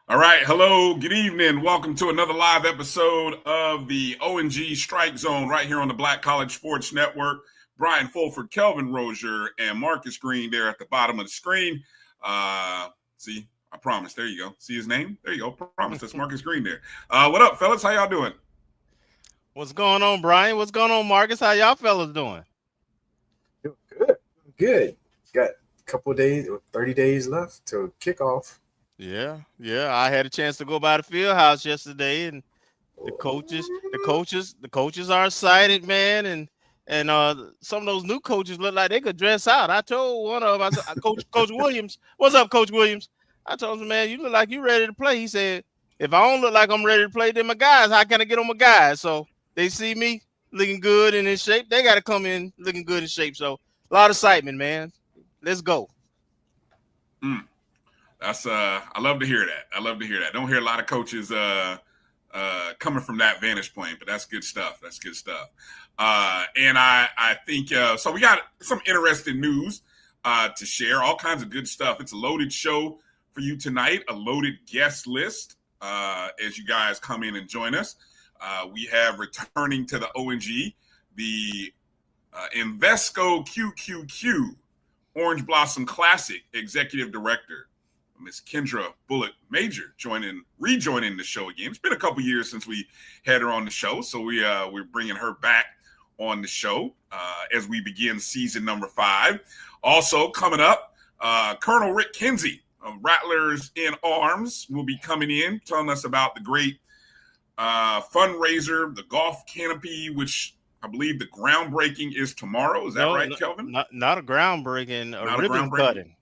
All right. Hello. Good evening. Welcome to another live episode of the O&G StrikeZone right here on the Black College Sports Network. Bryan Fulford, Kelvin Rozier, and Marcus Green there at the bottom of the screen. See, I promise. There you go. See his name? There you go. Promise. That's Marcus Green there. What up, fellas? How y'all doing? What's going on, Bryan? What's going on, Marcus? How y'all fellas doing? Good. Got a couple of days, 30 days left to kick off. Yeah. I had a chance to go by the field house yesterday, and the coaches are excited, man, and some of those new coaches look like they could dress out. I told one of them, I said, Coach Williams, what's up, Coach Williams? I told him, man, you look like you ready to play. He said, if I don't look like I'm ready to play, then my guys, how can I get on my guys? So they see me looking good and in shape. They got to come in looking good in shape. So a lot of excitement, man. Let's go. That's I love to hear that. Don't hear a lot of coaches coming from that vantage point, but that's good stuff. And I think so. We got some interesting news to share. All kinds of good stuff. It's a loaded show for you tonight. A loaded guest list as you guys come in and join us. We have returning to the O&G the Invesco QQQ Orange Blossom Classic Executive Director, Miss Kendra Bulluck-Majors, rejoining the show again. It's been a couple years since we had her on the show, so we're bringing her back on the show as we begin season number 5. Also coming up, Colonel Rick Kinsey of Rattlers in Arms will be coming in, telling us about the great fundraiser, the golf canopy, which I believe the groundbreaking is tomorrow. Is that right, Kelvin? Not a groundbreaking, a ribbon cutting.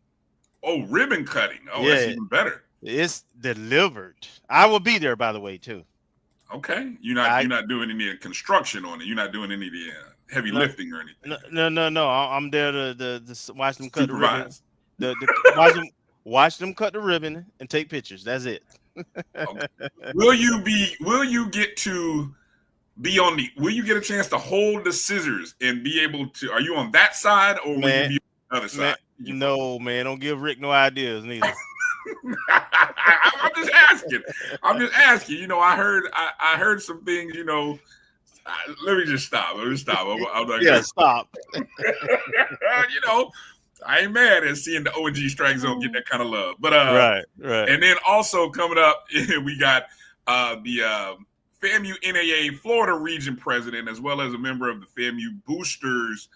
Oh, ribbon cutting. Oh, yeah. That's even better. It's delivered. I will be there, by the way, too. Okay. You're not doing any construction on it. You're not doing any of the heavy lifting or anything. No. I'm there to watch them cut the ribbon. Watch them cut the ribbon and take pictures. That's it. Okay. Will you get a chance to hold the scissors and be able to, are you on that side or will you be on the other side? No, man, don't give Rick no ideas neither. I'm just asking. You know, I heard some things, you know. Let me just stop. I'm not stop. You know, I ain't mad at seeing the O&G StrikeZone get that kind of love. But right. And then also coming up, we got the FAMU NAA Florida region president, as well as a member of the FAMU Boosters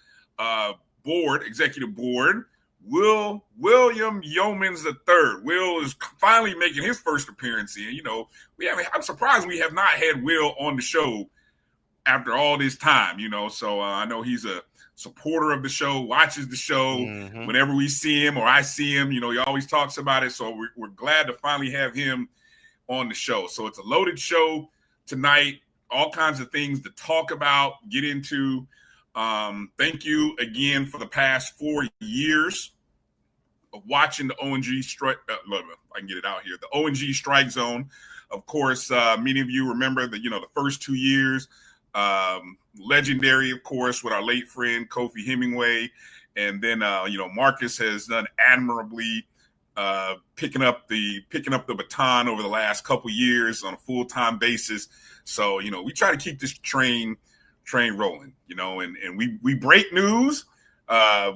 executive board, William Youmans III. Will is finally making his first appearance in. You know, I'm surprised we have not had Will on the show after all this time, you know. So I know he's a supporter of the show, watches the show whenever we see him or I see him. You know, he always talks about it. So we're glad to finally have him on the show. So it's a loaded show tonight. All kinds of things to talk about, get into. Thank you again for the past 4 years of watching the O&G Strike. I can get it out here. The O&G StrikeZone. Of course, many of you remember the first 2 years. Legendary, of course, with our late friend Kofi Hemingway, and then Marcus has done admirably picking up the baton over the last couple years on a full-time basis. So we try to keep this train rolling, and we break news.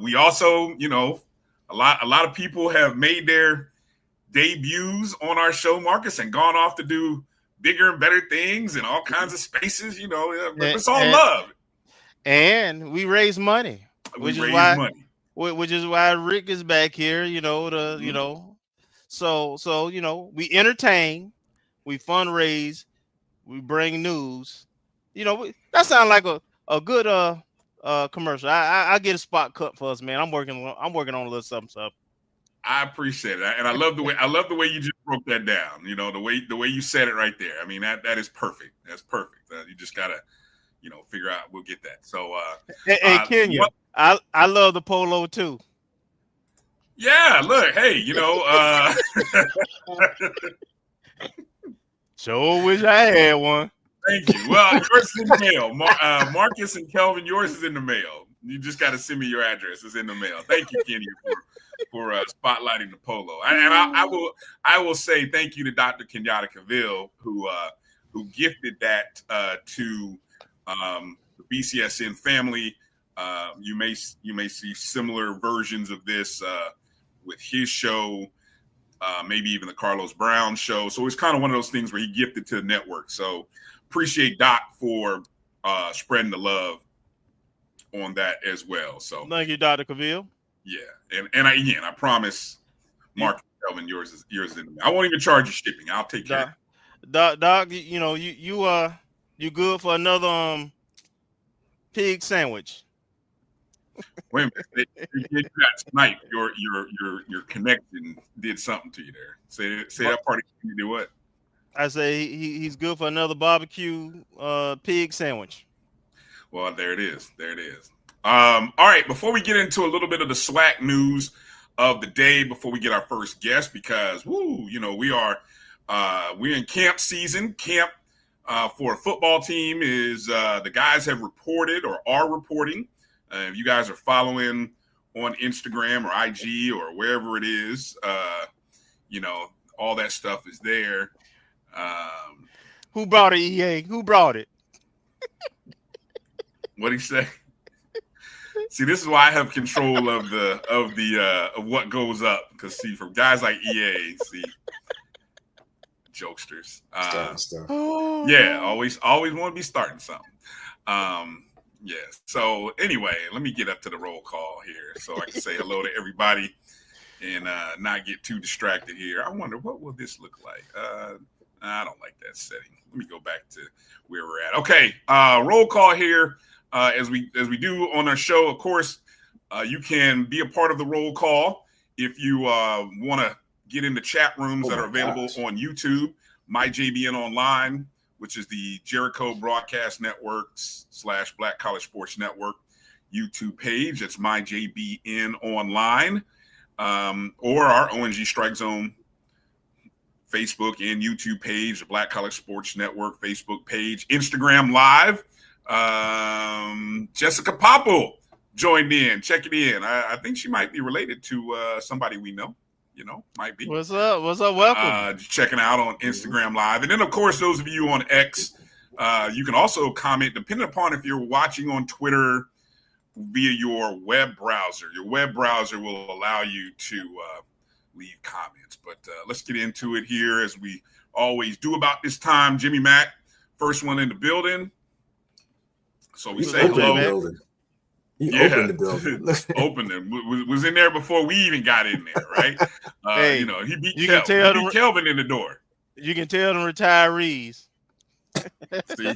We also, a lot of people have made their debuts on our show, Marcus, and gone off to do bigger and better things in all kinds of spaces. It's all love. And we raise money, which is why Rick is back here. So we entertain, we fundraise, we bring news. That sounds like a good commercial. I get a spot cut for us, man. I'm working on a little something. I appreciate it, and I love the way you just broke that down. You know, the way you said it right there. I mean, that is perfect. That's perfect. You just gotta, figure out. We'll get that. So, hey, Kenya, I love the polo too. Yeah, look, hey, Sure wish I had one. Thank you. Well, yours is in the mail. Marcus and Kelvin, yours is in the mail. You just got to send me your address. It's in the mail. Thank you, Kenny, for spotlighting the polo. And I will say thank you to Dr. Kenyatta Cavill, who gifted that to the BCSN family. You may see similar versions of this with his show. Maybe even the Carlos Brown show. So it's kind of one of those things where he gifted to the network. So appreciate Doc for spreading the love on that as well. So thank you, Dr. Cavill. Yeah, and I promise, Mark and Kelvin, yours is in the mail. I won't even charge you shipping. I'll take care. Doc, you good for another pig sandwich? Wait a minute. You got sniped. Your connection did something to you there. Say that part again. You did what? I say he's good for another barbecue pig sandwich. Well, there it is. All right. Before we get into a little bit of the SWAC news of the day, before we get our first guest, because we're in camp season. Camp for a football team is the guys have reported or are reporting. If you guys are following on Instagram or IG or wherever it is, all that stuff is there. Who brought it, EA? Who brought it? What'd he say? See, this is why I have control of what goes up. Because for guys like EA, jokesters. Yeah, always want to be starting something. Yeah. So anyway, let me get up to the roll call here so I can say hello to everybody and not get too distracted here. I wonder what will this look like. I don't like that setting. Let me go back to where we're at. Okay. Roll call here. As we do on our show, of course, you can be a part of the roll call if you want to get in the chat rooms that are available on YouTube, MyJBN Online, which is the Jericho Broadcast Networks / Black College Sports Network YouTube page. It's MyJBN Online, or our O&G StrikeZone Facebook and YouTube page, the Black College Sports Network Facebook page, Instagram Live. Jessica Popple joined in. Check it in. I think she might be related to somebody we know. Might be. What's up? Welcome. Checking out on Instagram Live. And then, of course, those of you on X, you can also comment, depending upon if you're watching on Twitter via your web browser. Your web browser will allow you to leave comments. But let's get into it here as we always do about this time. Jimmy Mack, first one in the building. So we say hello. He opened the building. Opened it. Was in there before we even got in there, right? Hey, he beat Kelvin in the door. You can tell them retirees. See?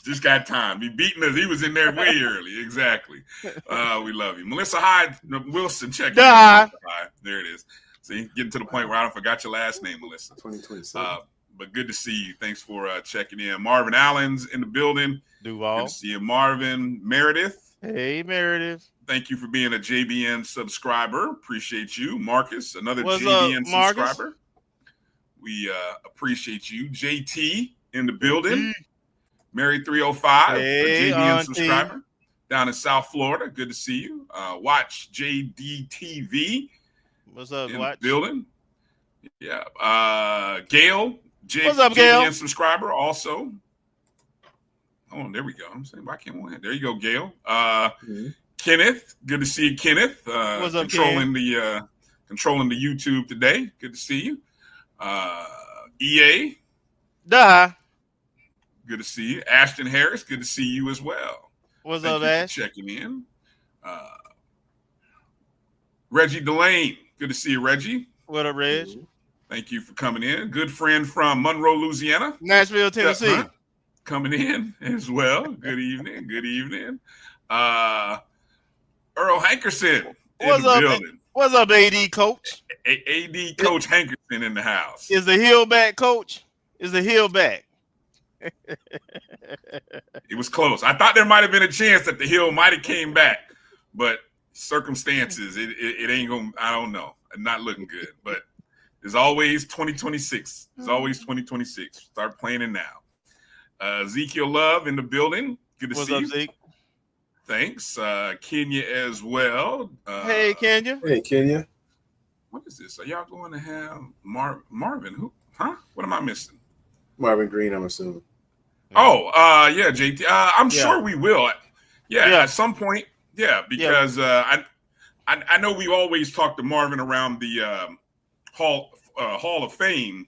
Just got time. He beating us. He was in there way early. Exactly. We love you. Melissa Hyde Wilson, check it out. There it is. See, getting to the point where I forgot your last name, Melissa. 2027. But good to see you. Thanks for checking in. Marvin Allen's in the building. Duval. Good to see you, Marvin. Meredith. Hey, Meredith. Thank you for being a JBN subscriber. Appreciate you. Marcus, another What's JBN up, Marcus? subscriber. We appreciate you. JT in the building. Mary 305, hey, a JBN auntie. subscriber down in South Florida. Good to see you. Watch JDTV. What's up, in Watch? the building. Yeah. Gail, What's up, Gail? JBN subscriber also. Oh, there we go. I'm saying, why can't one? There you go, Gail. Kenneth, good to see you, Kenneth. What's up, controlling the YouTube today. Good to see you. EA. Duh. Good to see you. Ashton Harris, good to see you as well. What's Thank up, you for Ash? checking in. Reggie Delane, good to see you, Reggie. What up, Reg? Thank you for coming in. Good friend from Monroe, Louisiana. Nashville, Tennessee. Coming in as well. Good evening. Good evening. Earl Hankerson in What's the up? building. What's up, AD coach? AD Coach Hankerson in the house. Is the heel back, coach? Is the heel back? It was close. I thought there might have been a chance that the heel might have came back, but circumstances, it ain't going to, I don't know. Not looking good, but there's always 2026. There's always 2026. Start planning now. Ezekiel Love in the building. Good to see you. What's up, Zeke? Thanks. Kenya as well. Hey, Kenya. Hey, Kenya. What is this? Are y'all going to have Marvin? Who? Huh? What am I missing? Marvin Green, I'm assuming. Oh, yeah, JT. I'm sure we will. Yeah, at some point. Yeah, because I know we always talk to Marvin around the Hall of Fame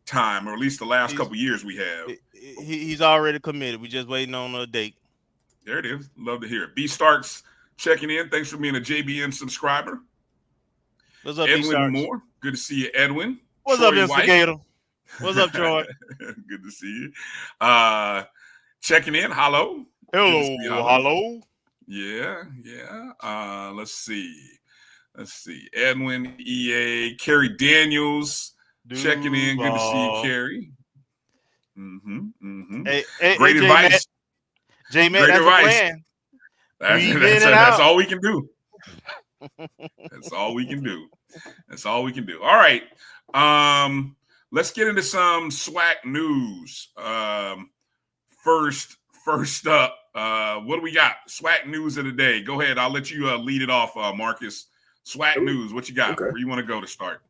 time, or at least the last couple years we have. He's already committed. We're just waiting on a date. There it is. Love to hear it. B Starks checking in. Thanks for being a JBN subscriber. What's up, Edwin Moore. Good to see you, Edwin. What's Troy up, Instigator? What's up, Troy? Good to see you. Checking in. Hello. Hello. Yeah. Let's see. Edwin, EA, Kerry Daniels checking in. Good to see you, Kerry. Great advice. J-Man, that's the plan. That's all we can do. That's all we can do. All right. Let's get into some SWAC news. First up, what do we got? SWAC news of the day. Go ahead. I'll let you lead it off, Marcus. SWAC news. What you got? Okay. Where you want to go to start?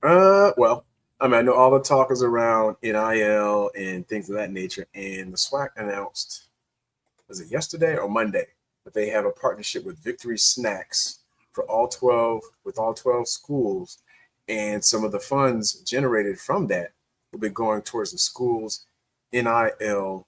Well, I know all the talk is around NIL and things of that nature, and the SWAC announced, was it yesterday or Monday, that they have a partnership with Victory Snacks for all 12 schools, and some of the funds generated from that will be going towards the schools' NIL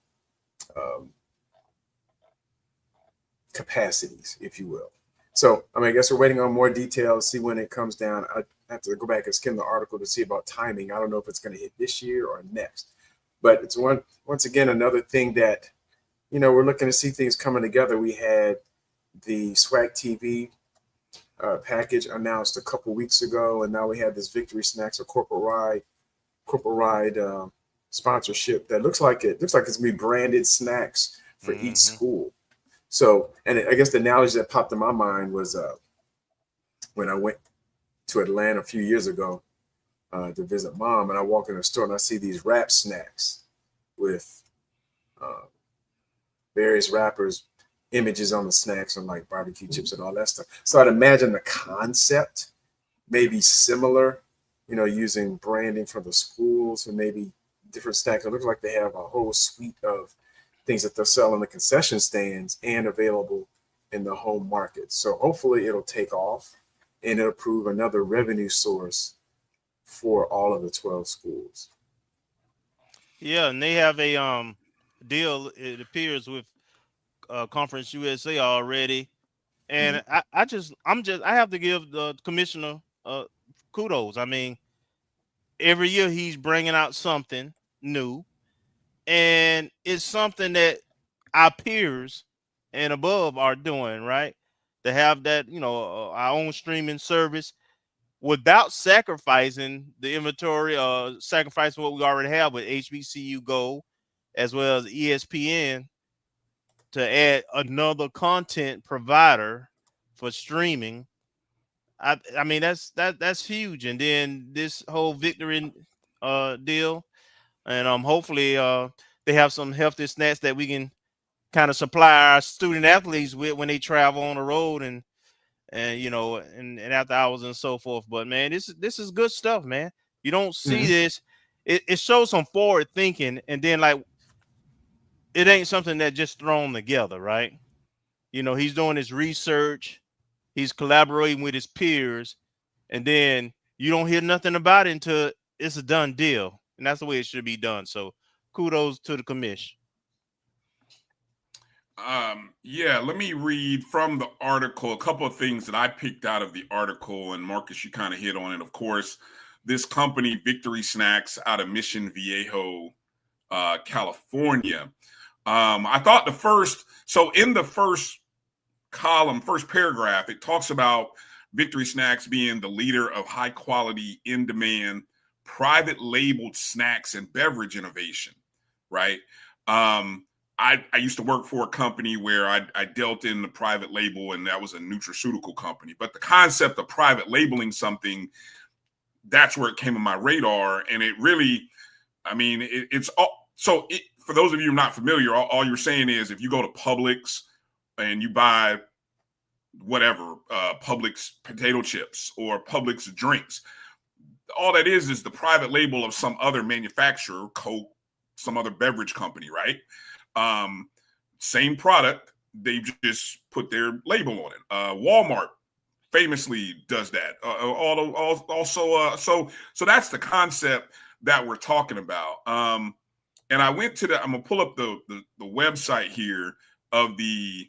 capacities, if you will. So, I guess we're waiting on more details, see when it comes down. I have to go back and skim the article to see about timing. I don't know if it's going to hit this year or next, but it's once again another thing that, we're looking to see things coming together. We had the SWAC TV package announced a couple weeks ago, and now we have this Victory Snacks or corporate ride sponsorship that looks like it's going to be branded snacks for each school. So, and I guess the analogy that popped in my mind was when I went to Atlanta a few years ago to visit mom, and I walk in the store and I see these wrap snacks with various rappers' images on the snacks and like barbecue chips and all that stuff. So I'd imagine the concept may be similar, using branding for the schools and maybe different snacks. It looks like they have a whole suite of things that they'll sell in the concession stands and available in the home market. So hopefully it'll take off and it'll prove another revenue source for all of the 12 schools. Yeah, and they have a deal, it appears, with Conference USA already. And I have to give the commissioner kudos. Every year he's bringing out something new, and it's something that our peers and above are doing, right? To have that, our own streaming service without sacrificing the inventory, sacrificing what we already have with HBCU Go, as well as ESPN, to add another content provider for streaming. That's huge. And then this whole Victory deal, and hopefully they have some healthy snacks that we can kind of supply our student athletes with when they travel on the road and after hours and so forth. But man, this is good stuff, man. You don't see this. It shows some forward thinking, and then like it ain't something that just thrown together, right? He's doing his research, he's collaborating with his peers, and then you don't hear nothing about it until it's a done deal. And that's the way it should be done. So kudos to the commission. Let me read from the article a couple of things that I picked out of the article, and Marcus, you kind of hit on it. Of course, this company, Victory Snacks, out of Mission Viejo, California. I thought in the first column, first paragraph, it talks about Victory Snacks being the leader of high quality, in demand, private labeled snacks and beverage innovation, right? I used to work for a company where I dealt in the private label, and that was a nutraceutical company. But the concept of private labeling something, that's where it came on my radar. And it really, I mean, it's all, so for those of you not familiar, all you're saying is if you go to Publix and you buy whatever, Publix potato chips or Publix drinks, all that is the private label of some other manufacturer, Coke, some other beverage company, right? Same product, they just put their label on it. Walmart famously does that. So that's the concept that we're talking about. And I went to I'm gonna pull up the website here of the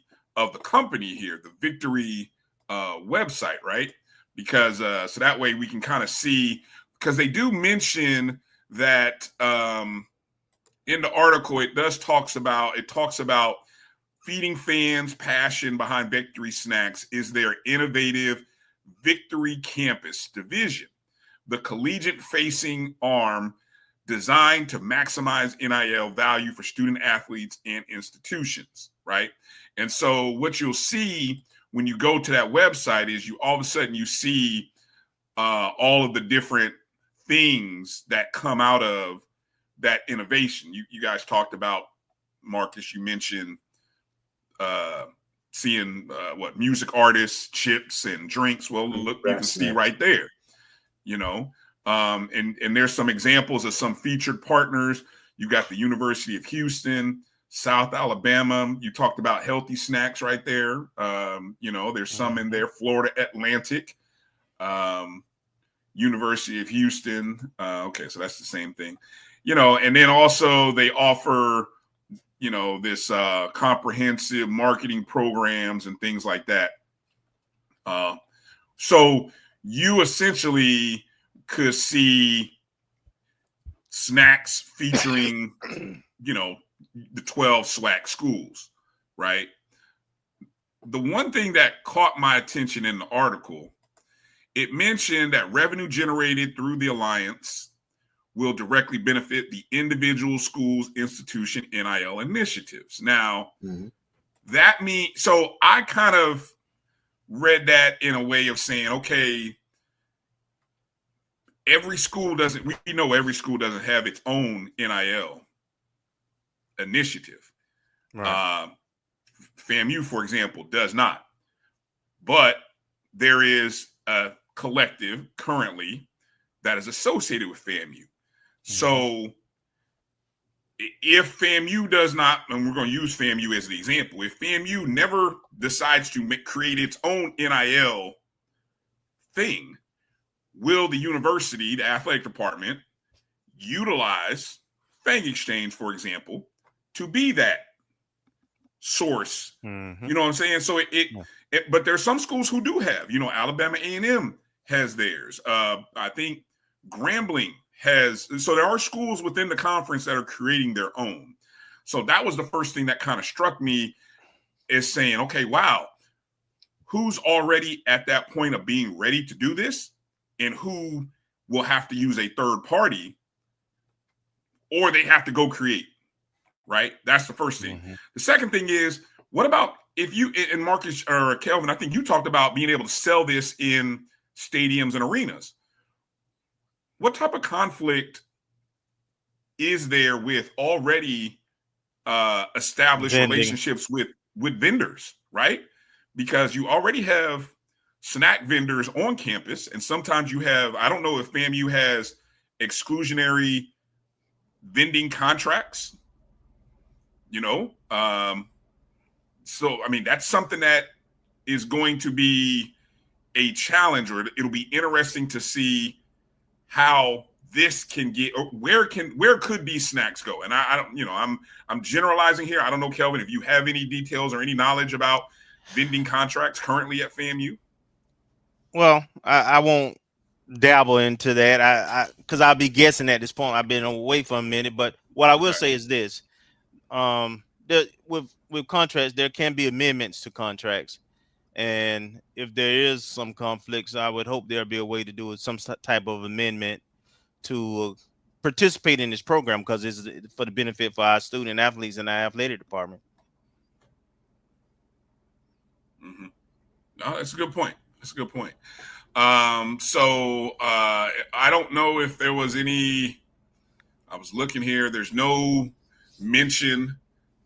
company here, the Victory website, right? Because so that way we can kind of see, because they do mention that in the article it talks about feeding fans passion behind Victory Snacks is their innovative Victory Campus division, the collegiate facing arm designed to maximize NIL value for student athletes and institutions, right? And so what you'll see when you go to that website is you all of a sudden you see all of the different things that come out of that innovation. You guys talked about, Marcus, you mentioned seeing what music artists, chips and drinks. Well, look, you can see right there, you know, and there's some examples of some featured partners. You got the University of Houston, South Alabama. You talked about healthy snacks right there. You know, there's some in there, Florida Atlantic, University of Houston. Okay, so that's the same thing, you know, and then also they offer, you know, this comprehensive marketing programs and things like that. So you essentially could see snacks featuring, you know, the 12 SWAC schools, right? The one thing that caught my attention in the article, it mentioned that revenue generated through the alliance will directly benefit the individual schools, institution, NIL initiatives. Now, that means, so I kind of read that in a way of saying, okay, every school doesn't, we know every school doesn't have its own NIL initiative. Right. FAMU, for example, does not. But there is a collective currently that is associated with FAMU. So if FAMU does not, and we're going to use FAMU as the example, if FAMU never decides to create its own NIL thing, will the university, the athletic department, utilize Fang Exchange, for example, to be that source? You know what I'm saying? So but there's some schools who do have, you know, Alabama A&M has theirs. I think Grambling has, so there are schools within the conference that are creating their own. So that was the first thing that kind of struck me, is saying, okay, wow, who's already at that point of being ready to do this, and who will have to use a third party, or they have to go create, right? That's the first thing. The second thing is, what about if you, and Marcus or Kelvin, I think you talked about being able to sell this in stadiums and arenas. What type of conflict is there with already established relationships with vendors, right? Because you already have snack vendors on campus, and sometimes you have, I don't know if FAMU has exclusionary vending contracts, you know? So, I mean, that's something that is going to be a challenge, or it'll be interesting to see how this can get, or where could these snacks go? And I don't, you know, I'm generalizing here. I don't know, Kelvin, if you have any details or any knowledge about vending contracts currently at FAMU. Well, I won't dabble into that. Because I'll be guessing at this point. I've been away for a minute, but what I will say is this: with contracts, there can be amendments to contracts. And if there is some conflicts, I would hope there'll be a way to do some type of amendment to participate in this program, because it's for the benefit for our student athletes and our athletic department. Mm-hmm. No, that's a good point. That's a good point. I don't know if there was any. I was looking here. There's no mention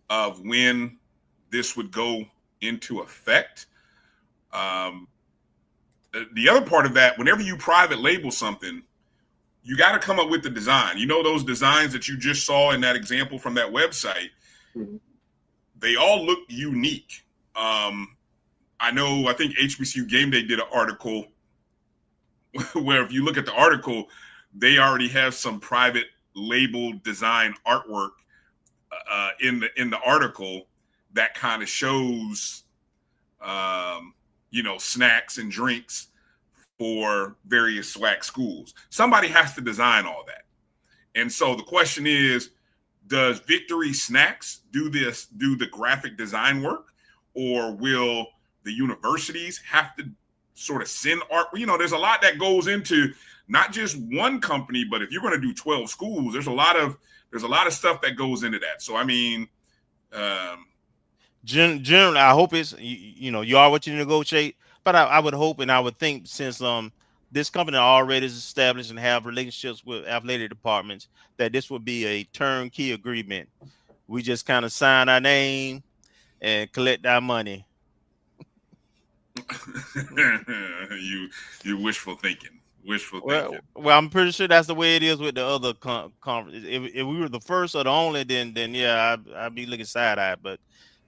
of when this would go into effect. The other part of that, whenever you private label something, you got to come up with the design. You know, those designs that you just saw in that example from that website, they all look unique. I think HBCU Game Day did an article where if you look at the article, they already have some private label design artwork in the article that kind of shows, snacks and drinks for various SWAC schools. Somebody has to design all that. And so the question is, does Victory Snacks do the graphic design work, or will the universities have to sort of send art? There's a lot that goes into not just one company, but if you're going to do 12 schools, there's a lot of stuff that goes into that. So, generally, I hope it's, you are what you negotiate, but I would hope, and I would think, since this company already is established and have relationships with athletic departments, that this would be a turnkey agreement. We just kind of sign our name and collect our money. you wishful thinking. Well, I'm pretty sure that's the way it is with the other conference. If we were the first or the only, then yeah, I'd be looking side-eyed. But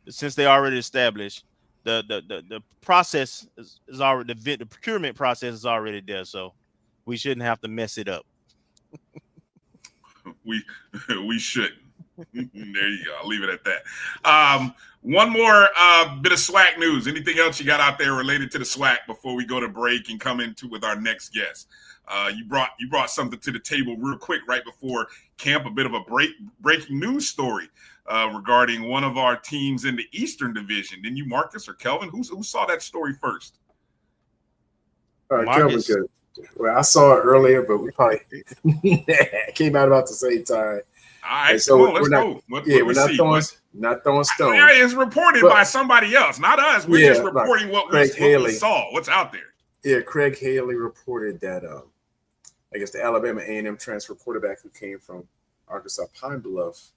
since they already established, the process is already, the procurement process is already there, so we shouldn't have to mess it up. We shouldn't. There you go. I'll leave it at that. One more bit of SWAC news. Anything else you got out there related to the SWAC before we go to break and come into with our next guest? You brought something to the table real quick right before camp, a bit of a breaking news story regarding one of our teams in the Eastern Division. Didn't you, Marcus or Kelvin? Who saw that story first? Kelvin could. Well, I saw it earlier, but we probably came out about the same time. All right, so let's go. We're not throwing stones. Yeah, it's reported by somebody else, not us. We're just reporting what we saw, what's out there. Yeah, Craig Haley reported that I guess the Alabama A&M transfer quarterback who came from Arkansas Pine Bluff,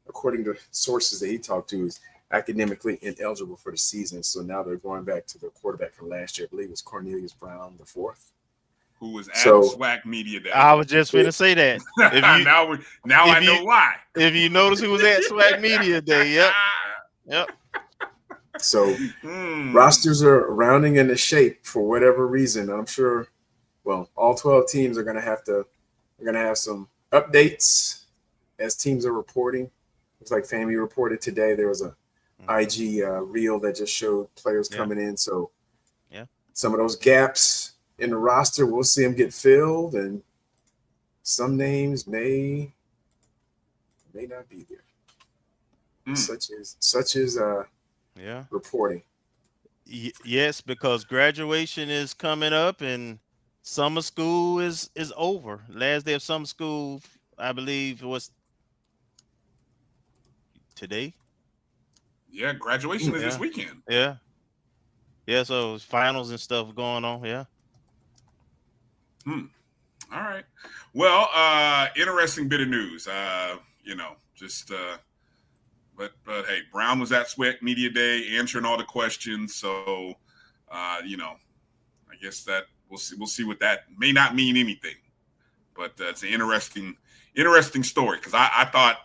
according to sources that he talked to, is academically ineligible for the season. So now they're going back to the quarterback from last year. I believe it was Cornelius Brown the fourth, who was at SWAC Media Day. I was just going to say that. Now I know why. If you notice who was at SWAC Media Day, yep. So rosters are rounding into shape for whatever reason. I'm sure, all 12 teams are going to have some updates as teams are reporting. Looks like FAMU reported today there was a IG reel that just showed players coming in. So some of those gaps in the roster, we'll see them get filled, and some names may not be there. Such as reporting. Yes, because graduation is coming up and summer school is over. Last day of summer school, I believe, was today. Yeah, graduation is this weekend. Yeah. So finals and stuff going on. Yeah. All right. Well, interesting bit of news. But hey, Brown was at SWAC Media Day answering all the questions. So, I guess that we'll see what that may not mean anything, but it's an interesting story, because I thought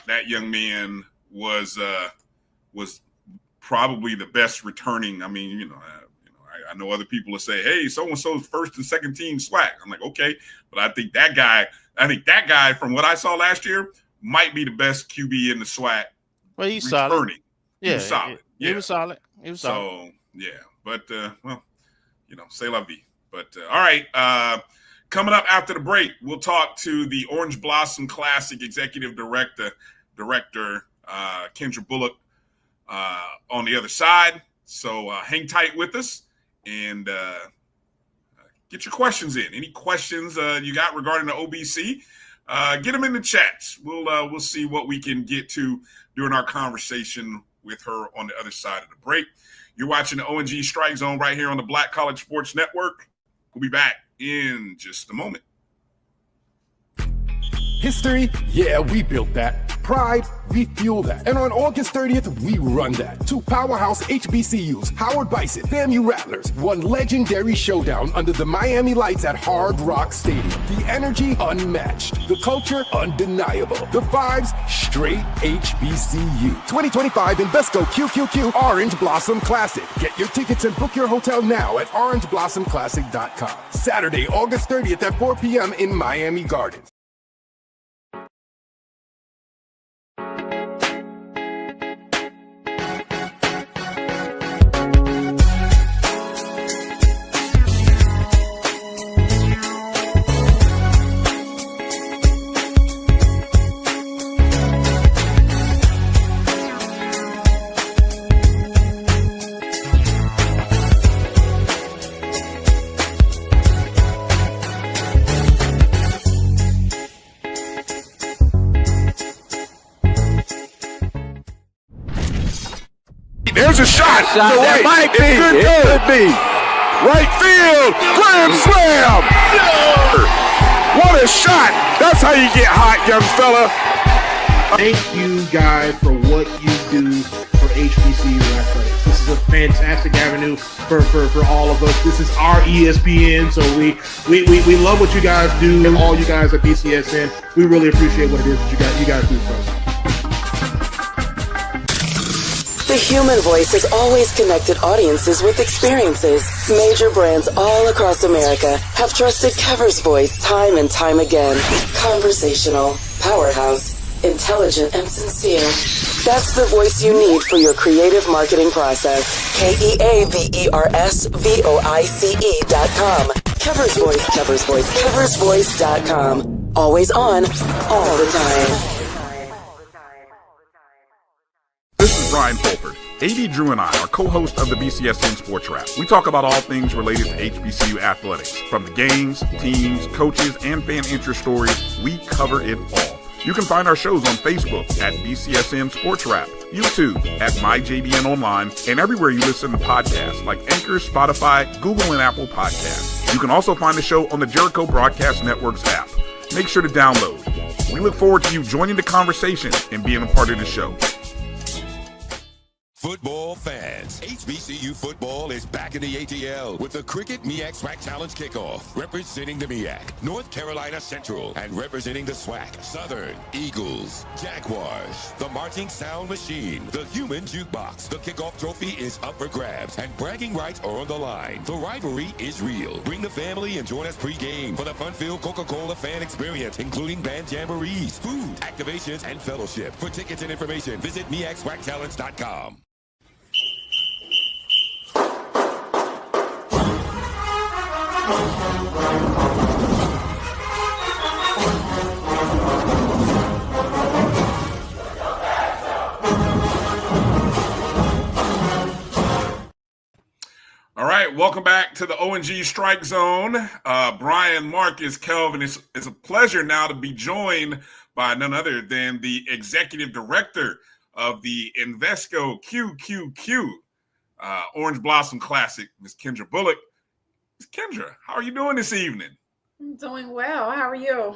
that young man was probably the best returning. I know other people will say, "Hey, so and so's first and second team SWAC." I'm like, okay, but I think that guy from what I saw last year might be the best QB in the SWAC. Well, he's solid. Yeah, he was solid. He was solid. So yeah, but c'est la vie. But all right, coming up after the break, we'll talk to the Orange Blossom Classic Executive Director Kendra Bulluck on the other side. So hang tight with us and get your questions in. Any questions you got regarding the OBC, get them in the chats. We'll see what we can get to during our conversation with her on the other side of the break. You're watching the O&G StrikeZone right here on the Black College Sports Network. We'll be back in just a moment. History? Yeah, we built that. Pride? We fuel that. And on August 30th, we run that. Two powerhouse HBCUs, Howard Bison, FAMU Rattlers, one legendary showdown under the Miami lights at Hard Rock Stadium. The energy unmatched. The culture undeniable. The vibes straight HBCU. 2025 Invesco QQQ Orange Blossom Classic. Get your tickets and book your hotel now at orangeblossomclassic.com. Saturday, August 30th at 4 p.m. in Miami Gardens. There's a shot. That Right. might It be. could be. Right field. Grand slam. What a shot. That's how you get hot, young fella. Thank you guys for what you do for HBCU athletics. This is a fantastic avenue for all of us. This is our ESPN, so we love what you guys do, and all you guys at BCSN. We really appreciate what it is that you guys do for us. The human voice has always connected audiences with experiences. Major brands all across America have trusted Kever's voice time and time again. Conversational, powerhouse, intelligent, and sincere. That's the voice you need for your creative marketing process. KEAVERSVOICE.com. Kever's Voice, Kever's Voice, KeversVoice.com. Always on, all the time. This is Bryan Fulford. AD Drew and I are co-hosts of the BCSN Sports Wrap. We talk about all things related to HBCU athletics. From the games, teams, coaches, and fan interest stories, we cover it all. You can find our shows on Facebook at BCSN Sports Wrap, YouTube at MyJBN Online, and everywhere you listen to podcasts like Anchor, Spotify, Google, and Apple Podcasts. You can also find the show on the Jericho Broadcast Network's app. Make sure to download. We look forward to you joining the conversation and being a part of the show. Football fans, HBCU football is back in the ATL with the Cricket MEAC SWAC Challenge Kickoff. Representing the MEAC, North Carolina Central, and representing the SWAC, Southern Eagles, Jaguars, the Marching Sound Machine, the Youmans Jukebox. The kickoff trophy is up for grabs, and bragging rights are on the line. The rivalry is real. Bring the family and join us pre-game for the fun-filled Coca-Cola fan experience, including band jamborees, food, activations, and fellowship. For tickets and information, visit MEACSWACChallenge.com. All right, welcome back to the O&G Strike Zone. Bryan, Marcus, Kelvin, it's a pleasure now to be joined by none other than the executive director of the Invesco QQQ Orange Blossom Classic, Ms. Kendra Bulluck. Ms. Kendra, how are you doing this evening? I'm doing well. How are you?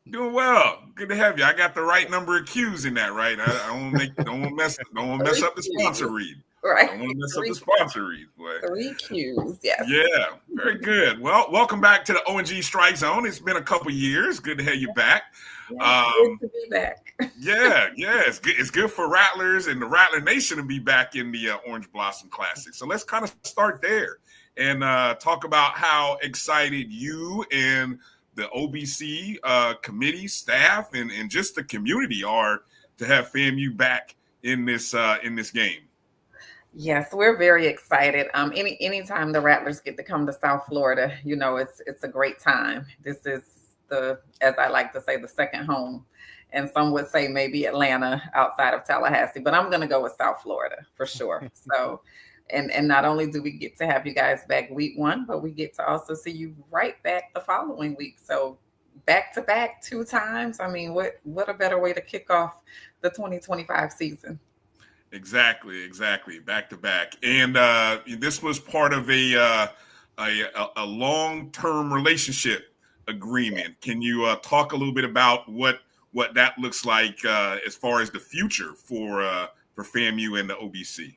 Doing well. Good to have you. I got the right number of Q's in that, right? I don't want to mess up the sponsor read. Right. I don't want to mess up the sponsor read, boy. 3 Q's, yes. Yeah, very good. Well, welcome back to the O&G Strike Zone. It's been a couple years. Good to have you back. Yeah, good to be back. Yeah, it's good. It's good for Rattlers and the Rattler Nation to be back in the Orange Blossom Classic. So let's kind of start there and talk about how excited you and the OBC committee, staff, and just the community are to have FAMU back in this game. Yes, we're very excited. Anytime the Rattlers get to come to South Florida, you know, it's a great time. This is as I like to say, the second home. And some would say maybe Atlanta outside of Tallahassee, but I'm going to go with South Florida for sure. So And not only do we get to have you guys back week 1, but we get to also see you right back the following week. So back to back 2 times. I mean, what a better way to kick off the 2025 season. Exactly. Back to back. And this was part of a long-term relationship agreement. Can you talk a little bit about what that looks like as far as the future for FAMU and the OBC?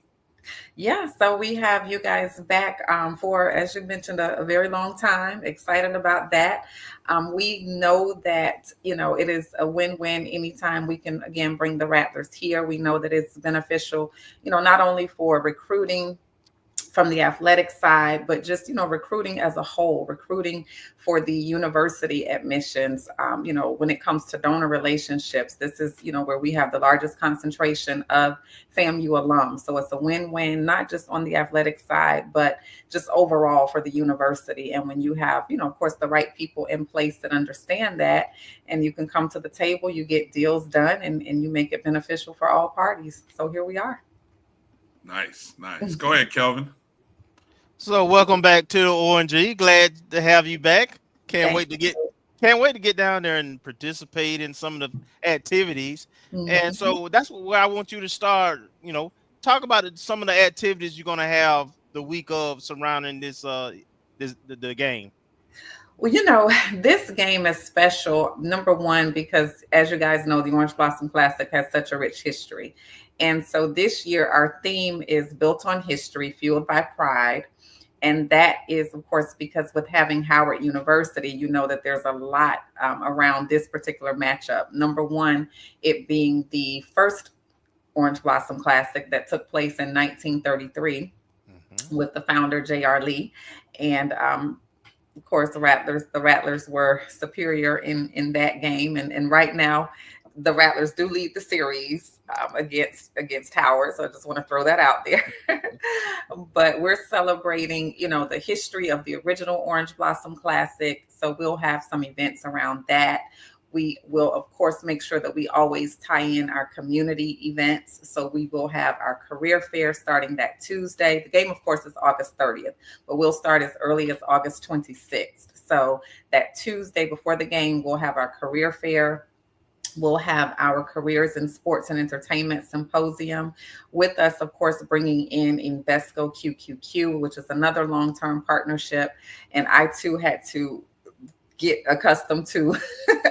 Yeah, so we have you guys back for, as you mentioned, a very long time. Excited about that. We know that, it is a win-win anytime we can, again, bring the Rattlers here. We know that it's beneficial, not only for recruiting from the athletic side, but just, recruiting as a whole, recruiting for the university admissions. When it comes to donor relationships, this is, where we have the largest concentration of FAMU alums. So it's a win-win, not just on the athletic side, but just overall for the university. And when you have, of course, the right people in place that understand that, and you can come to the table, you get deals done, and you make it beneficial for all parties. So here we are. Nice. Go ahead, Kelvin. So welcome back to the O&G. Glad to have you back. Can't wait to get down there and participate in some of the activities. Mm-hmm. And so that's where I want you to start. Talk about some of the activities you're going to have the week of surrounding the game. Well, this game is special, number one, because as you guys know, the Orange Blossom Classic has such a rich history. And so this year, our theme is built on history, fueled by pride. And that is, of course, because with having Howard University, you know that there's a lot around this particular matchup. Number one, it being the first Orange Blossom Classic that took place in 1933 with the founder, J.R. Lee. And of course, the Rattlers were superior in that game. And right now, the Rattlers do lead the series against Howard. So I just want to throw that out there. But we're celebrating, the history of the original Orange Blossom Classic. So we'll have some events around that. We will, of course, make sure that we always tie in our community events. So we will have our career fair starting that Tuesday. The game, of course, is August 30th, but we'll start as early as August 26th. So that Tuesday before the game, we'll have our career fair. We'll have our Careers in Sports and Entertainment Symposium with us, of course, bringing in Invesco QQQ, which is another long-term partnership. And I, too, had to get accustomed to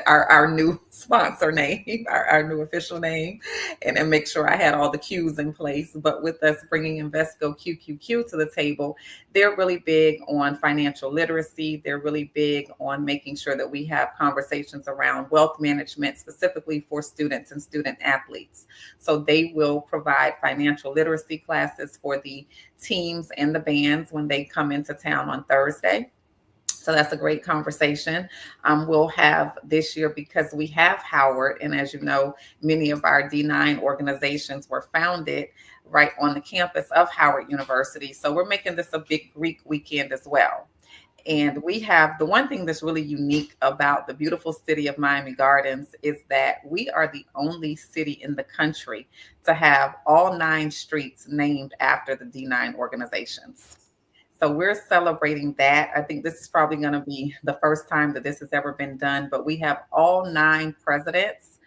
our new sponsor name, our new official name, and make sure I had all the cues in place. But with us bringing Invesco QQQ to the table, they're really big on financial literacy. They're really big on making sure that we have conversations around wealth management, specifically for students and student athletes. So they will provide financial literacy classes for the teams and the bands when they come into town on Thursday. So that's a great conversation. We'll have this year, because we have Howard, and as you know, many of our D9 organizations were founded right on the campus of Howard University. So we're making this a big Greek weekend as well. And we have the one thing that's really unique about the beautiful city of Miami Gardens is that we are the only city in the country to have all 9 streets named after the D9 organizations. So we're celebrating that. I think this is probably going to be the first time that this has ever been done, but we have all 9 presidents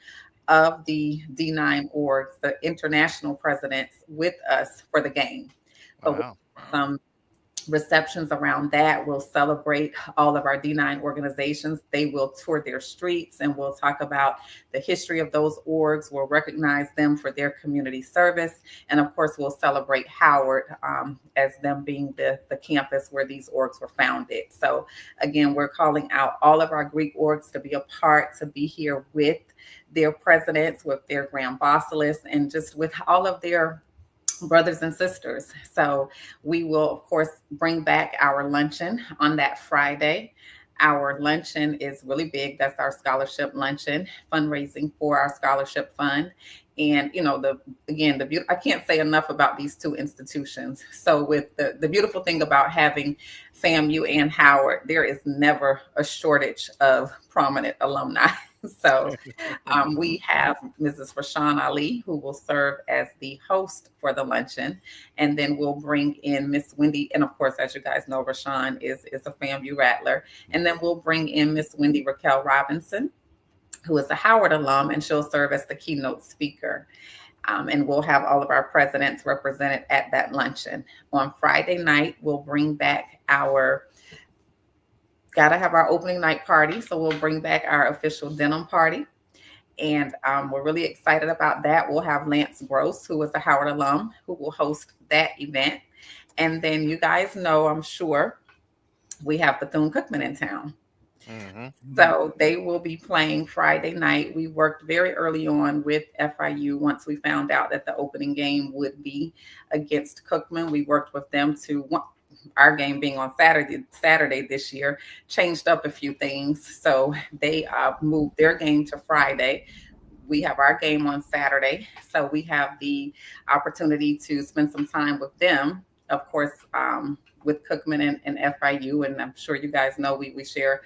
of the D9 orgs, the international presidents, with us for the game. So wow. Some receptions around that. We'll celebrate all of our D9 organizations. They will tour their streets, and we'll talk about the history of those orgs. We'll recognize them for their community service. And of course, we'll celebrate Howard as them being the campus where these orgs were founded. So again, we're calling out all of our Greek orgs to be a part, to be here with their presidents, with their grand basileus, and just with all of their brothers and sisters. So we will, of course, bring back our luncheon on that Friday. Our luncheon is really big. That's our scholarship luncheon, fundraising for our scholarship fund. And, I can't say enough about these 2 institutions. So with the beautiful thing about having FAMU and Howard, there is never a shortage of prominent alumni. So we have Mrs. Rashawn Ali, who will serve as the host for the luncheon. And then we'll bring in Miss Wendy. And of course, as you guys know, Rashawn is a FAMU Rattler. And then we'll bring in Miss Wendy Raquel Robinson, who is a Howard alum, and she'll serve as the keynote speaker. And we'll have all of our presidents represented at that luncheon. On Friday night, we'll bring back gotta have our opening night party. So we'll bring back our official denim party. And we're really excited about that. We'll have Lance Gross, who is a Howard alum, who will host that event. And then you guys know, I'm sure, we have Bethune-Cookman in town. So they will be playing Friday night. We worked very early on with FIU once we found out that the opening game would be against Cookman. We worked with them to, our game being on Saturday this year, changed up a few things. So they moved their game to Friday. We have our game on Saturday. So we have the opportunity to spend some time with them. Of course, with Cookman and FIU, and I'm sure you guys know we share,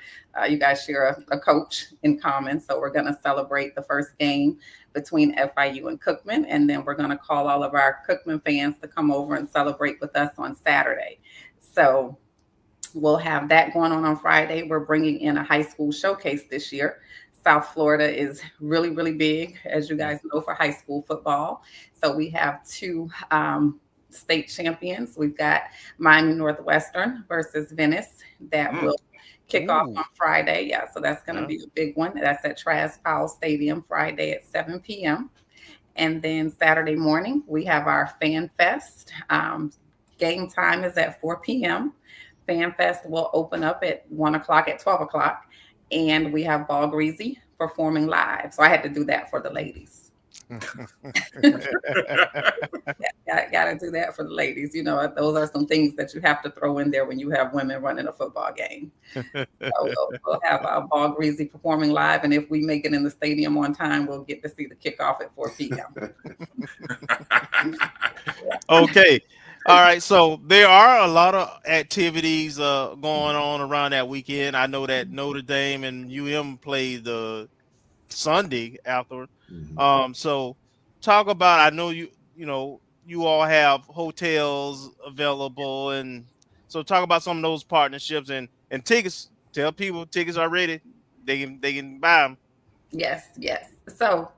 you guys share a coach in common. So we're going to celebrate the first game between FIU and Cookman, and then we're going to call all of our Cookman fans to come over and celebrate with us on Saturday. So we'll have that going on Friday. We're bringing in a high school showcase this year. South Florida is really, really big, as you guys know, for high school football. So we have two state champions. We've got Miami Northwestern versus Venice that will kick off on Friday. Yeah, so that's going to be a big one. That's at Travis Powell Stadium Friday at 7 p.m. And then Saturday morning, we have our Fan Fest. Game time is at 4 p.m. Fan Fest will open up at 1 o'clock at 12 o'clock. And we have Ball Greasy performing live. So I had to do that for the ladies. Gotta do that for the ladies. You know, those are some things that you have to throw in there when you have women running a football game. So we'll have our Ball Greasy performing live, and if we make it in the stadium on time, we'll get to see the kickoff at 4 p.m. Okay. All right. So there are a lot of activities going on around that weekend. I know that Notre Dame and played the Sunday afterward. So talk about, I know you all have hotels available, and so talk about some of those partnerships and tickets. Tell people tickets are ready. They can buy them. Yes. So,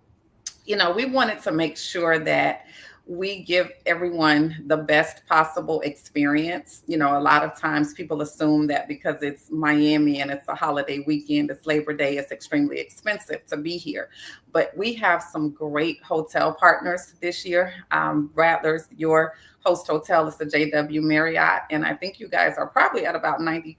we wanted to make sure that we give everyone the best possible experience. A lot of times people assume that because it's Miami and it's a holiday weekend, it's Labor Day, it's extremely expensive to be here. But we have some great hotel partners this year. Rattlers, your host hotel is the JW Marriott, and I think you guys are probably at about 90%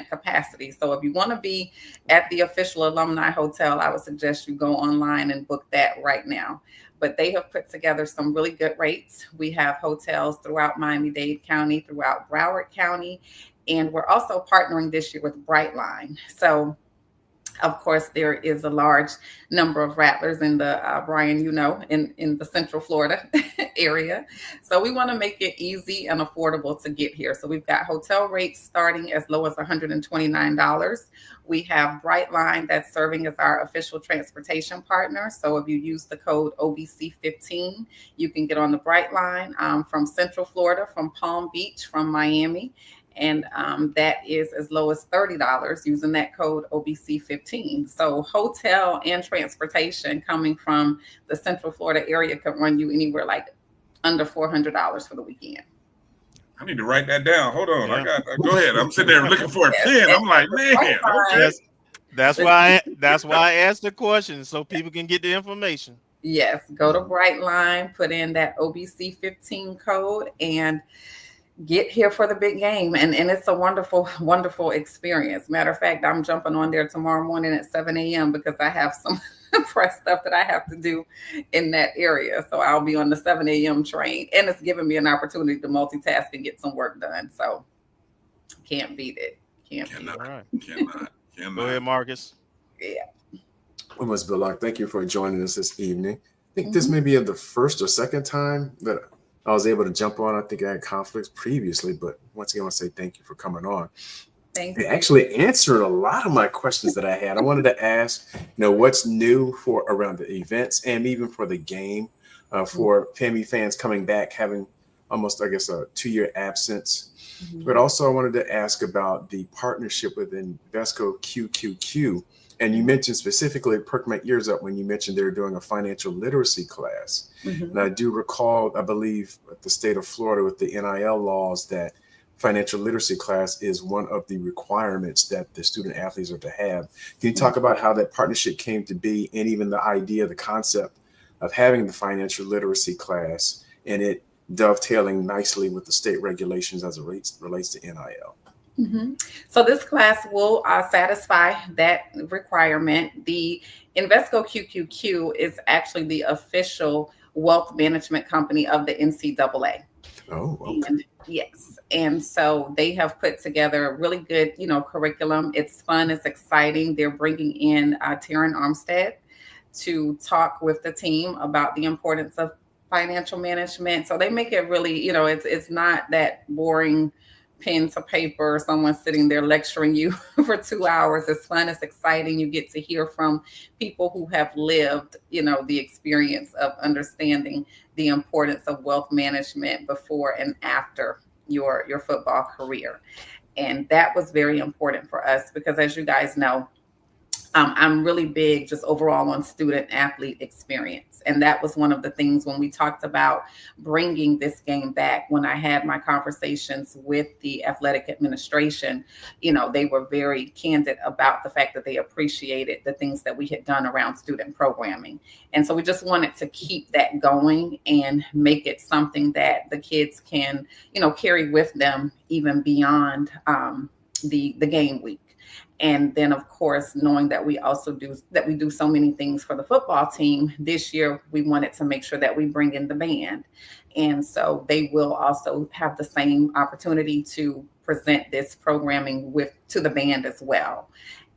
capacity. So if you want to be at the official alumni hotel, I would suggest you go online and book that right now. But they have put together some really good rates. We have hotels throughout Miami-Dade County, throughout Broward County, and we're also partnering this year with Brightline. So, of course, there is a large number of Rattlers in the Bryan, in the Central Florida area. So we want to make it easy and affordable to get here. So we've got hotel rates starting as low as $129. We have Brightline that's serving as our official transportation partner. So if you use the code OBC15, you can get on the Brightline from Central Florida, from Palm Beach, from Miami. And that is as low as $30 using that code OBC15. So hotel and transportation coming from the Central Florida area could run you anywhere like under $400 for the weekend. I need to write that down. Hold on. Yeah. Go ahead. I'm sitting there looking for a pen. I'm like, man. Okay. That's why I asked the question, so people can get the information. Yes. Go to Brightline, put in that OBC15 code, and get here for the big game. And it's a wonderful, wonderful experience. Matter of fact, I'm jumping on there tomorrow morning at 7 a.m. because I have some press stuff that I have to do in that area. So I'll be on the 7 a.m. train, and it's giving me an opportunity to multitask and get some work done. So can't beat it. Cannot. Go ahead, Marcus. Yeah. Well, Ms. Bulluck, thank you for joining us this evening. I think this may be the first or second time that I was able to jump on. I think I had conflicts previously, but once again, I want to say thank you for coming on. Thank It you. actually answered a lot of my questions that I had. I wanted to ask, what's new for around the events and even for the game for FAMU fans coming back, having almost, I guess, a 2-year absence. But also I wanted to ask about the partnership with Invesco QQQ. And you mentioned specifically, it perked my ears up when you mentioned they were doing a financial literacy class. And I do recall, I believe, the state of Florida with the NIL laws that financial literacy class is one of the requirements that the student athletes are to have. Can you talk about how that partnership came to be and even the idea, the concept of having the financial literacy class and it dovetailing nicely with the state regulations as it relates to NIL? So this class will satisfy that requirement. The Invesco QQQ is actually the official wealth management company of the NCAA. Oh, okay. And yes. And so they have put together a really good, curriculum. It's fun. It's exciting. They're bringing in Taryn Armstead to talk with the team about the importance of financial management. So they make it really, it's not that boring pen to paper, someone sitting there lecturing you for 2 hours. It's fun. It's exciting. You get to hear from people who have lived, the experience of understanding the importance of wealth management before and after your football career. And that was very important for us because, as you guys know, I'm really big just overall on student athlete experience. And that was one of the things when we talked about bringing this game back, when I had my conversations with the athletic administration, they were very candid about the fact that they appreciated the things that we had done around student programming. And so we just wanted to keep that going and make it something that the kids can, carry with them even beyond the game week. And then, of course, knowing that we do so many things for the football team, this year we wanted to make sure that we bring in the band. And so they will also have the same opportunity to present this programming to the band as well.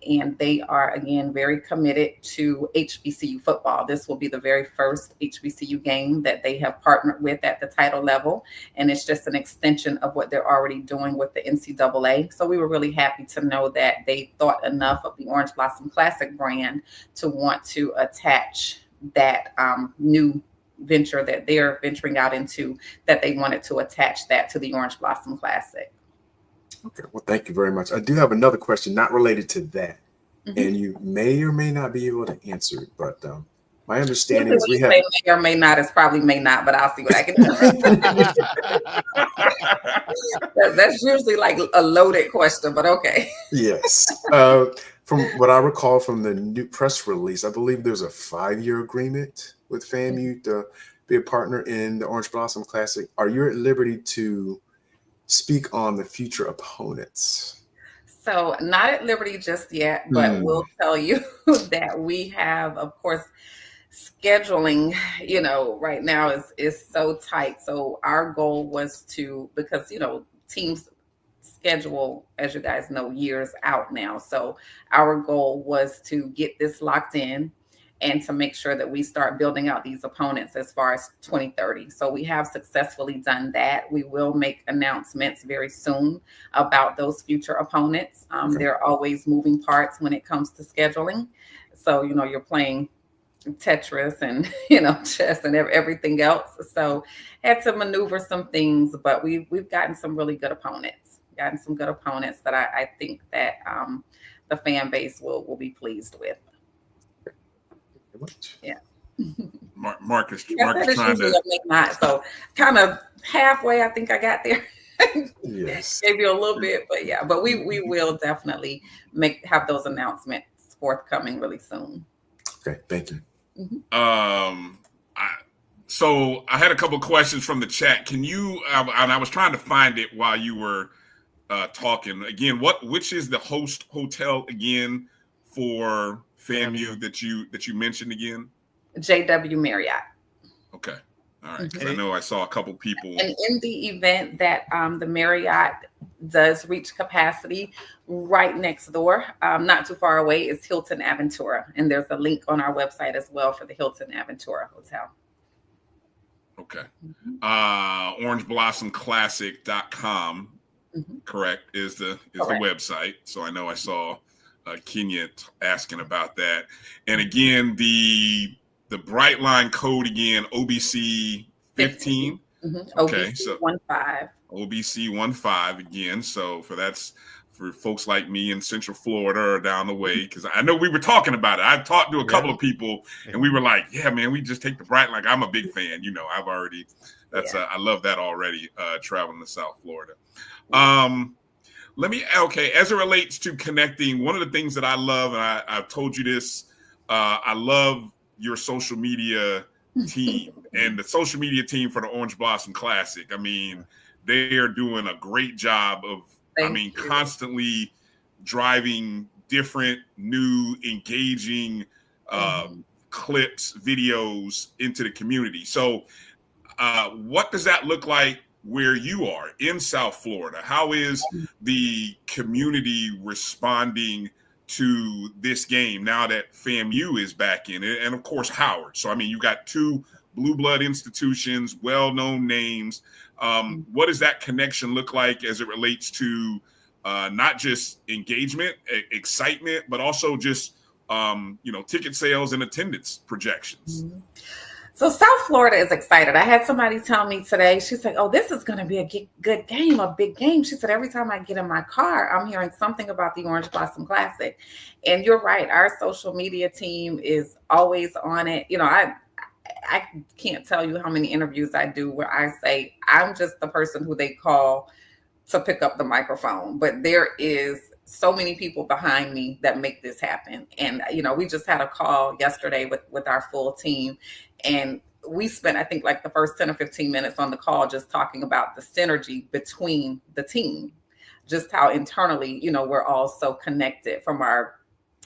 And they are, again, very committed to HBCU football. This will be the very first HBCU game that they have partnered with at the title level. And it's just an extension of what they're already doing with the NCAA. So we were really happy to know that they thought enough of the Orange Blossom Classic brand to want to attach that new venture that they're venturing out into, that they wanted to attach that to the Orange Blossom Classic. Okay, well, thank you very much. I do have another question not related to that, and you may or may not be able to answer it, but my understanding is we have may or may not is probably may not, but I'll see what I can do. That's usually like a loaded question, but okay. Yes. From what I recall from the new press release, I believe there's a 5-year agreement with FAMU to be a partner in the Orange Blossom Classic. Are you at liberty to speak on the future opponents? So not at liberty just yet, but we'll tell you that we have, of course, scheduling, right now is so tight. So our goal was to, because, teams schedule, as you guys know, years out now. So our goal was to get this locked in and to make sure that we start building out these opponents as far as 2030. So we have successfully done that. We will make announcements very soon about those future opponents. There are always moving parts when it comes to scheduling. So, you're playing Tetris and, chess and everything else. So had to maneuver some things, but we've gotten some really good opponents, that I think that the fan base will be pleased with. Yeah. Marcus trying to make not, so kind of halfway. I think I got there. Yes. Maybe a little bit, but yeah. But we will definitely have those announcements forthcoming really soon. Okay, thank you. So I had a couple of questions from the chat. Can you? And I was trying to find it while you were talking. Again, which is the host hotel again for FAMU that you mentioned again? JW Marriott. Okay. All right. Because I know I saw a couple people. And in the event that the Marriott does reach capacity, right next door, not too far away, is Hilton Aventura. And there's a link on our website as well for the Hilton Aventura Hotel. Okay. OrangeBlossomClassic.com. correct, is the website. So I know I saw Kenya asking about that. And again, the Brightline code again, OBC 15. Okay, OBC so 15. OBC 15 again. So for folks like me in Central Florida or down the way, because I know we were talking about it. I've talked to a couple of people, and we were like, "Yeah, man, we just take the Brightline." I'm a big fan. I've already. I love that already. Traveling to South Florida. As it relates to connecting, one of the things that I love, and I've told you this, I love your social media team and the social media team for the Orange Blossom Classic. I mean, they are doing a great job of, constantly driving different, new, engaging clips, videos into the community. So what does that look like where you are in South Florida? How is the community responding to this game now that FAMU is back in it? And of course, Howard. So, I mean, you got two blue blood institutions, well-known names. What does that connection look like as it relates to not just engagement, excitement, but also just, ticket sales and attendance projections? So South Florida is excited. I had somebody tell me today, she's like, "Oh, this is going to be a good game, a big game." She said, "Every time I get in my car, I'm hearing something about the Orange Blossom Classic." And you're right. Our social media team is always on it. I can't tell you how many interviews I do where I say, I'm just the person who they call to pick up the microphone. But there is so many people behind me that make this happen. And, we just had a call yesterday with our full team. And we spent, I think, like the first 10 or 15 minutes on the call just talking about the synergy between the team, just how internally, we're all so connected, from our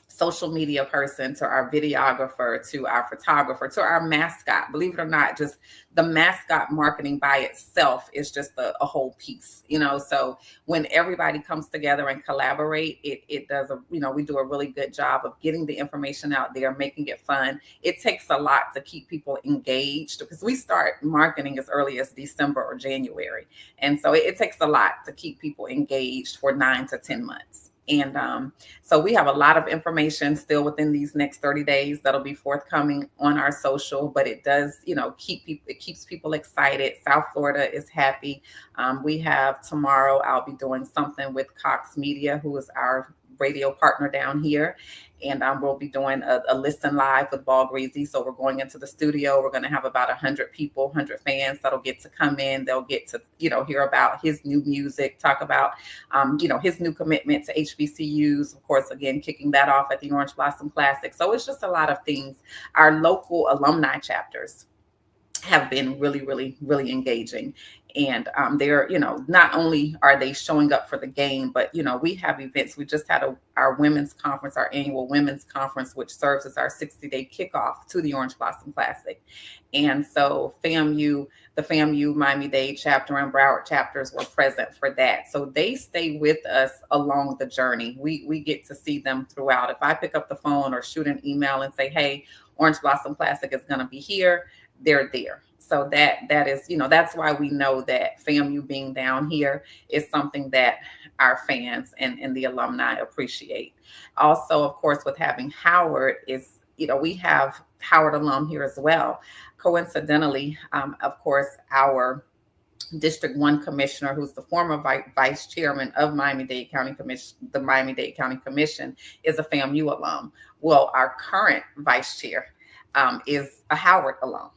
social media person to our videographer to our photographer to our mascot. Believe it or not, just the mascot marketing by itself is just a whole piece, so when everybody comes together and collaborate, it does we do a really good job of getting the information out there, making it fun. It takes a lot to keep people engaged, because we start marketing as early as December or January. And so it takes a lot to keep people engaged for 9 to 10 months. And so we have a lot of information still within these next 30 days that'll be forthcoming on our social, but it does, keeps people excited. South Florida is happy. We have tomorrow, I'll be doing something with Cox Media, who is our radio partner down here. And we'll be doing a listen live with Ball Greasy. So we're going into the studio. We're going to have about 100 people, 100 fans that'll get to come in. They'll get to, hear about his new music, talk about, his new commitment to HBCUs. Of course, again, kicking that off at the Orange Blossom Classic. So it's just a lot of things. Our local alumni chapters have been really, really, really engaging. And they're, not only are they showing up for the game, but, we have events. We just had our women's conference, our annual women's conference, which serves as our 60-day kickoff to the Orange Blossom Classic. And so the FAMU Miami-Dade chapter and Broward chapters were present for that. So they stay with us along the journey. We get to see them throughout. If I pick up the phone or shoot an email and say, "Hey, Orange Blossom Classic is going to be here," they're there. So that is, that's why we know that FAMU being down here is something that our fans and the alumni appreciate. Also, of course, with having Howard is, we have Howard alum here as well. Coincidentally, of course, our District 1 commissioner, who's the former vice chairman of Miami-Dade County Commission, the Miami-Dade County Commission, is a FAMU alum. Well, our current vice chair is a Howard alum.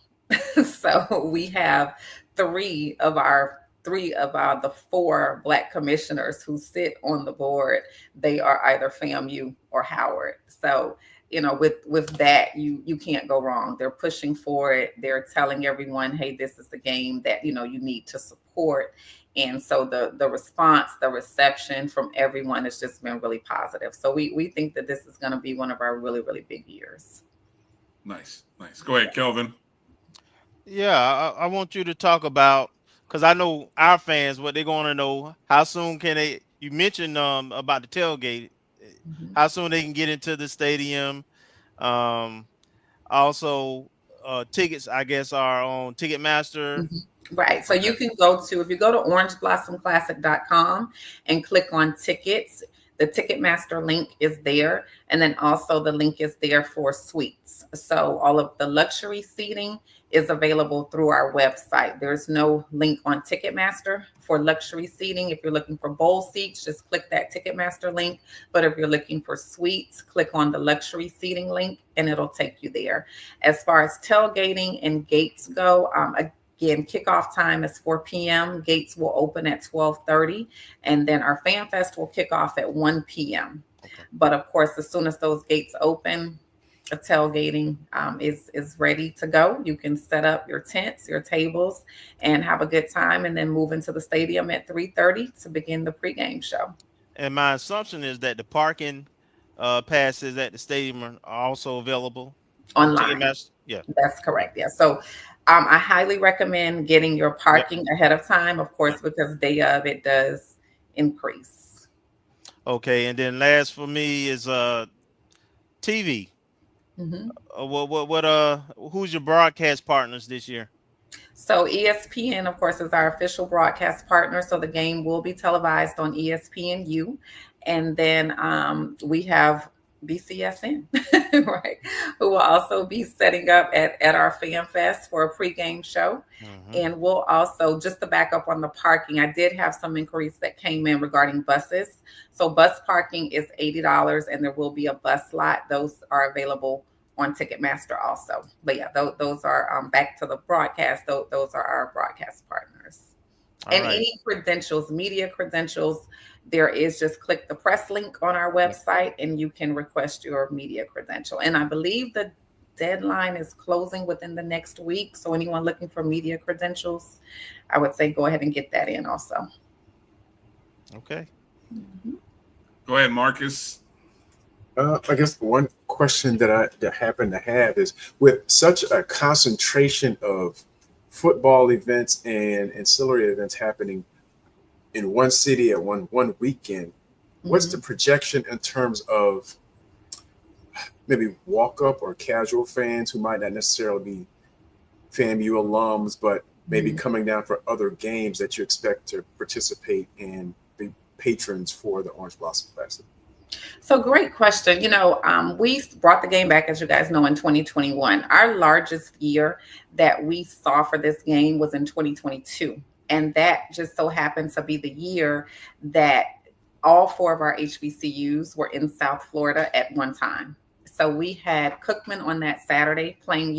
So we have three of the 4 Black commissioners who sit on the board. They are either FAMU or Howard. So, with that, you can't go wrong. They're pushing for it. They're telling everyone, "Hey, this is the game that, you need to support." And so the response, the reception from everyone has just been really positive. So we think that this is going to be one of our really, really big years. Nice. Go ahead, Kelvin. Yeah, I want you to talk about, because I know our fans, what they're going to know, how soon can they, you mentioned about the tailgate, how soon they can get into the stadium. Also, tickets, I guess, are on Ticketmaster. Right. So you can go to, if you go to orangeblossomclassic.com and click on tickets, the Ticketmaster link is there. And then also the link is there for suites. So all of the luxury seating is available through our website. There's no link on Ticketmaster for luxury seating. If you're looking for bowl seats, just click that Ticketmaster link. But if you're looking for suites, click on the luxury seating link and it'll take you there. As far as tailgating and gates go, again, kickoff time is 4 p.m. Gates will open at 12:30, and then our Fan Fest will kick off at 1 p.m. But of course, as soon as those gates open, a tailgating is ready to go. You can set up your tents, your tables, and have a good time, and then move into the stadium at 3:30 to begin the pregame show. And my assumption is that the parking passes at the stadium are also available online. Yeah, that's correct. Yeah. So I highly recommend getting your parking ahead of time, of course, because day of it does increase. Okay. And then last for me is TV. Who's your broadcast partners this year? So ESPN, of course, is our official broadcast partner. So the game will be televised on ESPNU. And then we have BCSN, right, who will also be setting up at our Fan Fest for a pregame show. And we'll also, just to back up on the parking, I did have some inquiries that came in regarding buses. So bus parking is $80 and there will be a bus lot. Those are available on Ticketmaster also. But yeah, those are back to the broadcast. Those are our broadcast partners. And any credentials, media credentials, there is, just click the press link on our website and you can request your media credential. And I believe the deadline is closing within the next week. So anyone looking for media credentials, I would say go ahead and get that in also. Okay. Go ahead, Marcus. I guess one question that I happen to have is, with such a concentration of football events and ancillary events happening in one city at one weekend, what's the projection in terms of maybe walk-up or casual fans who might not necessarily be FAMU alums, but maybe coming down for other games that you expect to participate and be patrons for the Orange Blossom Classic? So great question. You know, we brought the game back, as you guys know, in 2021. Our largest year that we saw for this game was in 2022. And that just so happened to be the year that all 4 of our HBCUs were in South Florida at one time. So we had Cookman on that Saturday playing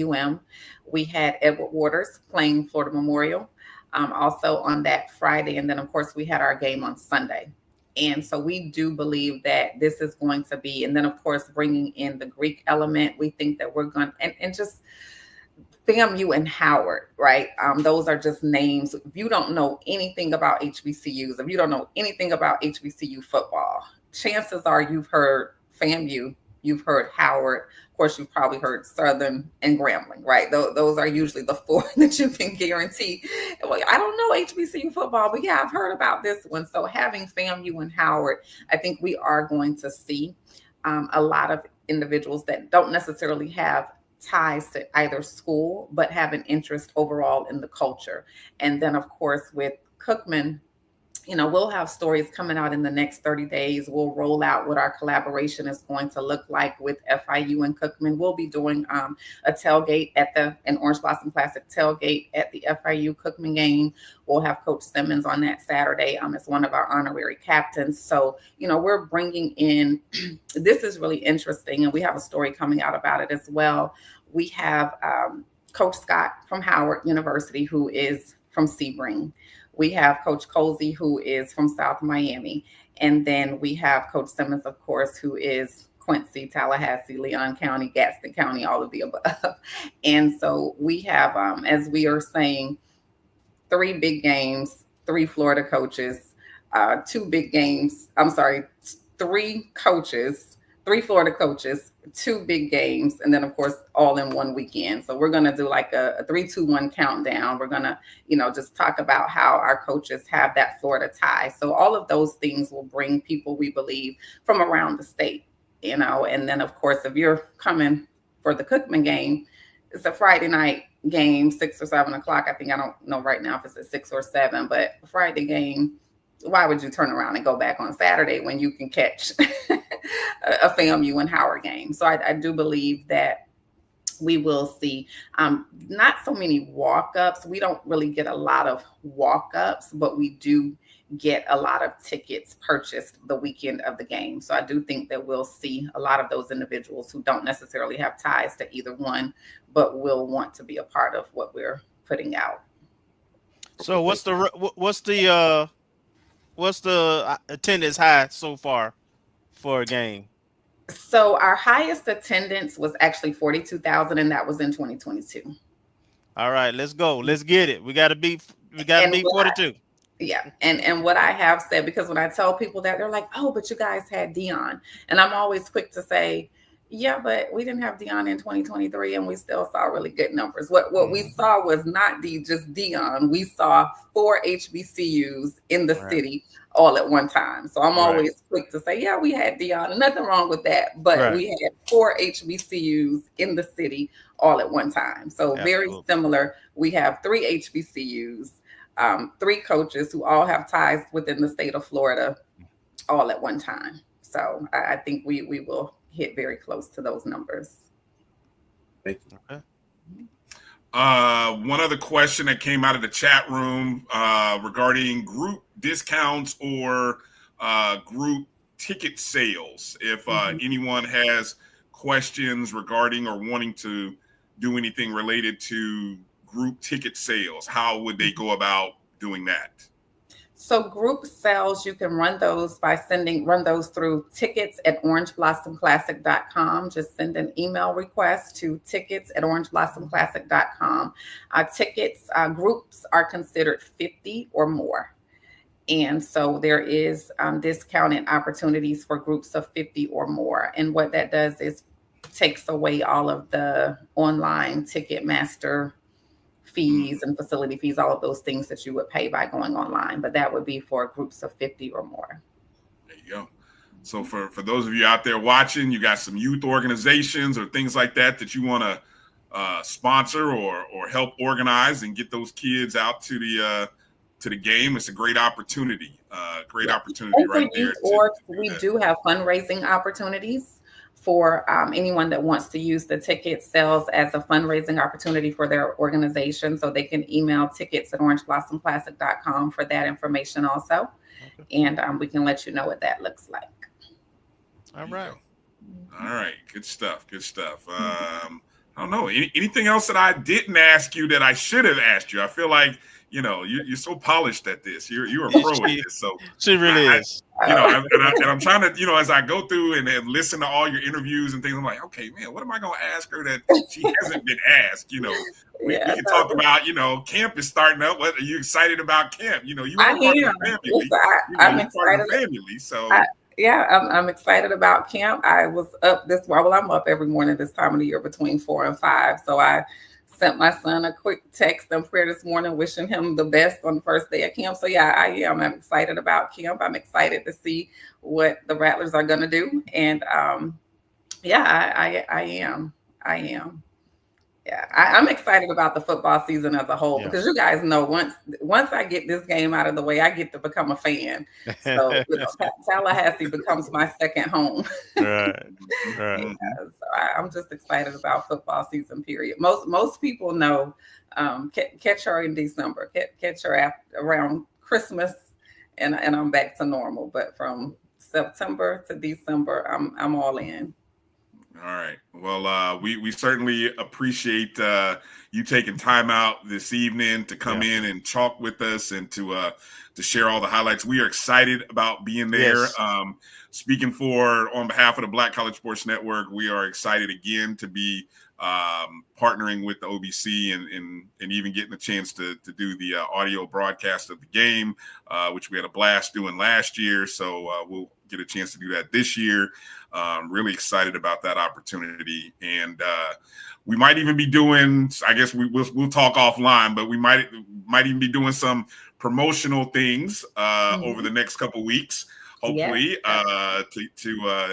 We had Edward Waters playing Florida Memorial also on that Friday. And then, of course, we had our game on Sunday. And so we do believe that this is going to be, and then, of course, bringing in the Greek element, we think that we're going to, and just FAMU and Howard, right? Those are just names. If you don't know anything about HBCUs, if you don't know anything about HBCU football, chances are you've heard FAMU, you've heard Howard. Of course, you've probably heard Southern and Grambling, right? Those are usually the 4 that you can guarantee. Well, I don't know HBCU football, but yeah, I've heard about this one. So having FAMU and Howard, I think we are going to see a lot of individuals that don't necessarily have ties to either school, but have an interest overall in the culture. And then, of course, with Cookman, you know, we'll have stories coming out in the next 30 days. We'll roll out what our collaboration is going to look like with FIU and Cookman. We'll be doing a tailgate at an Orange Blossom Classic tailgate at the FIU Cookman game. We'll have Coach Simmons on that Saturday as one of our honorary captains. So, you know, we're bringing in, this is really interesting, and we have a story coming out about it as well. We have Coach Scott from Howard University, who is from Sebring. We have Coach Colsey, who is from South Miami. And then we have Coach Simmons, of course, who is Quincy, Tallahassee, Leon County, Gadsden County, all of the above. And so we have, as we are saying, 3 big games, 3 Florida coaches, 2 big games. 3 coaches, 3 Florida coaches, 2 big games, and then, of course, all in one weekend. So we're going to do like a 3-2-1 countdown. We're going to, you know, just talk about how our coaches have that Florida tie. So all of those things will bring people, we believe, from around the state, you know. And then, of course, if you're coming for the Cookman game, it's a Friday night game, 6 or 7 o'clock. I think, I don't know right now if it's at 6 or 7, but Friday game, why would you turn around and go back on Saturday when you can catch a FAMU and Howard game? So I do believe that we will see not so many walk-ups. We don't really get a lot of walk-ups, but we do get a lot of tickets purchased the weekend of the game. So I do think that we'll see a lot of those individuals who don't necessarily have ties to either one, but will want to be a part of what we're putting out. So what's the attendance high so far for a game? So our highest attendance was actually 42,000, and that was in 2022. All right, let's go. Let's get it. We got to beat 42. Yeah. And what I have said, because when I tell people that, they're like, oh, but you guys had Dion. And I'm always quick to say, yeah, but we didn't have Dion in 2023, and we still saw really good numbers. What we saw was not just Dion. We saw 4 HBCUs in the city all at one time. So I'm always quick to say, yeah, we had Dion, and nothing wrong with that. But we had 4 HBCUs in the city all at one time. So very similar. We have 3 HBCUs, 3 coaches who all have ties within the state of Florida all at one time. So I think we will hit very close to those numbers. Thank you. Okay. One other question that came out of the chat room regarding group discounts or group ticket sales. If anyone has questions regarding or wanting to do anything related to group ticket sales, how would they go about doing that? So group sales, you can run those through tickets@orangeblossomclassic.com. Just send an email request to tickets@orangeblossomclassic.com. Groups are considered 50 or more. And so there is discounted opportunities for groups of 50 or more. And what that does is takes away all of the online Ticketmaster fees and facility fees, all of those things that you would pay by going online. But that would be for groups of 50 or more. There you go. So for those of you out there watching, you got some youth organizations or things like that you want to sponsor or help organize and get those kids out to the game. It's a great opportunity. Opportunity right there. We do have fundraising opportunities for anyone that wants to use the ticket sales as a fundraising opportunity for their organization. So they can email tickets@orangeblossomclassic.com for that information also. Okay. And we can let you know what that looks like. All right. Good stuff. I don't know. Anything else that I didn't ask you that I should have asked you? I feel like, you're so polished at this. You're a pro at this. So she really is. And I'm trying to, as I go through and listen to all your interviews and things, I'm like, okay, man, what am I going to ask her that she hasn't been asked? We can talk about, camp is starting up. What are you excited about camp? You are part of the family. I'm excited. Family. So I'm excited about camp. I was up I'm up every morning this time of the year between 4 and 5. So I sent my son a quick text and prayer this morning, wishing him the best on the first day of camp. So I am. I'm excited about camp. I'm excited to see what the Rattlers are going to do. And I am. Yeah, I'm excited about the football season as a whole because you guys know once I get this game out of the way, I get to become a fan. So Tallahassee becomes my second home. Right. So I'm just excited about football season. Period. Most people know catch her in December, catch her around Christmas, and I'm back to normal. But from September to December, I'm all in. All right. Well, we certainly appreciate you taking time out this evening to come in and talk with us and to share all the highlights. We are excited about being there. Yes. Speaking on behalf of the Black College Sports Network, we are excited again to be partnering with the OBC and even getting a chance to do the audio broadcast of the game, which we had a blast doing last year. So we'll get a chance to do that this year. Really excited about that opportunity. And we might even be doing, I guess we'll talk offline, but we might even be doing some promotional things over the next couple of weeks. hopefully. I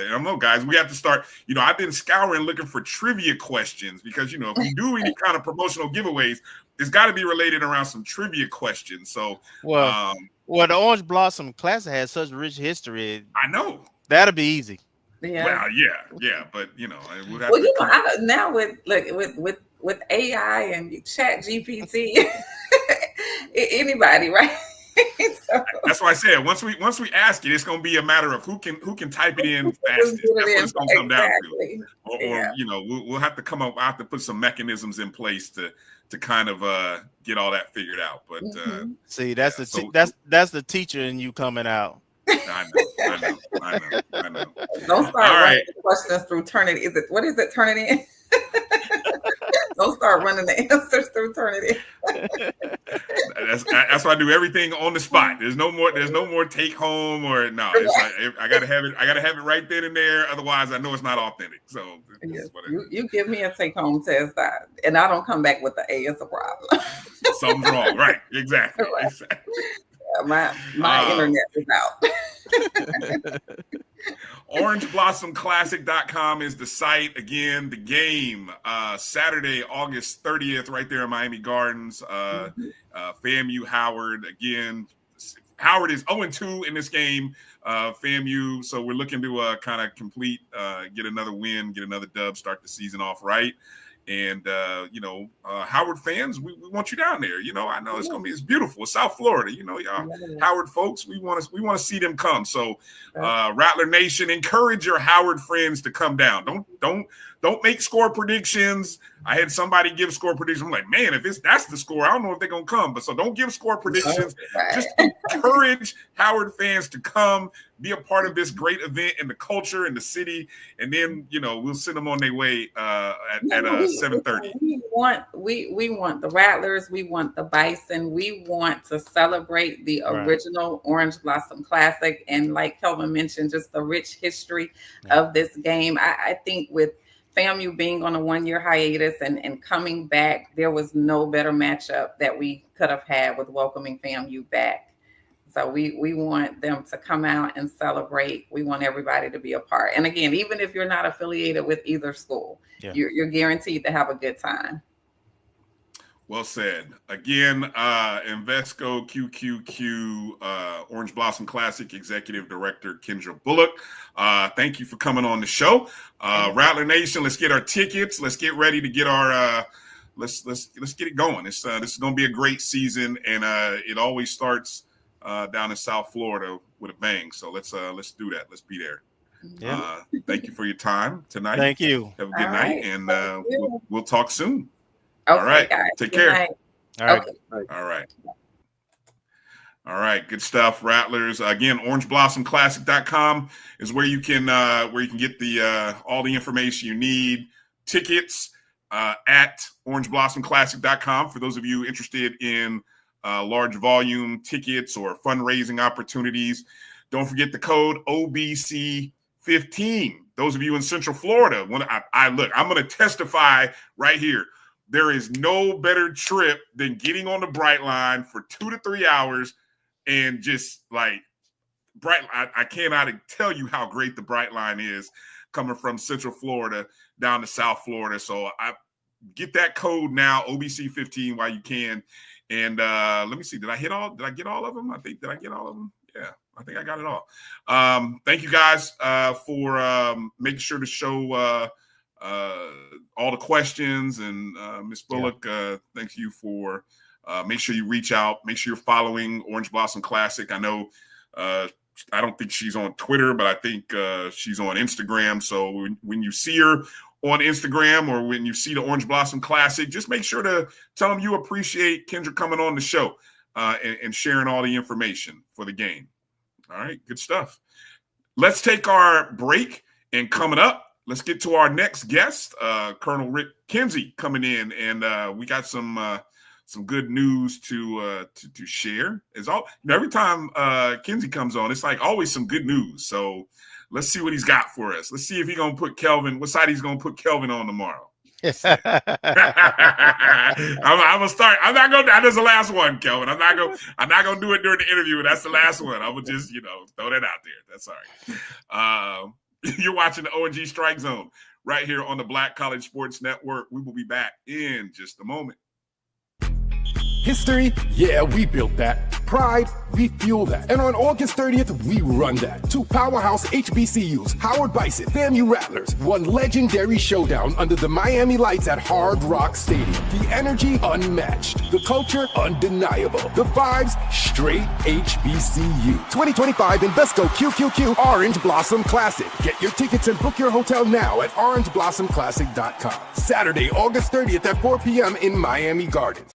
don't know, guys, we have to start. I've been scouring looking for trivia questions because if we do any kind of promotional giveaways, it's got to be related around some trivia questions. So well, the Orange Blossom Classic has such rich history. I know that'll be easy. Yeah. Well, yeah, but we'll have now with AI and Chat GPT, anybody, right? So, that's why I said once we ask it, it's going to be a matter of who can type it in fastest. That's what it's going to come down to. Or we'll have to come up. I have to put some mechanisms in place to kind of get all that figured out. But see, that's the teacher in you coming out. I know. Don't start running questions through Turnitin. What is it, Turnitin? Don't start running the answers through Turnitin. That's why I do everything on the spot. There's no more take home or no. It's like I gotta have it right then and there. Otherwise, I know it's not authentic. So you give me a take home test, and I don't come back with the A. It's a problem. Something's wrong, right? Exactly. Right. Exactly. My internet is out. OrangeBlossomClassic.com is the site. Again, the game Saturday, August 30th, right there in Miami Gardens. FAMU Howard. Again, Howard is 0-2 in this game. FAMU, so we're looking to kind of complete, get another win, get another dub, start the season off right. And Howard fans, we want you down there. I know it's beautiful. It's South Florida. Y'all Howard folks, we want to see them come. So Rattler Nation, encourage your Howard friends to come down. Don't make score predictions. I had somebody give score predictions. I'm like, man, if that's the score, I don't know if they're gonna come. But so don't give score predictions. Just encourage Howard fans to come, be a part of this great event in the culture in the city, and then we'll send them on their way at 7:30. We want the Rattlers. We want the Bison. We want to celebrate the original Orange Blossom Classic, and like Kelvin mentioned, just the rich history of this game. I think with FAMU being on a 1-year hiatus and coming back, there was no better matchup that we could have had with welcoming FAMU back. So we want them to come out and celebrate. We want everybody to be a part. And again, even if you're not affiliated with either school, you're guaranteed to have a good time. Well said. Again, Invesco QQQ Orange Blossom Classic Executive Director Kendra Bulluck. Thank you for coming on the show. Rattler Nation, let's get our tickets. Let's get ready to get our let's get it going. This is going to be a great season, and it always starts down in South Florida with a bang. So let's do that. Let's be there. Yeah. Thank you for your time tonight. Thank you. Have a good night, and we'll talk soon. Okay, all right, guys. Take care. All right. Okay. All right. Good stuff, Rattlers. Again, OrangeBlossomClassic.com is where you can get the all the information you need. Tickets at OrangeBlossomClassic.com for those of you interested in large volume tickets or fundraising opportunities. Don't forget the code OBC15. Those of you in Central Florida, when I'm going to testify right here. There is no better trip than getting on the Brightline for 2 to 3 hours and just like I cannot tell you how great the Brightline is coming from Central Florida down to South Florida. So I get that code now, OBC15, while you can. And let me see. Did I get all of them? Did I get all of them? Yeah, I think I got it all. Thank you guys for making sure to show all the questions, and Ms. Bulluck, thank you for make sure you reach out, make sure you're following Orange Blossom Classic. I know I don't think she's on Twitter, but I think she's on Instagram. So when you see her on Instagram or when you see the Orange Blossom Classic, just make sure to tell them you appreciate Kendra coming on the show and sharing all the information for the game. All right, good stuff. Let's take our break, and coming up, let's get to our next guest, Colonel Rick Kinsey, coming in, and we got some good news to share. Every time Kinsey comes on, it's like always some good news. So let's see what he's got for us. Let's see if he's gonna put Kelvin. What side he's gonna put Kelvin on tomorrow? I'm gonna start. I'm not gonna. That is the last one, Kelvin. I'm not gonna do it during the interview. That's the last one. I'm gonna just throw that out there. That's all right. You're watching the O&G StrikeZone right here on the Black College Sports Network. We will be back in just a moment. History? Yeah, we built that. Pride? We fuel that. And on August 30th, we run that. Two powerhouse HBCUs, Howard Bison, FAMU Rattlers, one legendary showdown under the Miami lights at Hard Rock Stadium. The energy unmatched. The culture undeniable. The vibes straight HBCU. 2025 Invesco QQQ Orange Blossom Classic. Get your tickets and book your hotel now at orangeblossomclassic.com. Saturday, August 30th at 4 p.m. in Miami Gardens.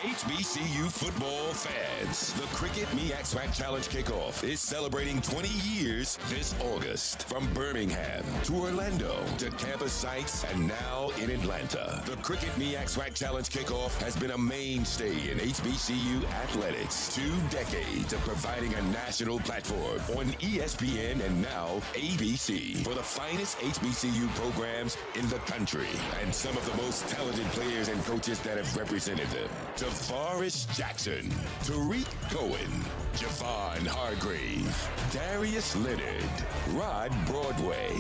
HBCU football fans, the Cricket MEAC SWAC Challenge Kickoff is celebrating 20 years this August. From Birmingham to Orlando to campus sites and now in Atlanta. The Cricket MEAC SWAC Challenge Kickoff has been a mainstay in HBCU athletics. 2 decades of providing a national platform on ESPN and now ABC for the finest HBCU programs in the country and some of the most talented players and coaches that have represented them. DeForest Jackson, Tariq Cohen, Javon Hargrave, Darius Leonard, Rod Broadway,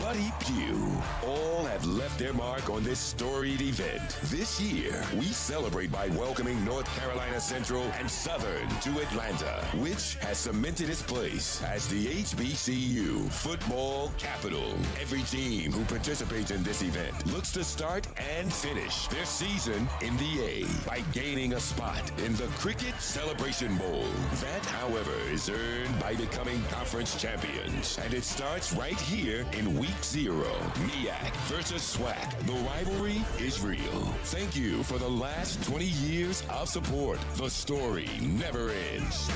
Buddy Pugh, all have left their mark on this storied event. This year, we celebrate by welcoming North Carolina Central and Southern to Atlanta, which has cemented its place as the HBCU football capital. Every team who participates in this event looks to start and finish their season in the A by gaining a spot in the Cricket Celebration Bowl. That, however, is earned by becoming conference champions. And it starts right here in Week 0. MEAC versus SWAC. The rivalry is real. Thank you for the last 20 years of support. The story never ends.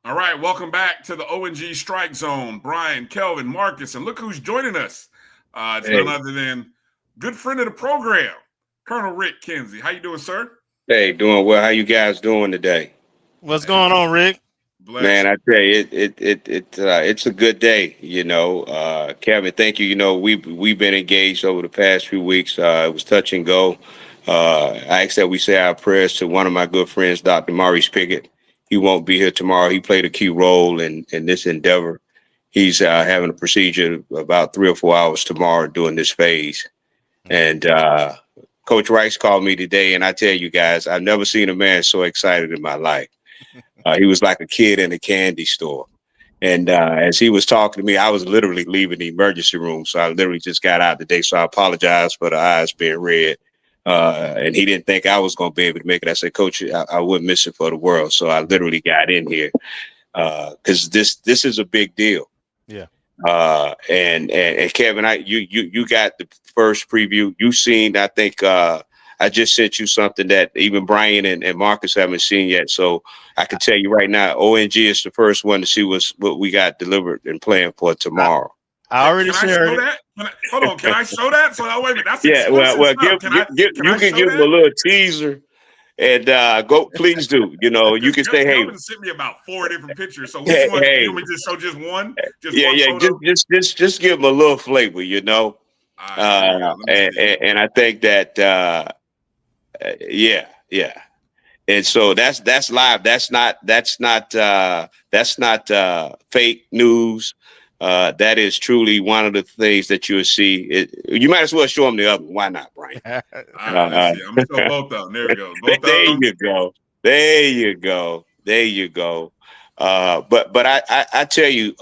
All right, welcome back to the O&G StrikeZone. Bryan, Kelvin, Marcus, and look who's joining us. It's none other than good friend of the program, Colonel Rick Kinsey. How you doing, sir? Hey, doing well. How you guys doing today? What's going on, Rick? Bless. Man, I tell you, it's a good day. Kevin, thank you. We've been engaged over the past few weeks. It was touch and go. I asked that we say our prayers to one of my good friends, Dr. Maurice Pickett. He won't be here tomorrow. He played a key role in this endeavor. He's having a procedure about 3 or 4 hours tomorrow during this phase. And Coach Rice called me today, and I tell you guys, I've never seen a man so excited in my life. He was like a kid in a candy store. And as he was talking to me, I was literally leaving the emergency room. So I literally just got out today. So I apologize for the eyes being red. And he didn't think I was going to be able to make it. I said, Coach, I wouldn't miss it for the world. So I literally got in here because this is a big deal. Yeah. And Kevin, you got the first preview. You've seen, I think, I just sent you something that even Bryan and Marcus haven't seen yet. So I can tell you right now, O&G is the first one to see what we got delivered and planned for tomorrow. I already shared it. Hold on, can I show that? So wait a minute. That's you can give them a little teaser, and go. Please do. You can say, "Hey." Sent me about 4 different pictures. So which one? You want me to just show just one? Just give them a little flavor. And I think that, And so that's live. That's not fake news. That is truly one of the things that you'll see. You might as well show them the other one. Why not, Bryan? I'm going to show both of them. There we go. There you go. But I tell you,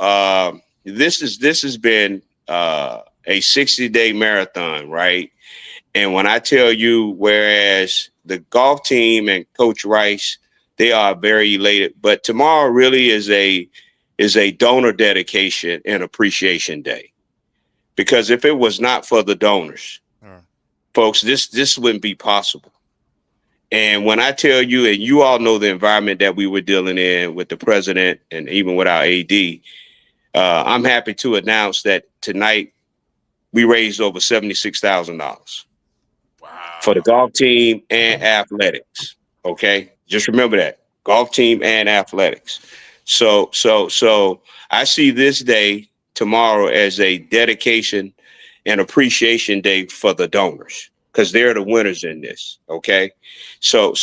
this has been a 60-day marathon, right? And when I tell you, whereas the golf team and Coach Rice, they are very elated, but tomorrow really is a donor dedication and appreciation day. Because if it was not for the donors, folks, this wouldn't be possible. And when I tell you, and you all know the environment that we were dealing in with the president and even with our AD, I'm happy to announce that tonight we raised over $76,000 for the golf team and athletics. Okay, just remember that, golf team and athletics. So I see this day tomorrow as a dedication and appreciation day for the donors, because they're the winners in this. Okay. So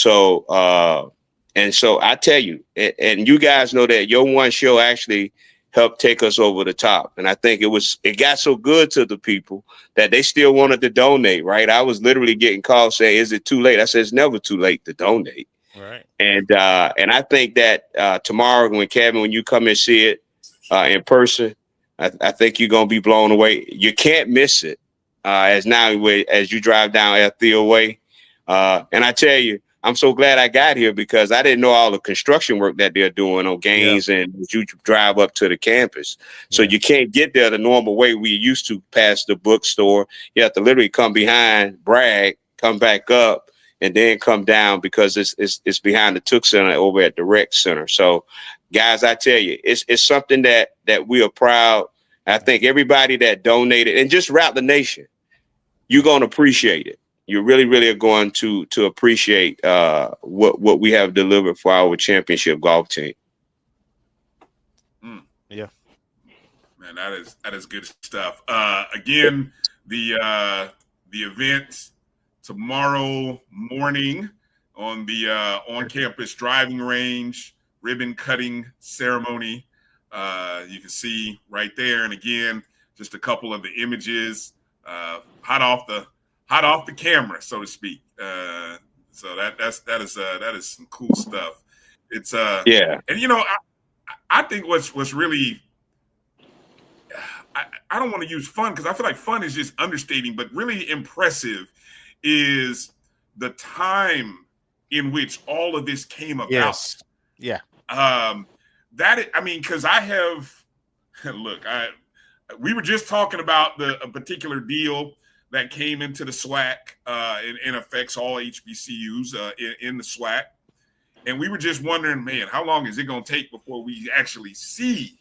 I tell you, and you guys know that your one show actually helped take us over the top. And I think it got so good to the people that they still wanted to donate, right? I was literally getting calls saying, is it too late? I said, it's never too late to donate. Right. And I think that tomorrow when you come and see it in person, I think you're going to be blown away. You can't miss it as you drive down Ethel Way. And I tell you, I'm so glad I got here because I didn't know all the construction work that they're doing on Gaines and you drive up to the campus. So you can't get there the normal way we used to past the bookstore. You have to literally come behind, brag, come back up, and then come down because it's behind the Took Center over at the Rec Center. So, guys, I tell you, it's something that we are proud. I think everybody that donated, and just Rattler Nation, you're going to appreciate it. You really, really are going to appreciate what we have delivered for our championship golf team. Yeah, man, that is good stuff. Again, the event tomorrow morning on the on-campus driving range ribbon cutting ceremony. You can see right there, and again, just a couple of the images, hot off the camera, so to speak. So that is some cool stuff. It's and I think what's really I don't want to use fun because I feel like fun is just understating, but really impressive is the time in which all of this came about. Yes. Yeah. Because I have we were just talking about a particular deal that came into the SWAC and affects all HBCUs in the SWAC. And we were just wondering, man, how long is it going to take before we actually see,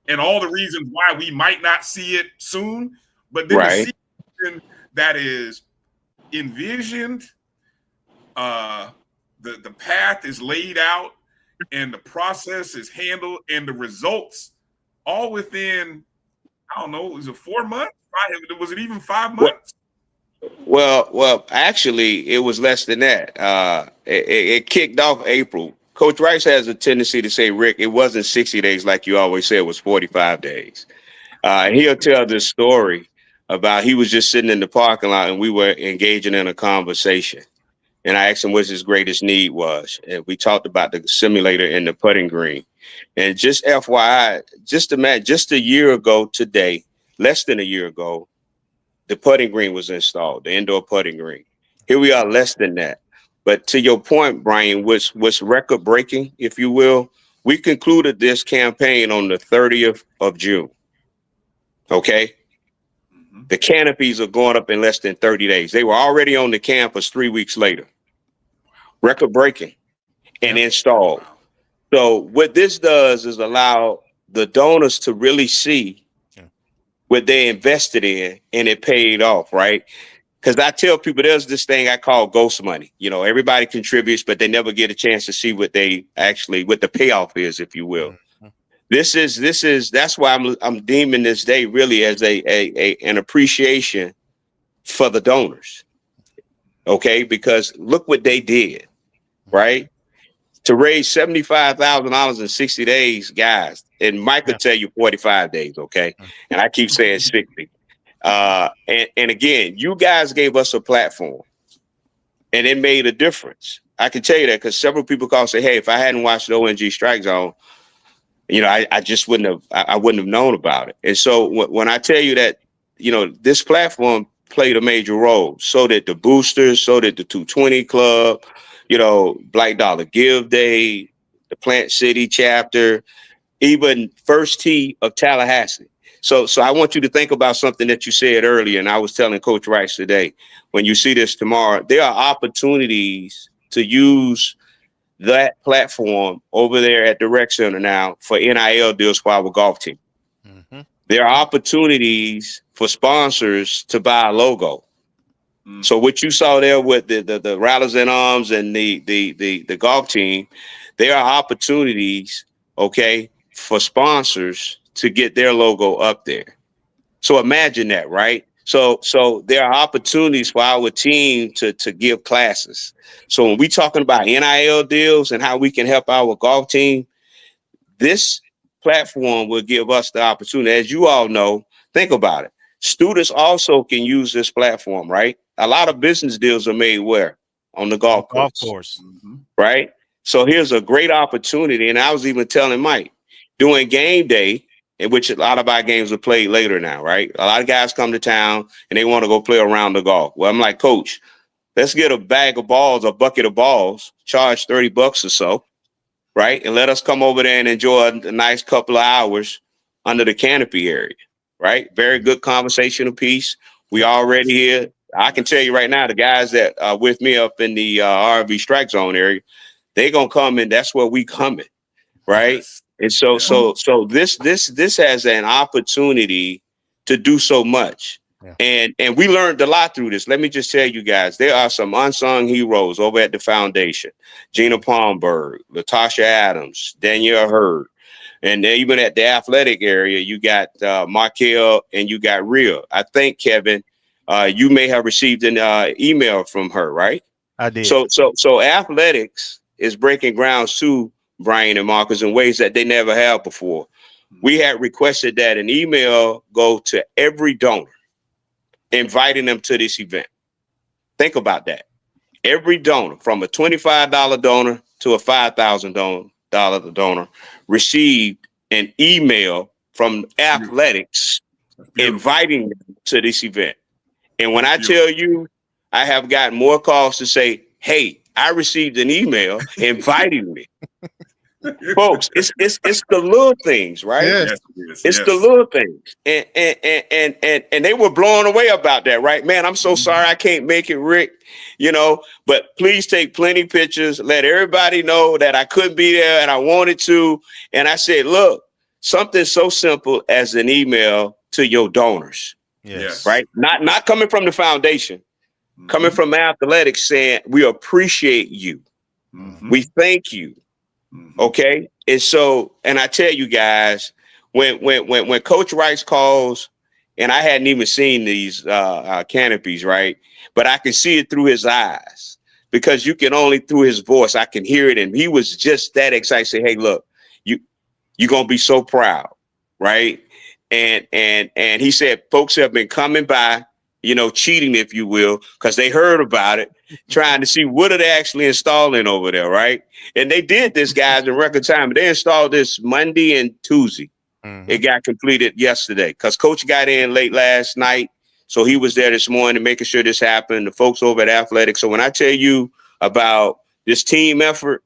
and all the reasons why we might not see it soon, but then the season that is envisioned, the path is laid out and the process is handled and the results all within, I don't know, was it 4 months? Was it even 5 months? Well, actually, it was less than that. It kicked off April. Coach Rice has a tendency to say, Rick, it wasn't 60 days like you always say, it was 45 days. He'll tell this story about he was just sitting in the parking lot and we were engaging in a conversation. And I asked him what his greatest need was. And we talked about the simulator and the putting green. And just FYI, just a year ago today, less than a year ago, the putting green was installed, the indoor putting green. Here we are less than that. But to your point, Bryan, what's record breaking, if you will, we concluded this campaign on the 30th of June. Okay. Mm-hmm. The canopies are going up in less than 30 days. They were already on the campus 3 weeks later. Record breaking and installed. So what this does is allow the donors to really see what they invested in and it paid off, right? Because I tell people there's this thing I call ghost money. Everybody contributes, but they never get a chance to see what the payoff is, if you will. Mm-hmm. That's why I'm deeming this day really as an appreciation for the donors. Okay, because look what they did, right? To raise $75,000 in 60 days, guys, and Mike could tell you 45 days, okay? And I keep saying 60. And again, you guys gave us a platform, and it made a difference. I can tell you that because several people call and say, hey, if I hadn't watched the O&G StrikeZone, I just wouldn't have known about it. And so when I tell you that, this platform played a major role. So did the boosters, so did the 220 Club, Black Dollar Give Day, the Plant City chapter, even First Tee of Tallahassee. So I want you to think about something that you said earlier, and I was telling Coach Rice today. When you see this tomorrow, there are opportunities to use that platform over there at the rec center now for NIL deals for our golf team. Mm-hmm. There are opportunities for sponsors to buy a logo. So what you saw there with the Rattlers and Arms and the golf team, there are opportunities, okay, for sponsors to get their logo up there. So imagine that, right? So there are opportunities for our team to give classes. So when we talking about NIL deals and how we can help our golf team, this platform will give us the opportunity. As you all know, think about it. Students also can use this platform, right? A lot of business deals are made where? On the golf course. Right? So here's a great opportunity. And I was even telling Mike, doing game day, in which a lot of our games are played later now, right? A lot of guys come to town and they want to go play around the golf. Well, I'm like, Coach, let's get a bag of balls, a bucket of balls, charge $30 or so, right? And let us come over there and enjoy a nice couple of hours under the canopy area, right? Very good conversational piece. We already here. I can tell you right now, the guys that are with me up in the O&G StrikeZone area, they gonna come and that's where we coming, right? Yes. And so this has an opportunity to do so much. Yeah. And we learned a lot through this. Let me just tell you guys, there are some unsung heroes over at the foundation. Gina Palmberg, Latasha Adams, Danielle Hurd. And even at the athletic area, you got Markel and you got Rhea. I think, Kevin, you may have received an email from her, right? I did. So athletics is breaking grounds to Bryan and Marcus in ways that they never have before. We had requested that an email go to every donor, inviting them to this event. Think about that. Every donor, from a $25 donor to a $5,000 donor, received an email from athletics inviting them to this event. And when I tell you, I have gotten more calls to say, hey, I received an email inviting me. Folks, it's the little things, right? Yes. It's the little things. And they were blown away about that, right? Man, I'm so sorry I can't make it, Rick. But please take plenty pictures. Let everybody know that I couldn't be there and I wanted to. And I said, look, something so simple as an email to your donors. Yes. Right? Not coming from the foundation, coming from athletics saying, we appreciate you. We thank you. Okay. And I tell you guys, when Coach Rice calls, and I hadn't even seen these canopies, right? But I can see it through his eyes because you can only through his voice, I can hear it. And he was just that excited. Say, hey, look, you're going to be so proud. Right. And he said, folks have been coming by, cheating, if you will, because they heard about it, trying to see what are they actually installing over there, right? And they did this, guys, in record time. They installed this Monday and Tuesday. It got completed yesterday because Coach got in late last night. So he was there this morning making sure this happened. The folks over at Athletics. So when I tell you about this team effort,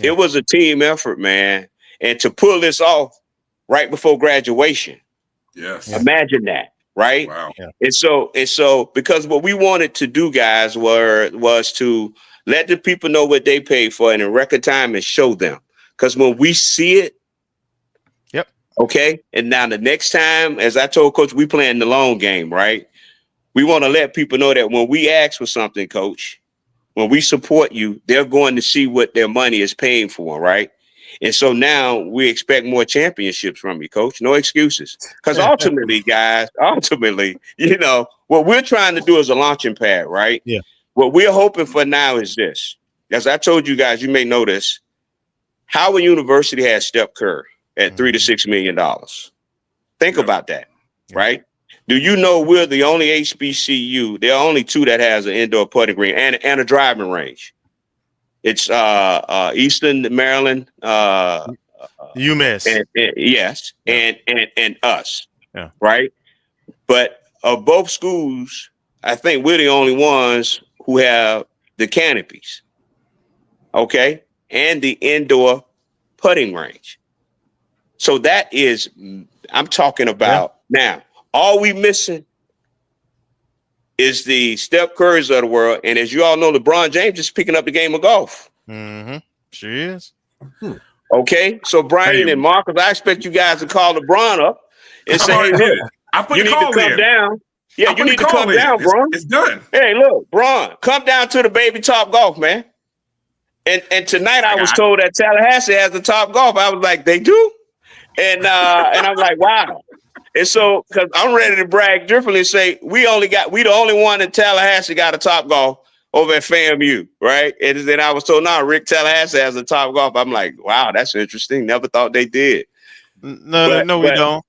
it was a team effort, man. And to pull this off right before graduation. Yes. Imagine that. Right. Wow. Yeah. And so because what we wanted to do, guys, was to let the people know what they paid for and in record time and show them. Because when we see it. Yep. OK. And now the next time, as I told Coach, we playing the long game. Right. We want to let people know that when we ask for something, Coach, when we support you, they're going to see what their money is paying for. Right. And so now we expect more championships from you, Coach. No excuses. Because ultimately, guys, what we're trying to do is a launching pad, right? Yeah. What we're hoping for now is this. As I told you guys, you may know this. Howard University has Steph Curry at $3 to $6 million. Think about that, right? Do you know we're the only HBCU? There are only two that has an indoor putting green and a driving range. It's Eastern Maryland, Youmans. Yes, and us, yeah, right. But of both schools, I think we're the only ones who have the canopies, okay, and the indoor putting range. So that is I'm talking about now. All we missing is the Steph Currys of the world. And as you all know, LeBron James is picking up the game of golf. Mm-hmm. Sure is. Okay. So Bryan and Marcus, I expect you guys to call LeBron up and say, hey, look, you need to come down. Yeah, you need to come down, bro. It's done. Hey, look, Bron, come down to the baby Top Golf, man. And tonight I was told that Tallahassee has the Top Golf. I was like, they do? And I'm like, wow. And so, because I'm ready to brag differently and say, we the only one in Tallahassee got a Top Golf over at FAMU, right? And then I was told, no, Rick, Tallahassee has a Top Golf. I'm like, wow, that's interesting. Never thought they did. No, we don't.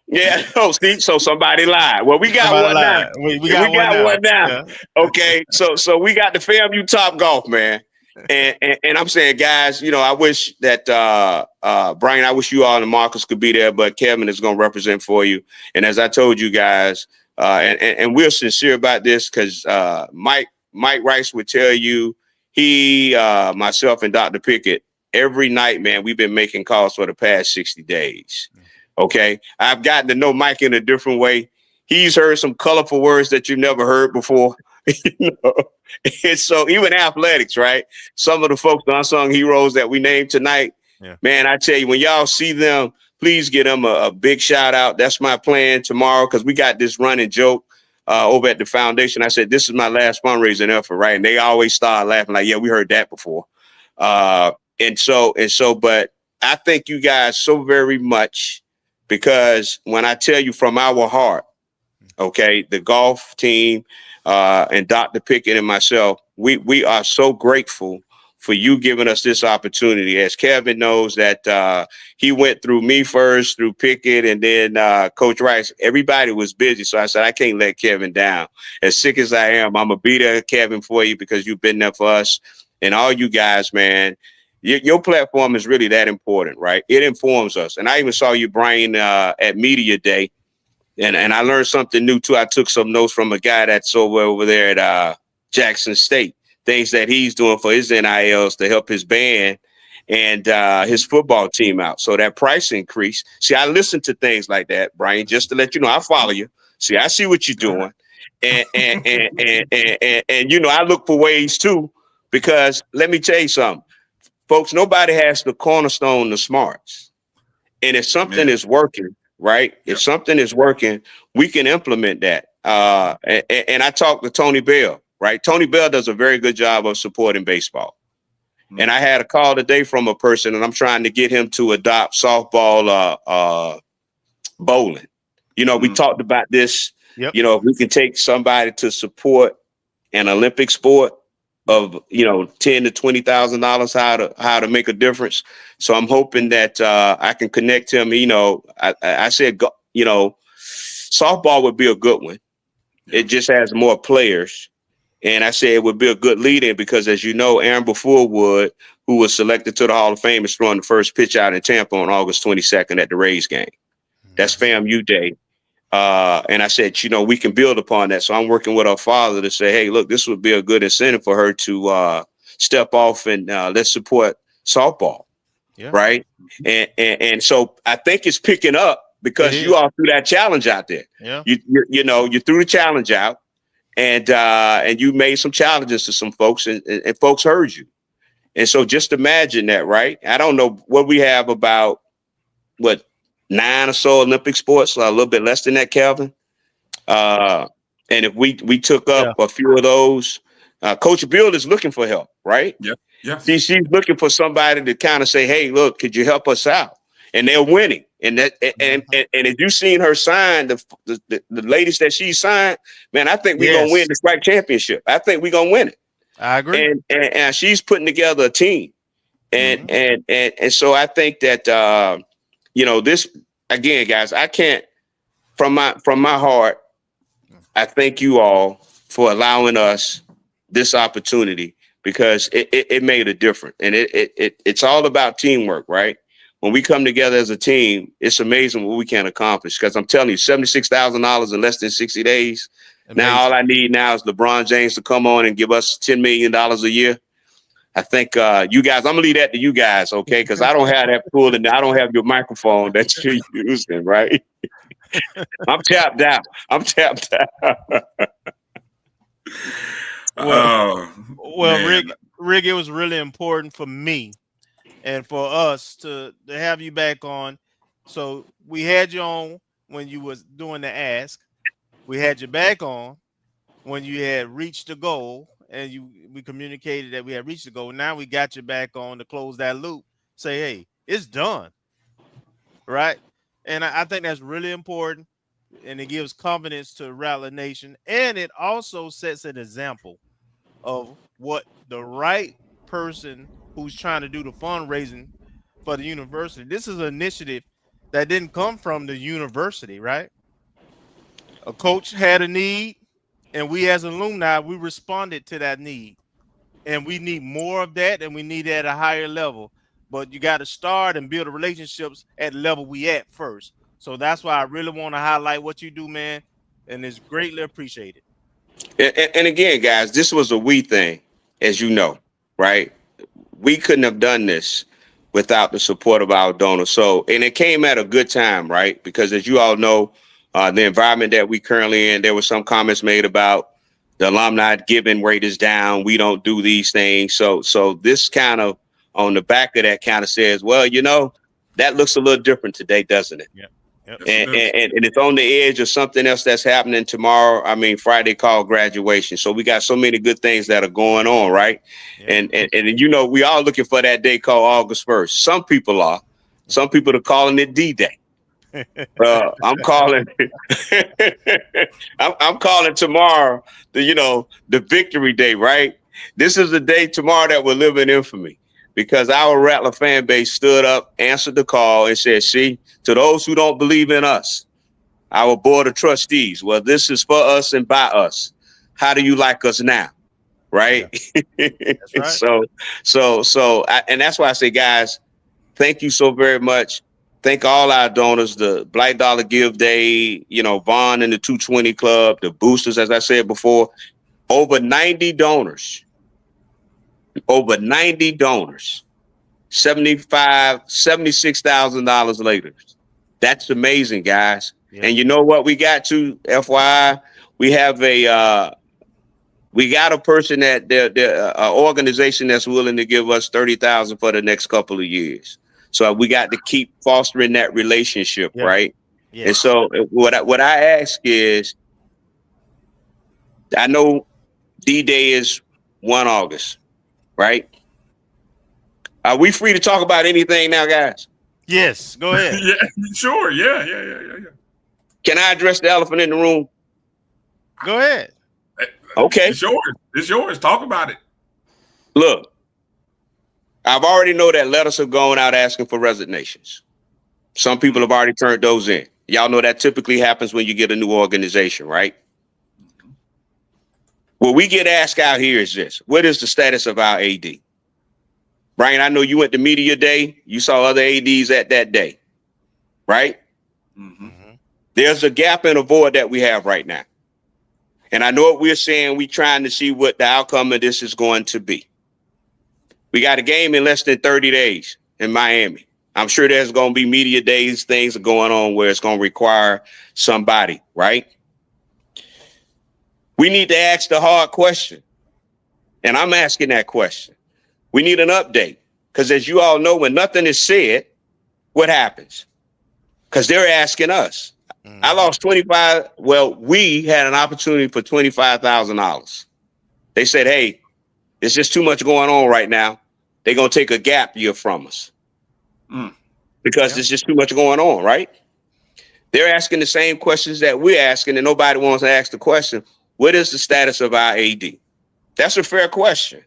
Yeah, see, so somebody lied. Well, we got one now. We got one now. Yeah. Okay, so we got the FAMU Top Golf, man. And I'm saying, guys, I wish that Bryan, I wish you all and Marcus could be there, but Kelvin is going to represent for you. And as I told you guys, and we're sincere about this because Mike Rice would tell you, myself and Dr. Pickett, every night, man, we've been making calls for the past 60 days. Okay, I've gotten to know Mike in a different way. He's heard some colorful words that you never heard before. And so even athletics, right? Some of the folks, the unsung heroes that we named tonight, man, I tell you, when y'all see them, please give them a big shout out. That's my plan tomorrow because we got this running joke over at the foundation. I said, this is my last fundraising effort, right? And they always start laughing like, yeah, we heard that before. And so, but I thank you guys so very much. Because when I tell you from our heart, okay, the golf team and Dr. Pickett and myself, we are so grateful for you giving us this opportunity. As Kelvin knows that he went through me first, through Pickett, and then Coach Rice. Everybody was busy. So I said, I can't let Kelvin down. As sick as I am, I'm going to be there, Kelvin, for you because you've been there for us. And all you guys, man. Your platform is really that important, right? It informs us. And I even saw you, Bryan, at Media Day. And I learned something new, too. I took some notes from a guy that's over there at Jackson State. Things that he's doing for his NILs to help his band and his football team out. So that price increase. See, I listen to things like that, Bryan, just to let you know, I follow you. See, I see what you're doing. And I look for ways, too, because let me tell you something. Folks, nobody has the cornerstone, the smarts. And if something is working, right? If something is working, we can implement that. And I talked to Tony Bell, right? Tony Bell does a very good job of supporting baseball. And I had a call today from a person, and I'm trying to get him to adopt softball bowling. We talked about this. Yep. If we can take somebody to support an Olympic sport, of $10,000 to $20,000, how to make a difference. So I'm hoping that I can connect him. I said softball would be a good one. It just has more players, and I said it would be a good lead-in because, as you know, Aaron Befullwood, who was selected to the Hall of Fame, is throwing the first pitch out in Tampa on August 22nd at the Rays game. That's FAMU Day. And I said, we can build upon that. So I'm working with her father to say, hey, look, this would be a good incentive for her to step off and let's support softball. Yeah. Right. And so I think it's picking up because you all threw that challenge out there. Yeah. You threw the challenge out and you made some challenges to some folks and folks heard you. And so just imagine that. Right. I don't know what we have about 9 or so Olympic sports, a little bit less than that, Kelvin. And if we took up a few of those, Coach Bill is looking for help, right? Yeah. Yeah. She's looking for somebody to kind of say, hey, look, could you help us out? And they're winning. And if you've seen her sign, the ladies that she signed, man, I think we're going to win the Strike Championship. I think we're going to win it. I agree. And she's putting together a team. And so I think that, this again, guys, I can't from my heart. I thank you all for allowing us this opportunity because it made a difference. And it's all about teamwork, right? When we come together as a team, it's amazing what we can accomplish. Because I'm telling you, $76,000 in less than 60 days. Amazing. Now all I need now is LeBron James to come on and give us $10 million a year. I think you guys, I'm gonna leave that to you guys, okay? Because I don't have that pull and I don't have your microphone that you're using, right? I'm tapped out. Well, Rick, it was really important for me and for us to have you back on. So we had you on when you was doing the ask. We had you back on when you had reached the goal, and we communicated that we had reached the goal. Now we got you back on to close that loop. Say, hey, it's done, right? And I think that's really important, and it gives confidence to Rattler Nation, and it also sets an example of what the right person who's trying to do the fundraising for the university. This is an initiative that didn't come from the university, right? A coach had a need, and we as alumni, we responded to that need. And we need more of that, and we need it at a higher level. But you got to start and build relationships at the level we at first. So that's why I really want to highlight what you do, man, and it's greatly appreciated. And again, guys, this was a we thing, as you know, right? We couldn't have done this without the support of our donors. So, and it came at a good time, right? Because as you all know, the environment that we currently in, there were some comments made about the alumni giving rate is down. We don't do these things. So this kind of on the back of that kind of says, well, you know, that looks a little different today, doesn't it? Yeah. Yep. And it's on the edge of something else that's happening tomorrow. I mean, Friday called graduation. So we got so many good things that are going on, right? Yeah. And you know, we are looking for that day called August 1st. Some people are. Some people are calling it D-Day. I'm calling. I'm calling tomorrow the victory day, right? This is the day tomorrow that will live in infamy. Because our Rattler fan base stood up, answered the call, and said, see, to those who don't believe in us, our board of trustees, well, this is for us and by us. How do you like us now? Right? Yeah. That's right. So, and that's why I say, guys, thank you so very much. Thank all our donors, the Black Dollar Give Day, Vaughn and the 220 Club, the boosters, as I said before, over 90 donors. Over 90 donors, $76,000 later. That's amazing, guys. Yeah. And you know what we got to, FYI? We have we got a person that an organization that's willing to give us $30,000 for the next couple of years. So we got to keep fostering that relationship, yeah. Right? Yeah. And so what I ask is, I know D-Day is 1 August. Right? Are we free to talk about anything now, guys? Yes, go ahead. Yeah, sure. Yeah. Can I address the elephant in the room? Go ahead. Okay. It's yours. Talk about it. Look, I've already know that letters are going out asking for resignations. Some people have already turned those in. Y'all know that typically happens when you get a new organization, right? What we get asked out here is this: what is the status of our AD? Bryan, I know you went to media day. You saw other ADs at that day, right? Mm-hmm. There's a gap in a void that we have right now. And I know what we're saying. We're trying to see what the outcome of this is going to be. We got a game in less than 30 days in Miami. I'm sure there's going to be media days. Things are going on where it's going to require somebody, right? We need to ask the hard question. And I'm asking that question. We need an update. Because as you all know, when nothing is said, what happens? Because they're asking us. Mm-hmm. I lost 25. Well, we had an opportunity for $25,000. They said, hey, it's just too much going on right now. They're going to take a gap year from us. Because there's just too much going on, right? They're asking the same questions that we're asking, and nobody wants to ask the question, what is the status of our AD? That's a fair question.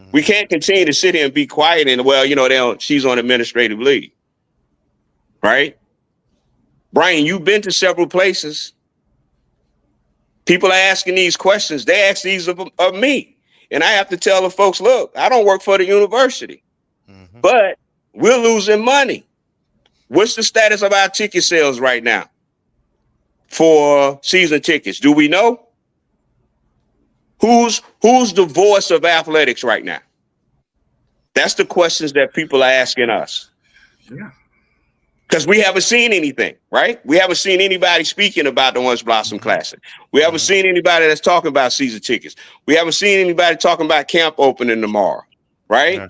Mm-hmm. We can't continue to sit here and be quiet and, well, she's on administrative leave, right? Bryan, you've been to several places. People are asking these questions. They ask these of me. And I have to tell the folks, look, I don't work for the university, but we're losing money. What's the status of our ticket sales right now for season tickets? Do we know? Who's the voice of athletics right now? That's the questions that people are asking us. Yeah. Because we haven't seen anything, right? We haven't seen anybody speaking about the Orange Blossom Classic. We haven't seen anybody that's talking about season tickets. We haven't seen anybody talking about camp opening tomorrow, right? Yeah.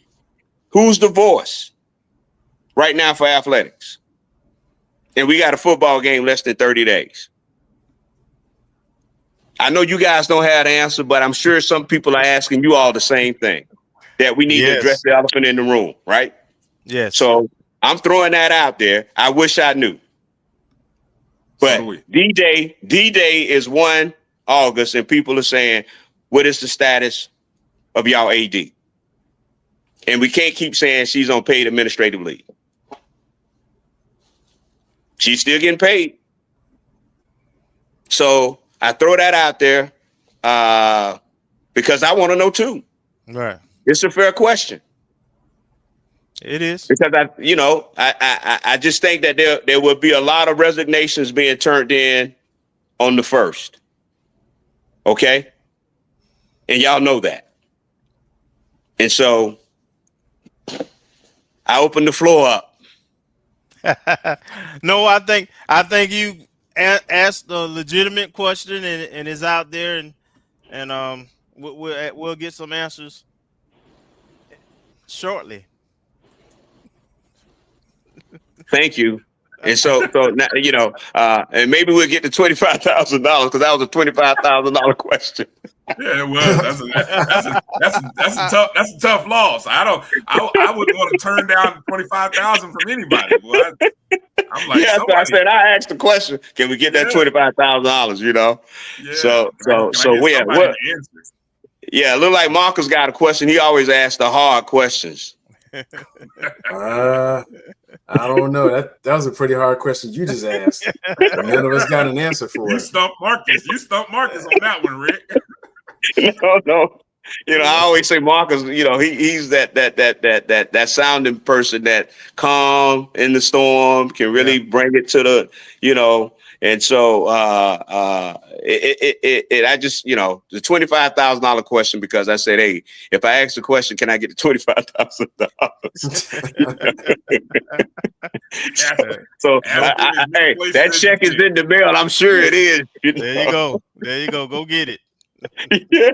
Who's the voice right now for athletics? And we got a football game less than 30 days. I know you guys don't have the answer, but I'm sure some people are asking you all the same thing, that we need to address the elephant in the room, right? Yes. So I'm throwing that out there. I wish I knew. But D-Day is 1 August, and people are saying, what is the status of y'all AD? And we can't keep saying she's on paid administrative leave. She's still getting paid. So I throw that out there because I want to know too. Right. It's a fair question. It is. Because I just think that there will be a lot of resignations being turned in on the 1st. Okay? And y'all know that. And so I open the floor up. No, I think you asked a legitimate question and is out there, and we'll get some answers shortly. Thank you. And so now, and maybe we'll get to $25,000 because that was a $25,000 question. Yeah, it was. That's a tough loss. I wouldn't want to turn down $25,000 from anybody. Boy. I'm like, yeah, so I said I asked the question. Can we get that $25,000? You know. Yeah. So yeah, it look like Marcus got a question. He always asks the hard questions. I don't know. That was a pretty hard question you just asked. None of us got an answer for it. You stumped Marcus on that one, Rick. No. I always say Marcus, he's that sounding person that calm in the storm, can really bring it to the, and so I just, the $25,000 question, because I said, hey, if I ask the question, can I get the $25,000? Hey, that check is in the mail. I'm sure it is. There you go. Go get it. Yeah.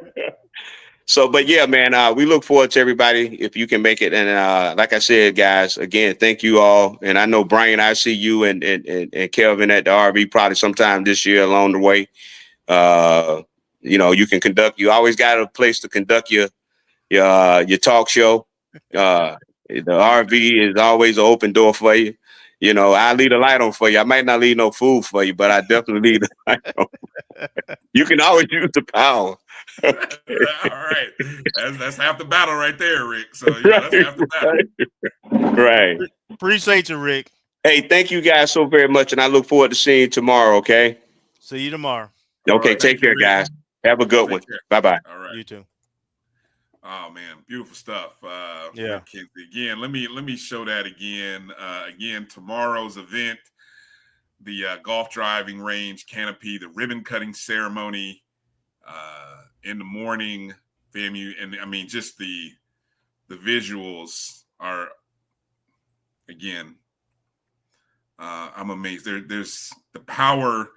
So, but yeah, man, we look forward to everybody if you can make it. And like I said, guys, again, thank you all. And I know Bryan, I see you and Kelvin at the RV probably sometime this year along the way. You can you always got a place to conduct your talk show. The RV is always an open door for you. I leave a light on for you. I might not leave no food for you, but I definitely leave the light on. You can always use the power. Okay. All right. That's half the battle right there, Rick. So that's half the battle. Right. Appreciate you, Rick. Hey, thank you guys so very much, and I look forward to seeing you tomorrow, okay? See you tomorrow. Okay, right, take care, guys. Have a good one. Bye-bye. All right. You too. Oh man, beautiful stuff. Yeah. Again, let me show that again. Again, tomorrow's event, the golf driving range canopy, the ribbon cutting ceremony in the morning. FAMU, and I mean, just the visuals are, again, I'm amazed. There's the power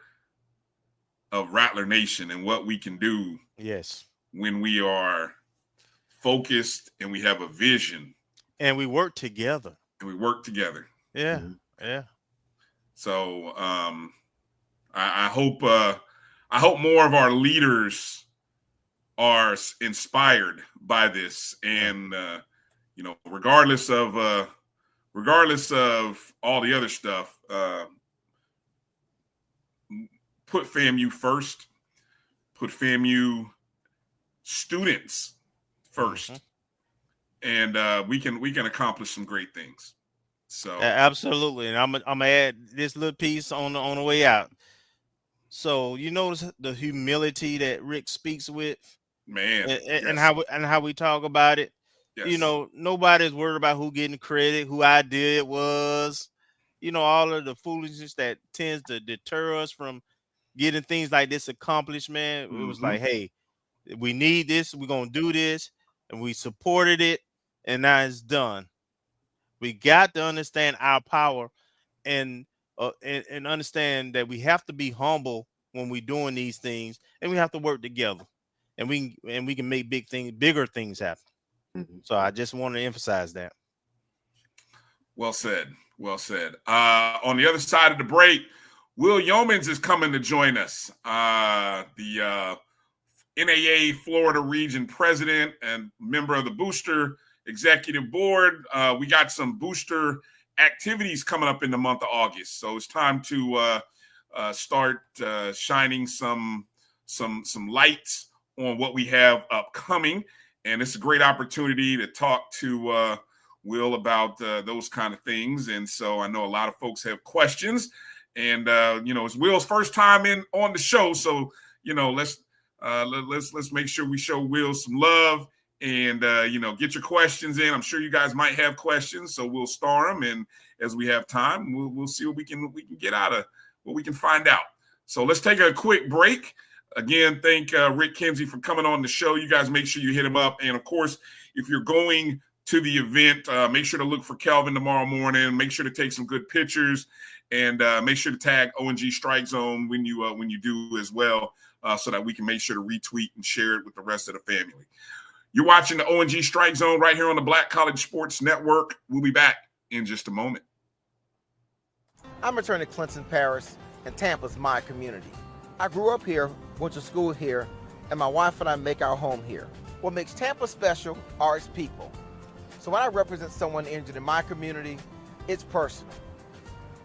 of Rattler Nation and what we can do. Yes. When we are focused and we have a vision. And we work together. Yeah. Mm-hmm. Yeah. So I hope more of our leaders are inspired by this, and regardless of all the other stuff, put FAMU first, put FAMU students first, and we can accomplish some great things. So absolutely, and I'm gonna add this little piece on the way out. So you notice the humility that Rick speaks with, man, and how we talk about it. Yes. Nobody's worried about who getting credit, who idea it was. All of the foolishness that tends to deter us from getting things like this accomplished. Man, it was like, hey, we need this. We're gonna do this, and we supported it. and now it's done. We got to understand our power and understand that we have to be humble when we're doing these things, and we have to work together, and we can make bigger things happen. Mm-hmm. So I just want to emphasize that. Well said. Well said. On the other side of the break, Will Youmans is coming to join us, the NAA Florida Region President and member of the Booster Executive Board. We got some booster activities coming up in the month of August, so it's time to start shining some lights on what we have upcoming, and it's a great opportunity to talk to Will about those kind of things. And so I know a lot of folks have questions, and it's Will's first time on the show, so let's make sure we show Will some love and get your questions in. I'm sure you guys might have questions, so we'll star them, and as we have time, we'll see what we can get out of what we can find out. So let's take a quick break. Again, thank Rick Kinsey for coming on the show. You guys make sure you hit him up, and of course, if you're going to the event, make sure to look for Kelvin tomorrow morning. Make sure to take some good pictures, and make sure to tag O&G StrikeZone when you do as well, so that we can make sure to retweet and share it with the rest of the family. You're watching the O&G StrikeZone right here on the Black College Sports Network. We'll be back in just a moment. I'm returning to Clinton Parish, and Tampa's my community. I grew up here, went to school here, and my wife and I make our home here. What makes Tampa special are its people. So when I represent someone injured in my community, it's personal.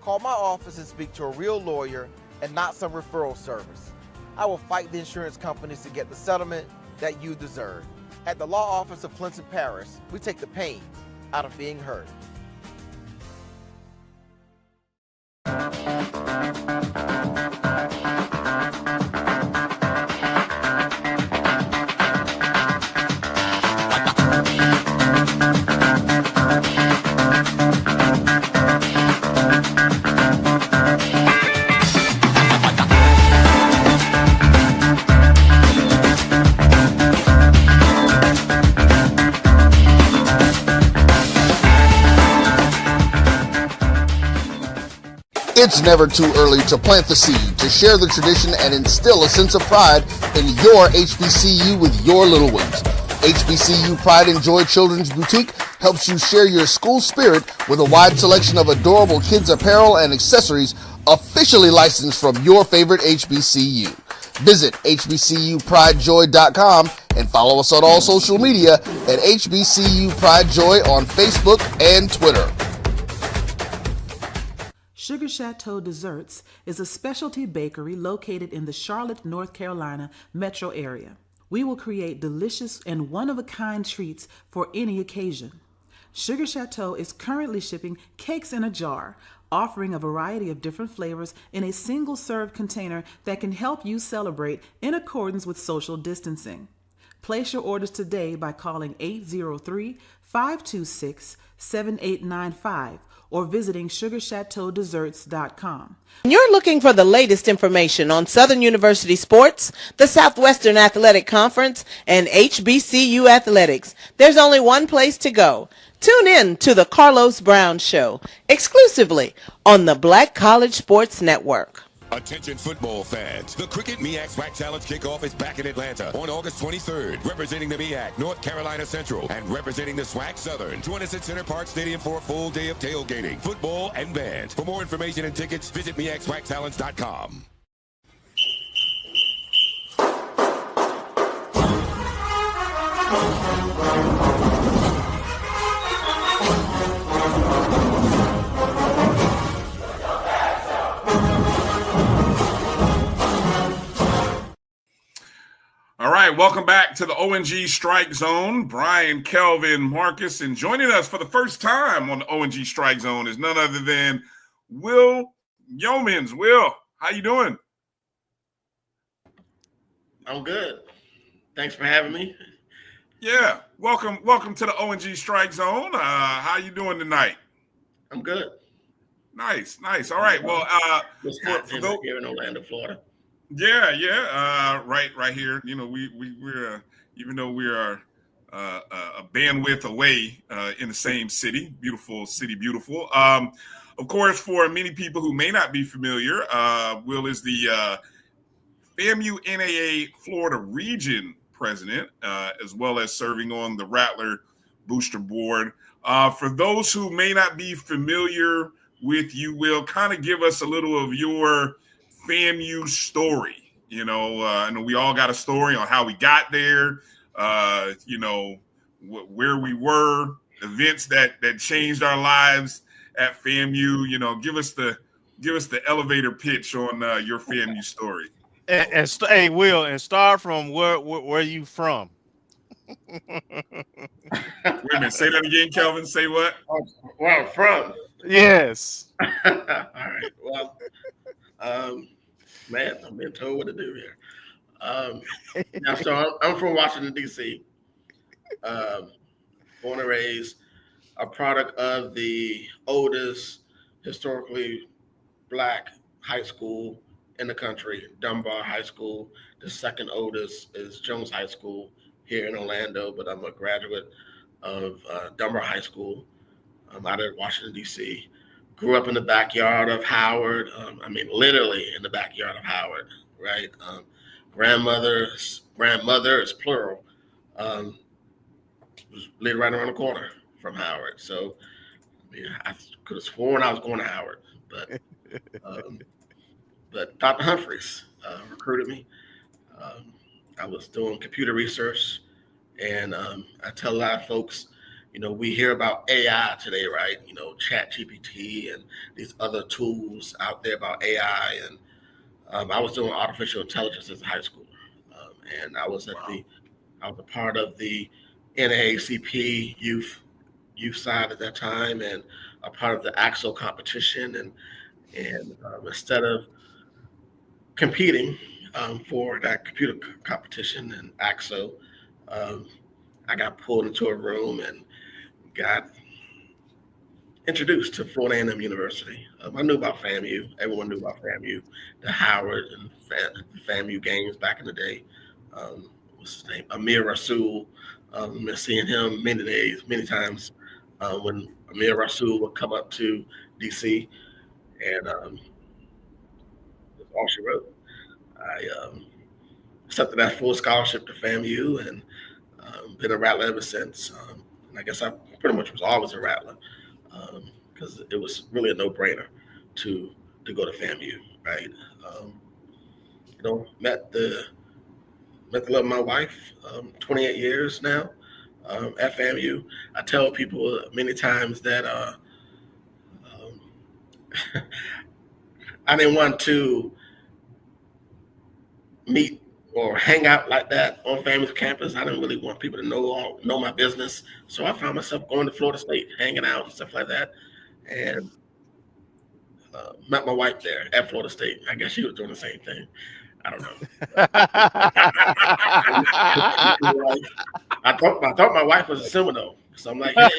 Call my office and speak to a real lawyer and not some referral service. I will fight the insurance companies to get the settlement that you deserve. At the law office of Clinton Parish, we take the pain out of being heard. It's never too early to plant the seed, to share the tradition, and instill a sense of pride in your HBCU with your little ones. HBCU Pride and Joy Children's Boutique helps you share your school spirit with a wide selection of adorable kids apparel and accessories officially licensed from your favorite HBCU. Visit hbcupridejoy.com and follow us on all social media at HBCU Pride Joy on Facebook and Twitter. Sugar Chateau Desserts is a specialty bakery located in the Charlotte, North Carolina metro area. We will create delicious and one-of-a-kind treats for any occasion. Sugar Chateau is currently shipping cakes in a jar, offering a variety of different flavors in a single-serve container that can help you celebrate in accordance with social distancing. Place your orders today by calling 803-526-7895 or visiting sugarchateaudesserts.com. You're looking for the latest information on Southern University sports, the Southwestern Athletic Conference, and HBCU athletics. There's only one place to go. Tune in to the Carlos Brown Show, exclusively on the Black College Sports Network. Attention football fans. The Cricket MEAC SWAC Challenge kickoff is back in Atlanta on August 23rd. Representing the MEAC, North Carolina Central, and representing the SWAC Southern. Join us at Center Park Stadium for a full day of tailgating, football, and band. For more information and tickets, visit MEACSWACChallenge.com. All right, welcome back to the O&G Strike Zone. Bryan, Kelvin, Marcus, and joining us for the first time on the O&G Strike Zone is none other than Will Youmans. Will, how you doing? I'm good. Thanks for having me. Yeah, welcome to the O&G Strike Zone. How you doing tonight? I'm good. Nice. All right. Well, for those here in Orlando, Florida. Yeah. Right here. You know, we're even though we are a bandwidth away in the same city. Beautiful city, beautiful. Of course, for many people who may not be familiar, Will is the FAMU NAA Florida Region President, as well as serving on the Rattler Booster Board. For those who may not be familiar with you, Will, kind of give us a little of your FAMU story. You know, I know we all got a story on how we got there, you know, where we were, events that changed our lives at FAMU. You know, give us the elevator pitch on your FAMU story. Hey, Will, and start from where you from? Wait a minute, say that again, Kelvin. Say what? Where I'm from? Yes. All right. Well, man, I'm being told what to do here. Now, so I'm from Washington, D.C. Born and raised, a product of the oldest historically Black high school in the country, Dunbar High School. The second oldest is Jones High School here in Orlando, but I'm a graduate of Dunbar High School out of Washington, D.C. Grew up in the backyard of Howard. I mean, literally in the backyard of Howard, right? Grandmother is plural, was lived right around the corner from Howard. So I mean, I could have sworn I was going to Howard, but Dr. Humphreys recruited me. I was doing computer research, and I tell a lot of folks, you know, we hear about AI today, right? You know, ChatGPT and these other tools out there about AI. And I was doing artificial intelligence as a high schooler. And I was I was a part of the NAACP youth side at that time, and a part of the AXO competition. And instead of competing for that computer competition and AXO, I got pulled into a room and got introduced to Florida A&M University. I knew about FAMU. Everyone knew about FAMU, the Howard and FAMU games back in the day. What's his name? Amir Rasul. Been seeing him many times when Amir Rasul would come up to DC, and that's all she wrote. I accepted that full scholarship to FAMU and been a Rattler ever since. And I guess I pretty much was always a Rattler because it was really a no-brainer to go to FAMU, right? You know, met the love of my wife, 28 years now at FAMU. I tell people many times that I didn't want to meet or hang out like that on FAMU's campus. I didn't really want people to know my business. So I found myself going to Florida State, hanging out and stuff like that. And met my wife there at Florida State. I guess she was doing the same thing. I don't know. I thought my wife was a Seminole. So I'm like, hey,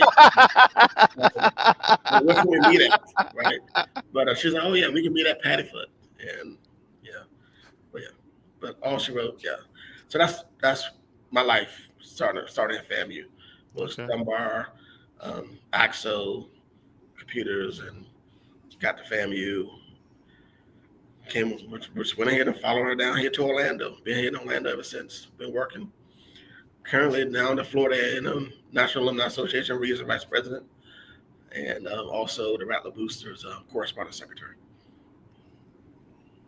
where can we meet at? Right? But she's like, oh yeah, we can meet at Pattyfoot. And but all she wrote, yeah. So that's my life starting at FAMU. Was Dunbar, AXO, computers, and got to FAMU. Went ahead and followed her down here to Orlando. Been here in Orlando ever since. Been working. Currently now in the Florida A&M National Alumni Association Regional Vice President, and also the Rattler Boosters Correspondent Secretary.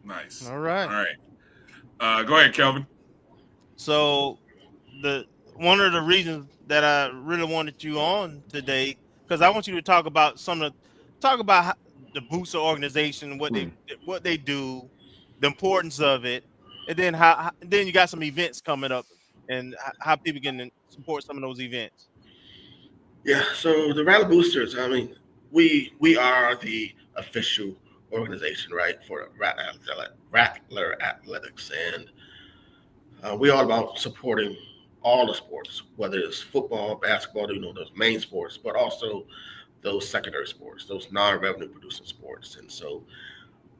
Nice. All right. All right. Go ahead, Kelvin. So one of the reasons that I really wanted you on today, because I want you to talk about how the booster organization, what they do, the importance of it, and then then you got some events coming up and how people can support some of those events. Yeah. So the Rattler Boosters, I mean, we are the official organization, right, for Rattler Athletics, and we're all about supporting all the sports, whether it's football, basketball, you know, those main sports, but also those secondary sports, those non-revenue producing sports. And so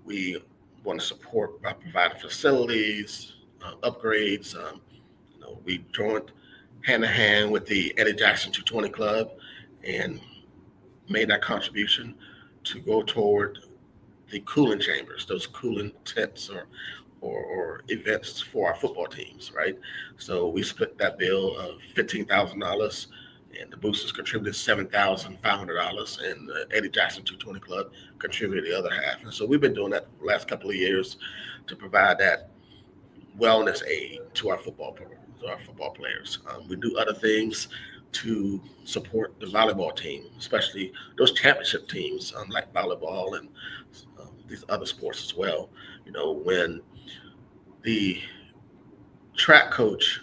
we want to support by providing facilities, upgrades. You know, we joint hand in hand with the Eddie Jackson 220 Club and made that contribution to go toward the cooling chambers, those cooling tents or events for our football teams, right? So we split that bill of $15,000, and the boosters contributed $7,500, and the Eddie Jackson 220 Club contributed the other half. And so we've been doing that for the last couple of years to provide that wellness aid to our football players. We do other things to support the volleyball team, especially those championship teams, like volleyball and these other sports as well. You know, when the track coach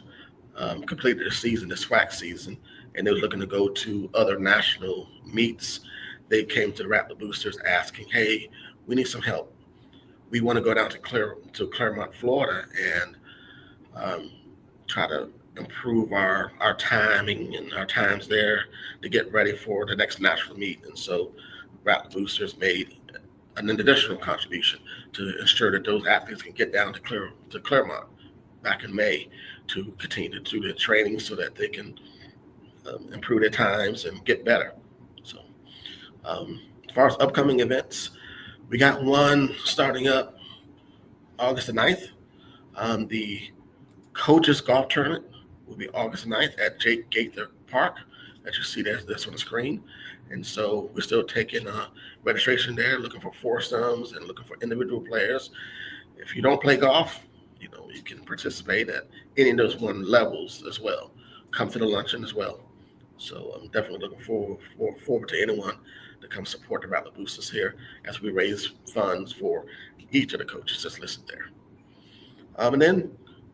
completed the season, the SWAC season, and they were looking to go to other national meets, they came to the Rattler Boosters asking, hey, we need some help. We want to go down to Claremont, Florida, and try to improve our timing and our times there to get ready for the next national meet. And so Rattler Boosters made an additional contribution to ensure that those athletes can get down to Claremont back in May to continue to do their training so that they can improve their times and get better. So as far as upcoming events, we got one starting up August the 9th. The coaches golf tournament will be August 9th at Jake Gaither Park that you see that's on the screen. And so we're still taking registration there, looking for foursomes and looking for individual players. If you don't play golf, you know, you can participate at any of those one levels as well. Come to the luncheon as well. So I'm definitely looking forward to anyone to come support the Rattler Boosters here as we raise funds for each of the coaches that's listed there. And then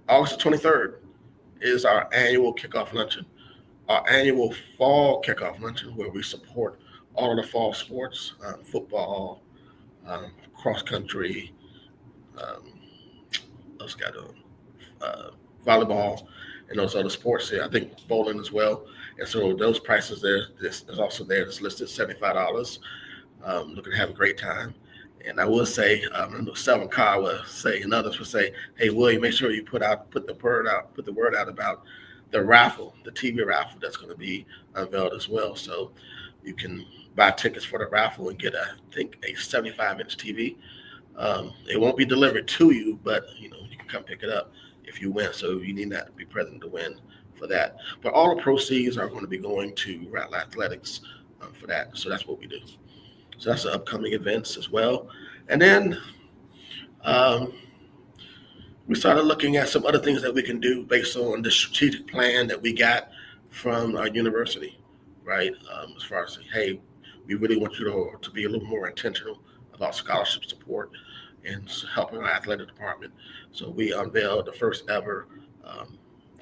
August 23rd is our annual kickoff luncheon, our annual fall kickoff luncheon, where we support all of the fall sports, football, cross country, volleyball, and those other sports here. I think bowling as well. And so those prices there, this is also there. It's listed $75. Looking to have a great time. And I will say, I know Selvin Carr will say, and others will say, hey, William, make sure you put the word out about the raffle, the TV raffle that's going to be unveiled as well. So you can buy tickets for the raffle and get a 75-inch TV. It won't be delivered to you, but you can come pick it up if you win. So you need not to be present to win for that. But all the proceeds are going to be going to Rattler Athletics for that. So that's what we do. So that's the upcoming events as well. And then we started looking at some other things that we can do based on the strategic plan that we got from our university, right? As far as, hey, we really want you to be a little more intentional about scholarship support and helping our athletic department. So we unveiled the first ever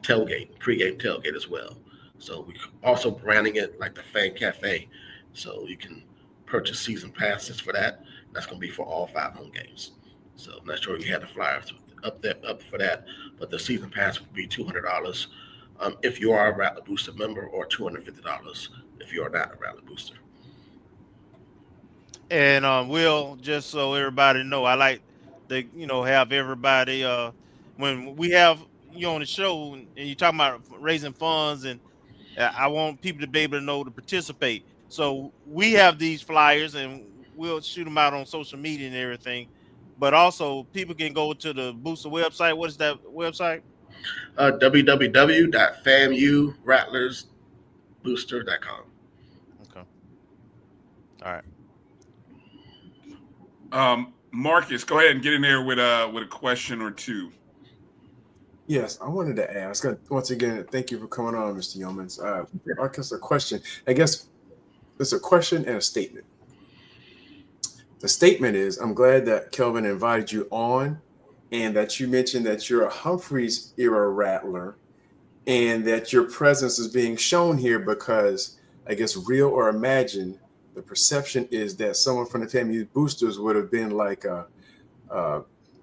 pregame tailgate as well. So we also branding it like the Fan Cafe. So you can purchase season passes for that. That's going to be for all 5 home games. So I'm not sure if you had the flyers up for that, but the season pass would be $200 if you are a Rattler Booster member, or $250 if you are not a Rattler Booster. And Will, just so everybody know, I like to have everybody when we have you on the show and you're talking about raising funds, and I want people to be able to know to participate. So we have these flyers and we'll shoot them out on social media and everything. But also people can go to the Booster website. What is that website? www.famurattlersbooster.com. Okay. All right. Marcus, go ahead and get in there with a question or two. Yes, I wanted to ask, once again, thank you for coming on, Mr. Youmans. Marcus, a question. I guess it's a question and a statement. The statement is, I'm glad that Kelvin invited you on, and that you mentioned that you're a Humphreys era Rattler, and that your presence is being shown here because, I guess, real or imagined, the perception is that someone from the FAMU Boosters would have been like a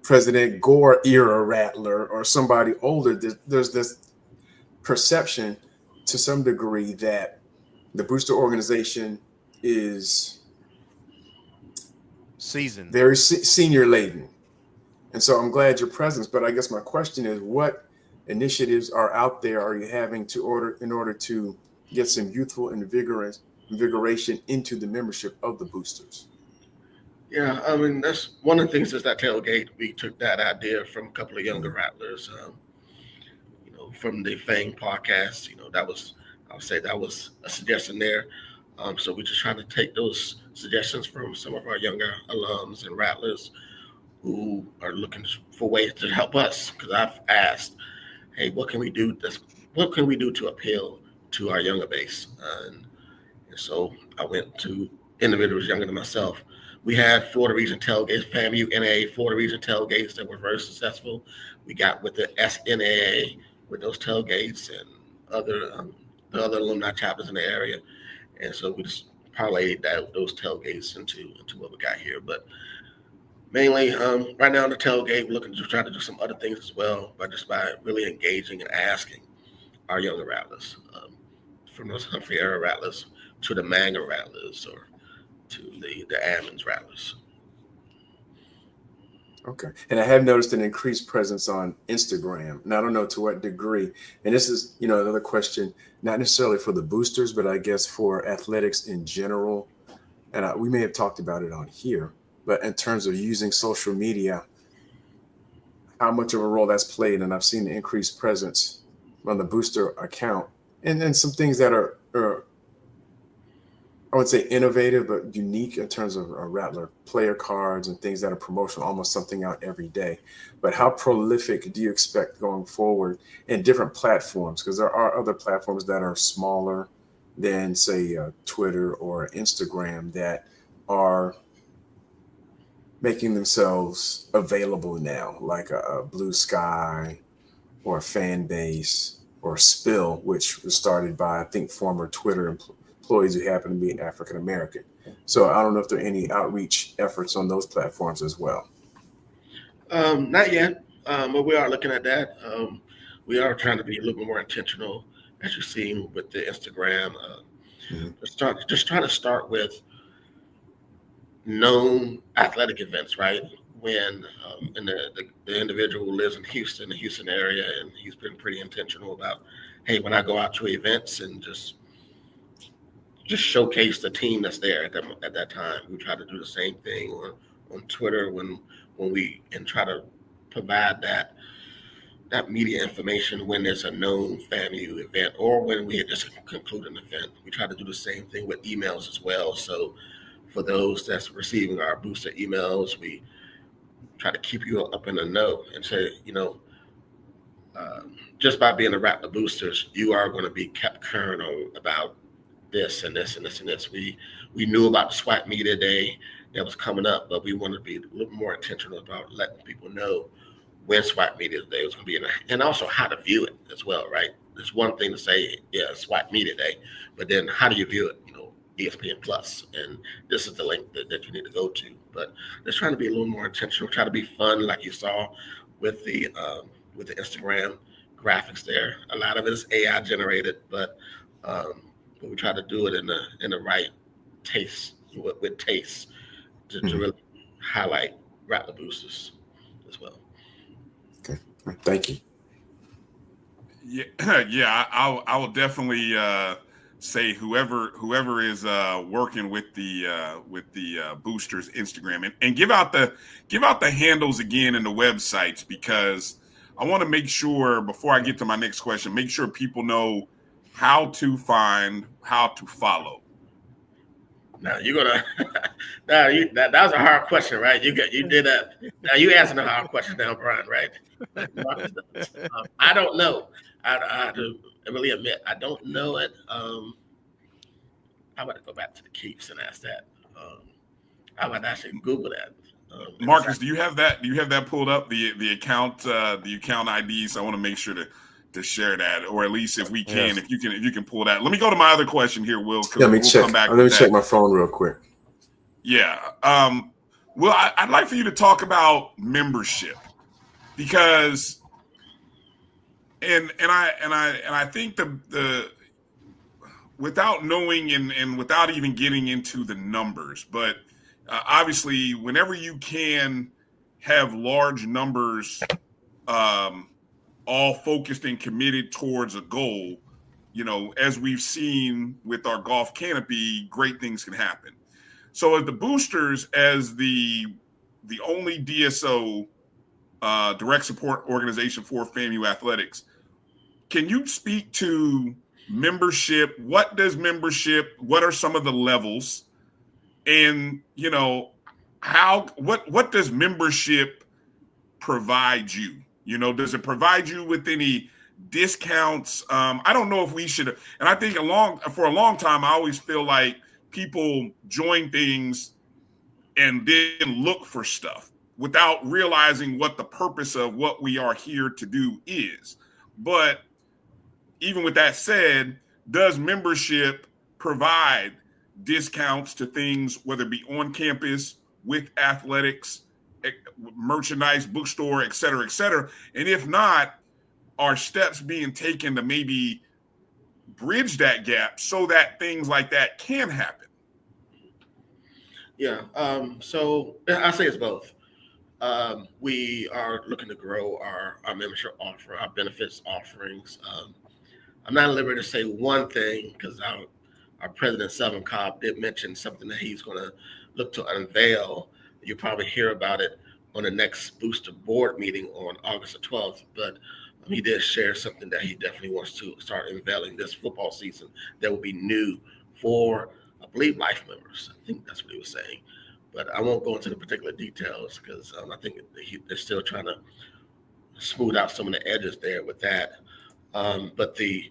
President Gore era Rattler or somebody older. There's this perception to some degree that the Booster organization is seasoned, very senior laden. And so I'm glad your presence. But I guess my question is, what initiatives are out there are you having in order to get some youthful invigoration into the membership of the boosters? Yeah, I mean, that's one of the things is that tailgate. We took that idea from a couple of younger Rattlers, from the FAMU podcast. I would say that was a suggestion there. So we're just trying to take those suggestions from some of our younger alums and Rattlers who are looking for ways to help us. Because I've asked, hey, what can we do? What can we do to appeal to our younger base? And so I went to individuals younger than myself. We had Florida Region tailgates, FAMU, NAA, Florida Region tailgates that were very successful. We got with the SNAA with those tailgates and the other alumni chapters in the area. And so we just parlayed those tailgates into what we got here. But mainly right now on the tailgate, we're looking to try to do some other things as well, but just by really engaging and asking our younger Rattlers, from those Humphrey era Rattlers to the Manga Rattlers or to the Ammons Rattlers. Okay. And I have noticed an increased presence on Instagram. And I don't know to what degree. And this is, another question, not necessarily for the boosters, but I guess for athletics in general. And we may have talked about it on here, but in terms of using social media, how much of a role that's played. And I've seen the increased presence on the booster account and then some things that are I would say innovative, but unique in terms of Rattler player cards and things that are promotional, almost something out every day. But how prolific do you expect going forward in different platforms? Because there are other platforms that are smaller than, say, Twitter or Instagram that are making themselves available now, like a Blue Sky or a Fan Base or Spill, which was started by, I think, former Twitter employees who happen to be African American. So I don't know if there are any outreach efforts on those platforms as well. Not yet, but we are looking at that. We are trying to be a little bit more intentional, as you've seen with the Instagram. Just trying to start with known athletic events, right? When and the individual who lives in Houston, the Houston area, and he's been pretty intentional about, hey, when I go out to events and just showcase the team that's there at that time. We try to do the same thing on Twitter when we try to provide that media information when there's a known FAMU event or when we had just concluded an event. We try to do the same thing with emails as well. So for those that's receiving our booster emails, we try to keep you up in the know and say, just by being a Rattler boosters, you are going to be kept current about this and this and this and this. We knew about the SWAC Media Day that was coming up, but we wanted to be a little more intentional about letting people know when SWAC Media Day was going to be and also how to view it as well, right? There's one thing to say, yeah, SWAC Media Day, but then how do you view it? ESPN Plus, and this is the link that you need to go to. But just trying to be a little more intentional, try to be fun, like you saw with the Instagram graphics there. A lot of it is AI generated, but we try to do it in the right taste, with taste, to really highlight Rattler boosters as well. Okay, thank you. Yeah, I will definitely say whoever is working with the boosters Instagram and give out the handles again and the websites, because I want to make sure before I get to my next question, make sure people know how to find, how to follow. Now you're gonna. That was a hard question, right? You did that. Now you asking a hard question now, Bryan, right? I don't know. I have to really admit I don't know it. I'm about to go back to the Keeps and ask that. I might actually Google that. Marcus, do you have that? Do you have that pulled up? The account IDs. I want to make sure to share that, or at least if we can, if you can pull that. Let me go to my other question here, Will. Let me check. Let me check my phone real quick. Yeah. Will, I'd like for you to talk about membership, because, and I think the without knowing and without even getting into the numbers, but obviously, whenever you can have large numbers all focused and committed towards a goal, as we've seen with our golf canopy, great things can happen. So as the boosters, as the only DSO direct support organization for FAMU athletics, can you speak to membership? What does membership? What are some of the levels? And what does membership provide you? Does it provide you with any discounts? I don't know if we should. And I think for a long time, I always feel like people join things and then look for stuff without realizing what the purpose of what we are here to do is. But even with that said, does membership provide discounts to things, whether it be on campus, with athletics, merchandise, bookstore, et cetera, et cetera? And if not, are steps being taken to maybe bridge that gap so that things like that can happen? Yeah. So I say it's both. We are looking to grow our membership offer, our benefits offerings. I'm not at liberty to say one thing because our president, Selvin Cobb, did mention something that he's going to look to unveil. You'll probably hear about it on the next booster board meeting on August the 12th. But he did share something that he definitely wants to start unveiling this football season that will be new for, I believe, life members. I think that's what he was saying. But I won't go into the particular details because I think they're still trying to smooth out some of the edges there with that. But the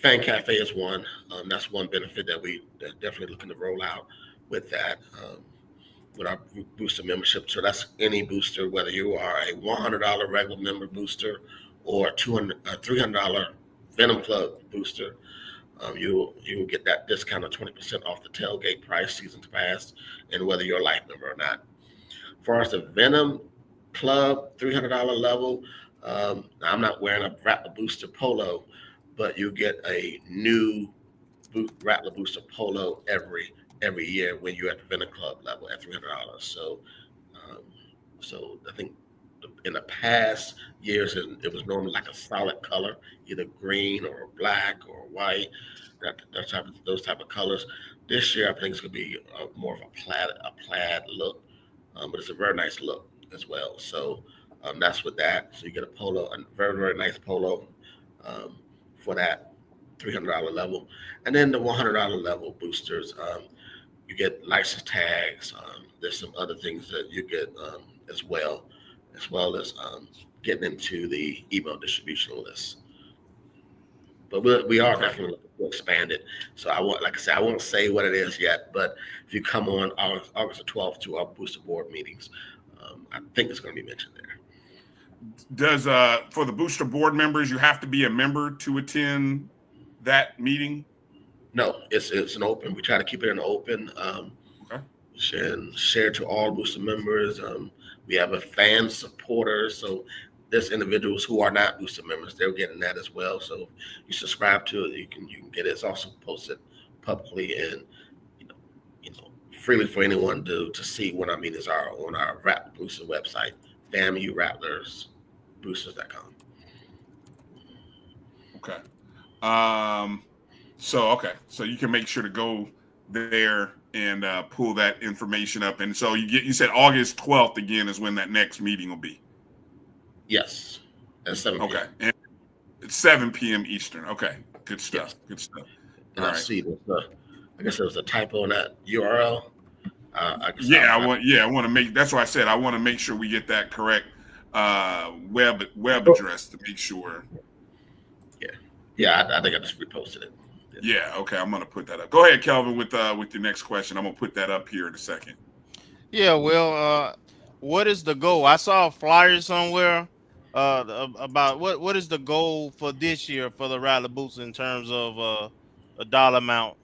Fan Cafe is one. That's one benefit that we're definitely looking to roll out with that, with our booster membership. So that's any booster, whether you are a $100 regular member booster or a $300 Venom Club booster. You will get that discount of 20% off the tailgate price, season pass, and whether you're a life member or not. For us, the Venom Club $300 level, I'm not wearing a Rattler Booster polo, but you get a new Rattler Booster polo every year when you're at the Venom Club level at $300. So I think in the past years, it was normally like a solid color, either green or black or white, those type of colors. This year, I think it's going to be more of a plaid look, but it's a very nice look as well. So that's with that. So you get a polo, a very, very nice polo for that $300 level. And then the $100 level boosters, you get license tags. There's some other things that you get as well as getting into the email distribution list. But we are definitely looking to expand it. So I won't say what it is yet, but if you come on August the 12th to our booster board meetings, I think it's going to be mentioned there. Does for the booster board members, you have to be a member to attend that meeting? No, it's an open. We try to keep it an open. Share to all booster members. We have a fan supporter, so there's individuals who are not booster members. They're getting that as well. So if you subscribe to it, you can get it. It's also posted publicly and freely for anyone to see when our meetings are on our Rattler Booster website, FAMU Rattlers Boosters.com. Okay. So you can make sure to go there and pull that information up. And so you said August 12th again is when that next meeting will be. Yes, at 7 p.m. Okay, and it's 7 p.m. Eastern. Okay, good stuff. Yes. Good stuff. And I see I guess there was a typo on that URL. I want to make. That's why I said I want to make sure we get that correct web address to make sure. Yeah. I think I just reposted it. Yeah. Okay, I'm gonna put that up. Go ahead, Kelvin, with your next question. I'm gonna put that up here in a second. Yeah. Well, what is the goal? I saw a flyer somewhere about what is the goal for this year for the Rattler Boots in terms of a dollar amount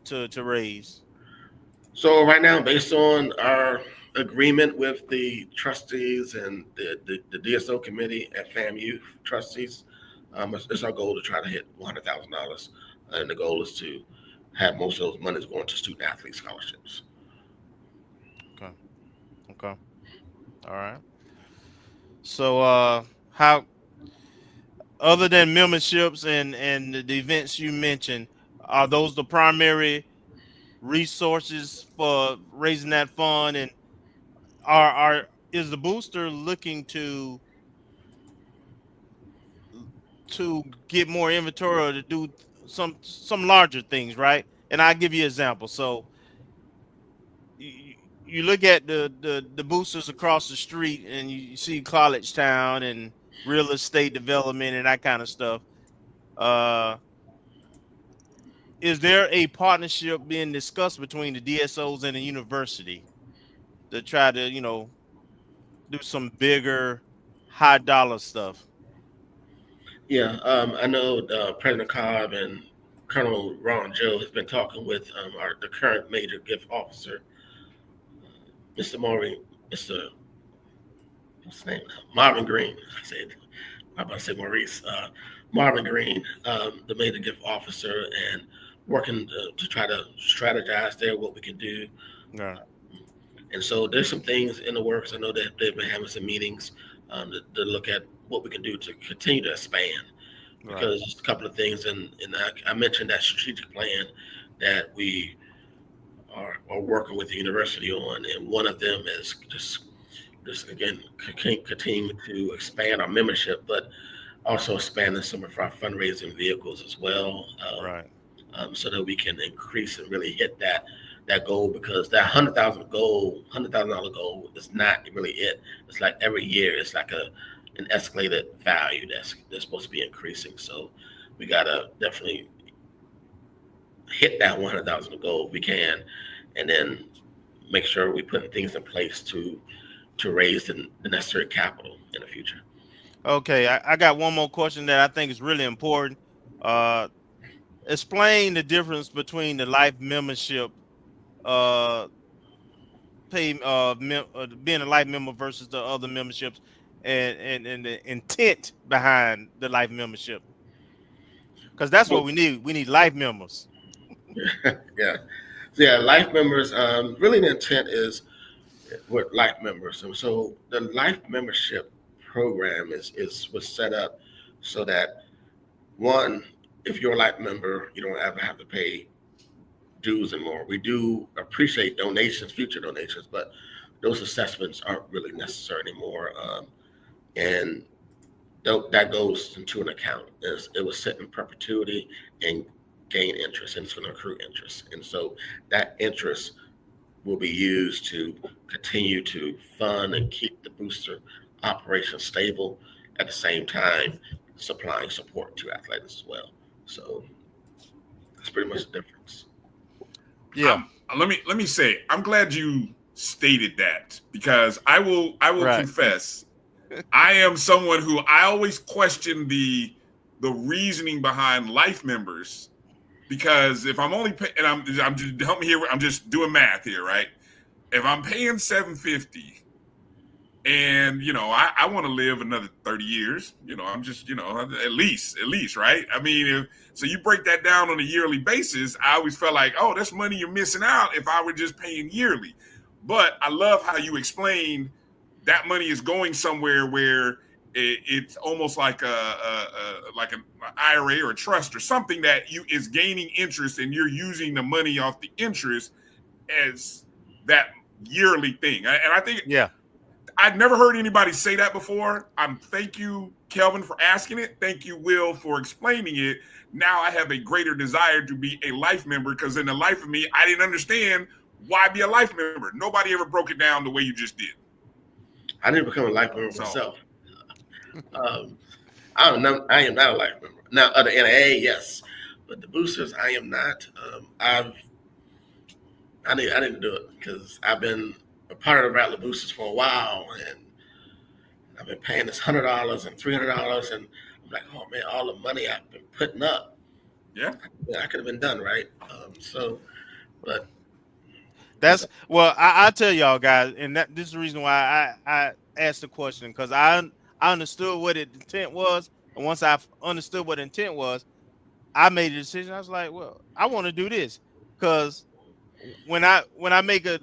to raise. So right now, based on our agreement with the trustees and the DSO committee at FAMU trustees, it's our goal to try to hit $100,000, and the goal is to have most of those monies going to student athlete scholarships. Okay. All right. So how other than memberships and the events you mentioned, are those the primary resources for raising that fund? And is the booster looking to get more inventory or to do some larger things, right? And I'll give you an example. So you look at the boosters across the street and you see College Town and real estate development and that kind of stuff. Is there a partnership being discussed between the DSOs and the university to try to, do some bigger high dollar stuff? Yeah, I know President Cobb and Colonel Ron Joe has been talking with the current major gift officer, Mr. what's his name now? Marvin Green. I'm about to say Maurice. Marvin Green, the major gift officer, and working to try to strategize there what we can do. Yeah. And so there's some things in the works. I know that they've been having some meetings to look at what we can do to continue to expand. Right. Because there's a couple of things, and I mentioned that strategic plan that we are working with the university on, and one of them is just again continue to expand our membership, but also expanding some of our fundraising vehicles as well, right? So that we can increase and really hit that goal, because that $100,000 goal is not really it. It's like every year it's like an escalated value that's supposed to be increasing. So we gotta definitely hit that $100,000 goal if we can, and then make sure we put things in place to raise the necessary capital in the future. Okay, I got one more question that I think is really important. Explain the difference between the life membership, being a life member versus the other memberships, and the intent behind the life membership. Because that's what we need. We need life members. Yeah. Life members. Really, the intent is with life members, and so the life membership program was set up so that, one, if you're a life member, you don't ever have to pay dues anymore. We do appreciate donations, future donations, but those assessments aren't really necessary anymore. And that goes into an account. It was set in perpetuity and gain interest, and it's going to accrue interest. And so that interest will be used to continue to fund and keep the booster operation stable, at the same time supplying support to athletes as well. So that's pretty much the difference. Yeah. Let me say, I'm glad you stated that, because I will confess, I am someone who I always question the reasoning behind life members, because if I'm only paying, and I'm just, help me here, I'm just doing math here, right? If I'm paying $750, and I want to live another 30 years, I'm just at least, right? I mean, so you break that down on a yearly basis, I always felt like, oh, that's money you're missing out if I were just paying yearly. But I love how you explained that money is going somewhere where it's almost like an IRA or a trust or something that is gaining interest, and you're using the money off the interest as that yearly thing. And I think, yeah, I'd never heard anybody say that before. Thank you, Kelvin, for asking it. Thank you, Will, for explaining it. Now I have a greater desire to be a life member, because in the life of me, I didn't understand why be a life member. Nobody ever broke it down the way you just did. I didn't become a life member myself. I am not a life member. Now, the NAA, yes, but the boosters, I am not. I didn't do it because I've been a part of the Rattler boosters for a while, and I've been paying this $100 and $300, and I'm like, oh man, all the money I've been putting up, I could have been done, right? But that's I tell y'all guys, and this is the reason why I asked the question, because I understood what the intent was, and once I understood what the intent was, I made a decision. I was like, well, I want to do this, because when I make a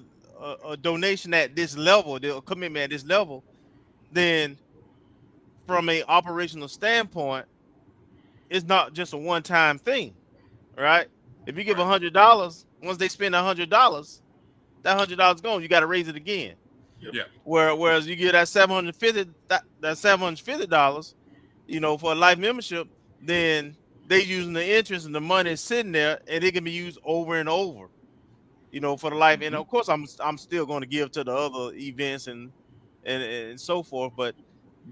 donation at this level, the commitment at this level, then from a operational standpoint, it's not just a one-time thing, right? If you give $100, once they spend $100, that $100 gone. You got to raise it again. Yeah. Whereas you get that $750, you know, for a life membership, then they using the interest and the money is sitting there, and it can be used over and over, you know, for the life. And of course, I'm still going to give to the other events and so forth, but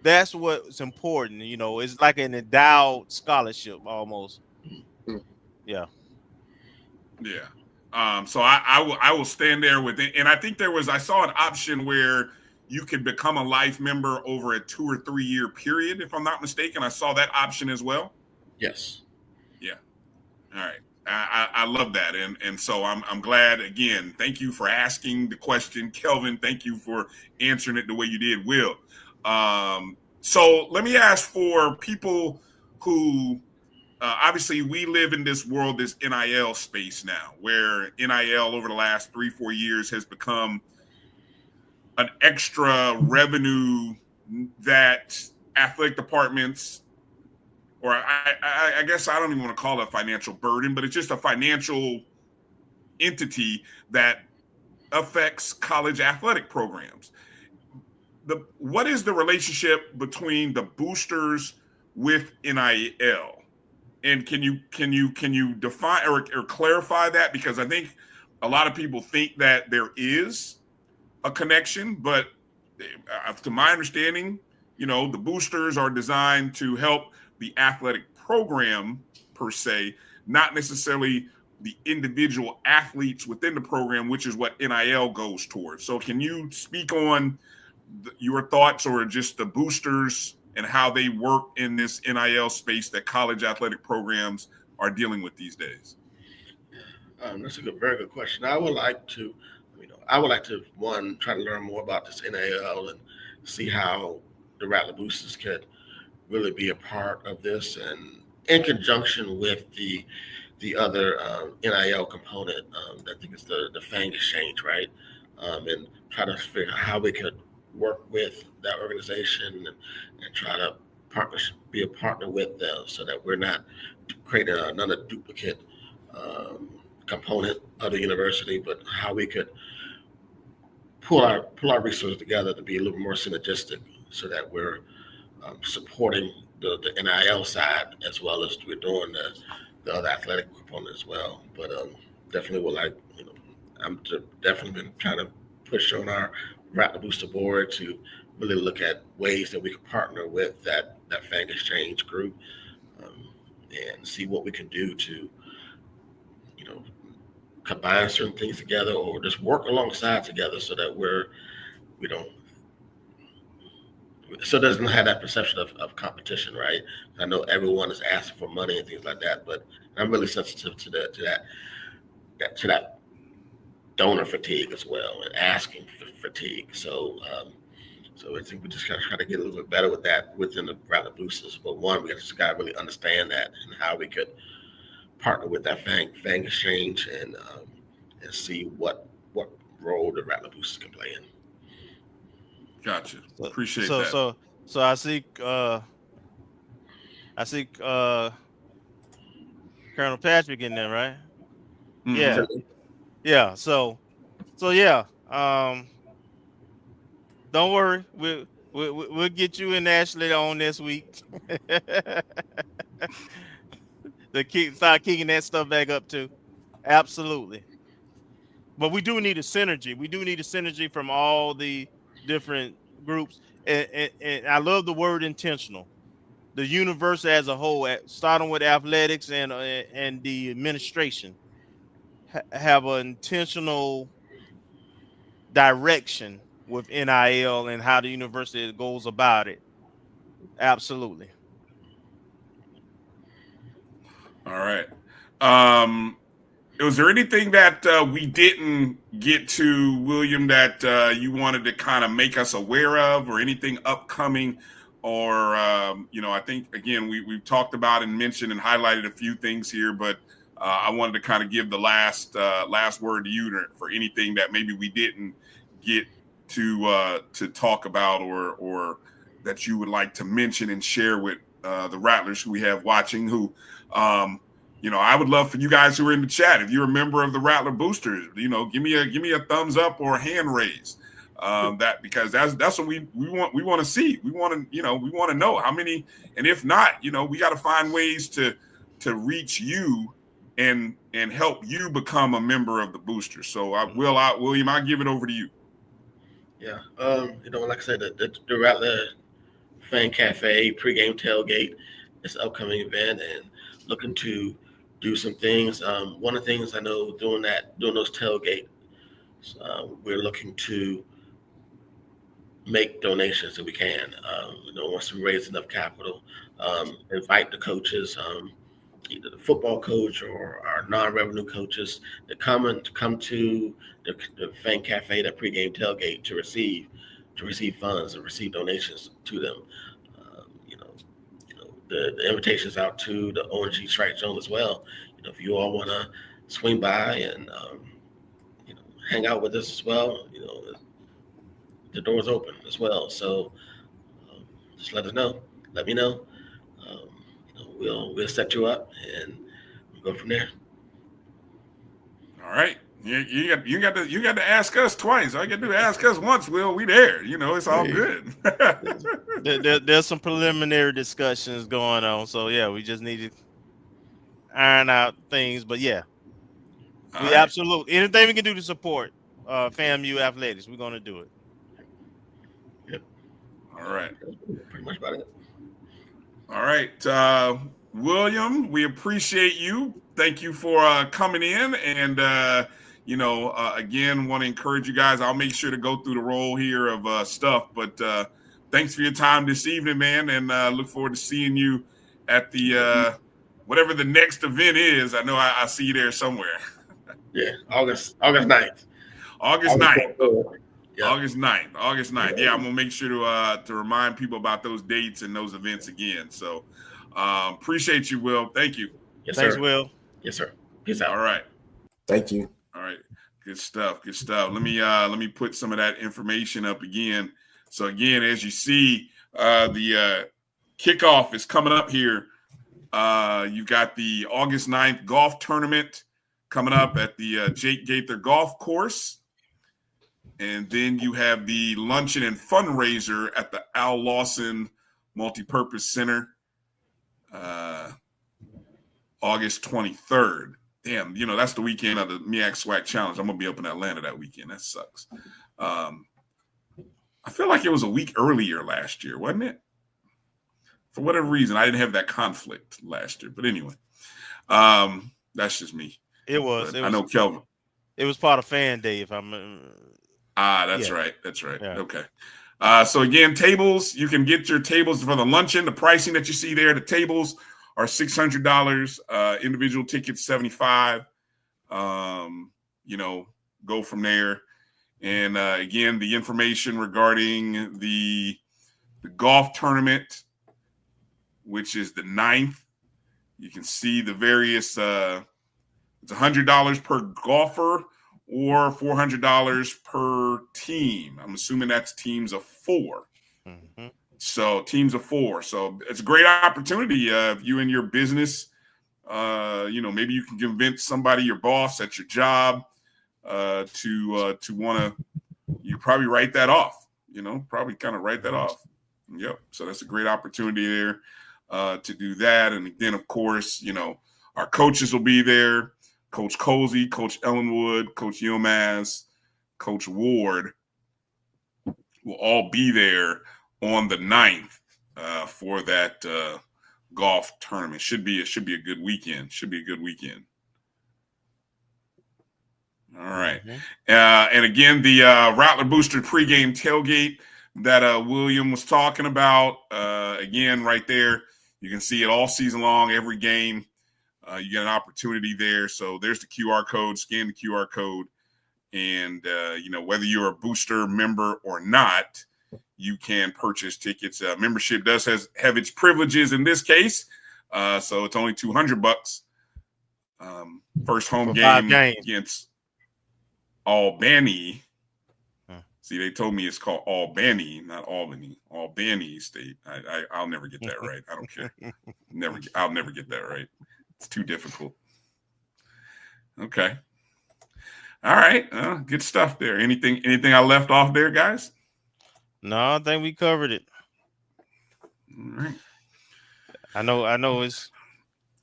that's what's important. You know, it's like an endowed scholarship almost. Yeah. Yeah. So I will stand there with it. And I think I saw an option where you could become a life member over a 2 or 3 year period, if I'm not mistaken. I saw that option as well. Yes. Yeah. All right. I love that. And so I'm glad, again, thank you for asking the question, Kelvin. Thank you for answering it the way you did, Will. So let me ask for people who, obviously we live in this world, this NIL space now, where NIL over the last 3-4 years has become an extra revenue that athletic departments, or I guess I don't even want to call it a financial burden, but it's just a financial entity that affects college athletic programs. What is the relationship between the boosters with NIL? And can you define or clarify that? Because I think a lot of people think that there is a connection, but to my understanding, you know, the boosters are designed to help the athletic program per se, not necessarily the individual athletes within the program, which is what NIL goes towards. So can you speak on your thoughts or just the boosters and how they work in this NIL space that college athletic programs are dealing with these days? That's very good question. I would like to, one, try to learn more about this NIL and see how the Rattler Boosters could really be a part of this, and in conjunction with the other NIL component, I think it's the FANG exchange, right? And try to figure out how we could work with that organization and try to be a partner with them so that we're not creating another duplicate component of the university, but how we could pull our resources together to be a little more synergistic so that we're supporting the NIL side as well as we're doing the other athletic component as well. But definitely I'm definitely been trying to push on our Rattler Booster board to really look at ways that we can partner with that FANG exchange group and see what we can do to, combine certain things together or just work alongside together so that so it doesn't have that perception of competition, right? I know everyone is asking for money and things like that, but I'm really sensitive to that donor fatigue as well and asking for fatigue. So I think we just gotta try to get a little bit better with that within the Rattler Boosters. But one, we just gotta really understand that and how we could partner with that FANG exchange and see what role the Rattler Boosters can play in. Gotcha. Appreciate that. So I see Colonel Patrick in there, right? Mm-hmm. Yeah. So yeah. Don't worry. We'll get you and Ashley on this week. Start kicking that stuff back up too. Absolutely. But we do need a synergy. We do need a synergy from all the different groups. And I love the word intentional. The university as a whole, starting with athletics and the administration, have an intentional direction with NIL and how the university goes about it. Absolutely. All right. Was there anything that we didn't get to, William, that you wanted to kind of make us aware of, or anything upcoming? Or, I think, again, we've talked about and mentioned and highlighted a few things here, but I wanted to kind of give the last word to you for anything that maybe we didn't get to talk about or that you would like to mention and share with the Rattlers who we have watching, who, I would love for you guys who are in the chat, if you're a member of the Rattler Boosters, give me a thumbs up or a hand raise. Because that's what we want to see. We want to know how many, and if not, we got to find ways to reach you and help you become a member of the booster. So William, I'll give it over to you. Yeah. Like I said, the Rattler Fan Cafe pregame tailgate is an upcoming event and looking to do some things. One of the things I know doing those tailgates, we're looking to make donations if we can. Once we raise enough capital, invite the coaches, either the football coach or our non-revenue coaches, to come to the Fan Cafe, that pregame tailgate, to receive funds and receive donations to them. The invitations out to the O&G StrikeZone as well. If you all want to swing by and hang out with us as well, the door's open as well. So just let us know. Let me know. We'll set you up and we'll go from there. All right. You got to ask us twice. All you got to do is ask us once. We there. It's all good. There's some preliminary discussions going on. So yeah, we just need to iron out things. But yeah, we absolutely, anything we can do to support FAMU athletics, we're gonna do it. Yep. All right. Pretty much about it. All right, William, we appreciate you. Thank you for coming in, and again, want to encourage you guys. I'll make sure to go through the roll here of stuff, but thanks for your time this evening, man, and look forward to seeing you at the whatever the next event is. I know I see you there somewhere. Yeah, August 9th. August 9th. Yeah. August 9th. Yeah, I'm gonna make sure to remind people about those dates and those events again. So appreciate you, Will. Thank you. Yes, Thanks, sir. Will. Yes, sir. Peace out. All right. Thank you. All right. Good stuff. Let me put some of that information up again. So again, as you see, the kickoff is coming up here. You've got the August 9th golf tournament coming up at the Jake Gaither Golf Course. And then you have the luncheon and fundraiser at the Al Lawson Multipurpose Center, August 23rd. Damn, that's the weekend of the MEAC SWAC Challenge. I'm going to be up in Atlanta that weekend. That sucks. I feel like it was a week earlier last year, wasn't it? For whatever reason, I didn't have that conflict last year. But anyway, that's just me. It was. I know Kelvin. It was part of Fan Day, if I'm. That's yeah. right. That's right. Yeah. Okay. So again, tables, you can get your tables for the luncheon. The pricing that you see there, the tables are $600. Individual tickets, $75. Go from there. And again, the information regarding the golf tournament, which is the 9th, you can see the various. It's $100 per golfer or $400 per team. I'm assuming that's teams of 4. Mm-hmm. So teams of 4. So it's a great opportunity if you and your business, maybe you can convince somebody, your boss at your job, to want to. You probably write that off. Probably kind of write that off. Yep. So that's a great opportunity there to do that. And then, of course, our coaches will be there. Coach Colsey, Coach Ellenwood, Coach Youmans, Coach Ward will all be there on the 9th for that golf tournament. Should be a good weekend. All right. Mm-hmm. And again, the Rattler Booster pregame tailgate that William was talking about, again, right there, you can see it all season long, every game. You get an opportunity there. So there's the QR code, scan the QR code. And, whether you're a booster member or not, you can purchase tickets. Membership does have its privileges in this case. So it's only $200. First home game against Albany. See, they told me it's called Albany, not Albany. Albany State. I'll never get that right. I don't care. I'll never get that right. It's too difficult. Okay. All right. Good stuff there. Anything I left off there, guys? No, I think we covered it. All right. I know it's.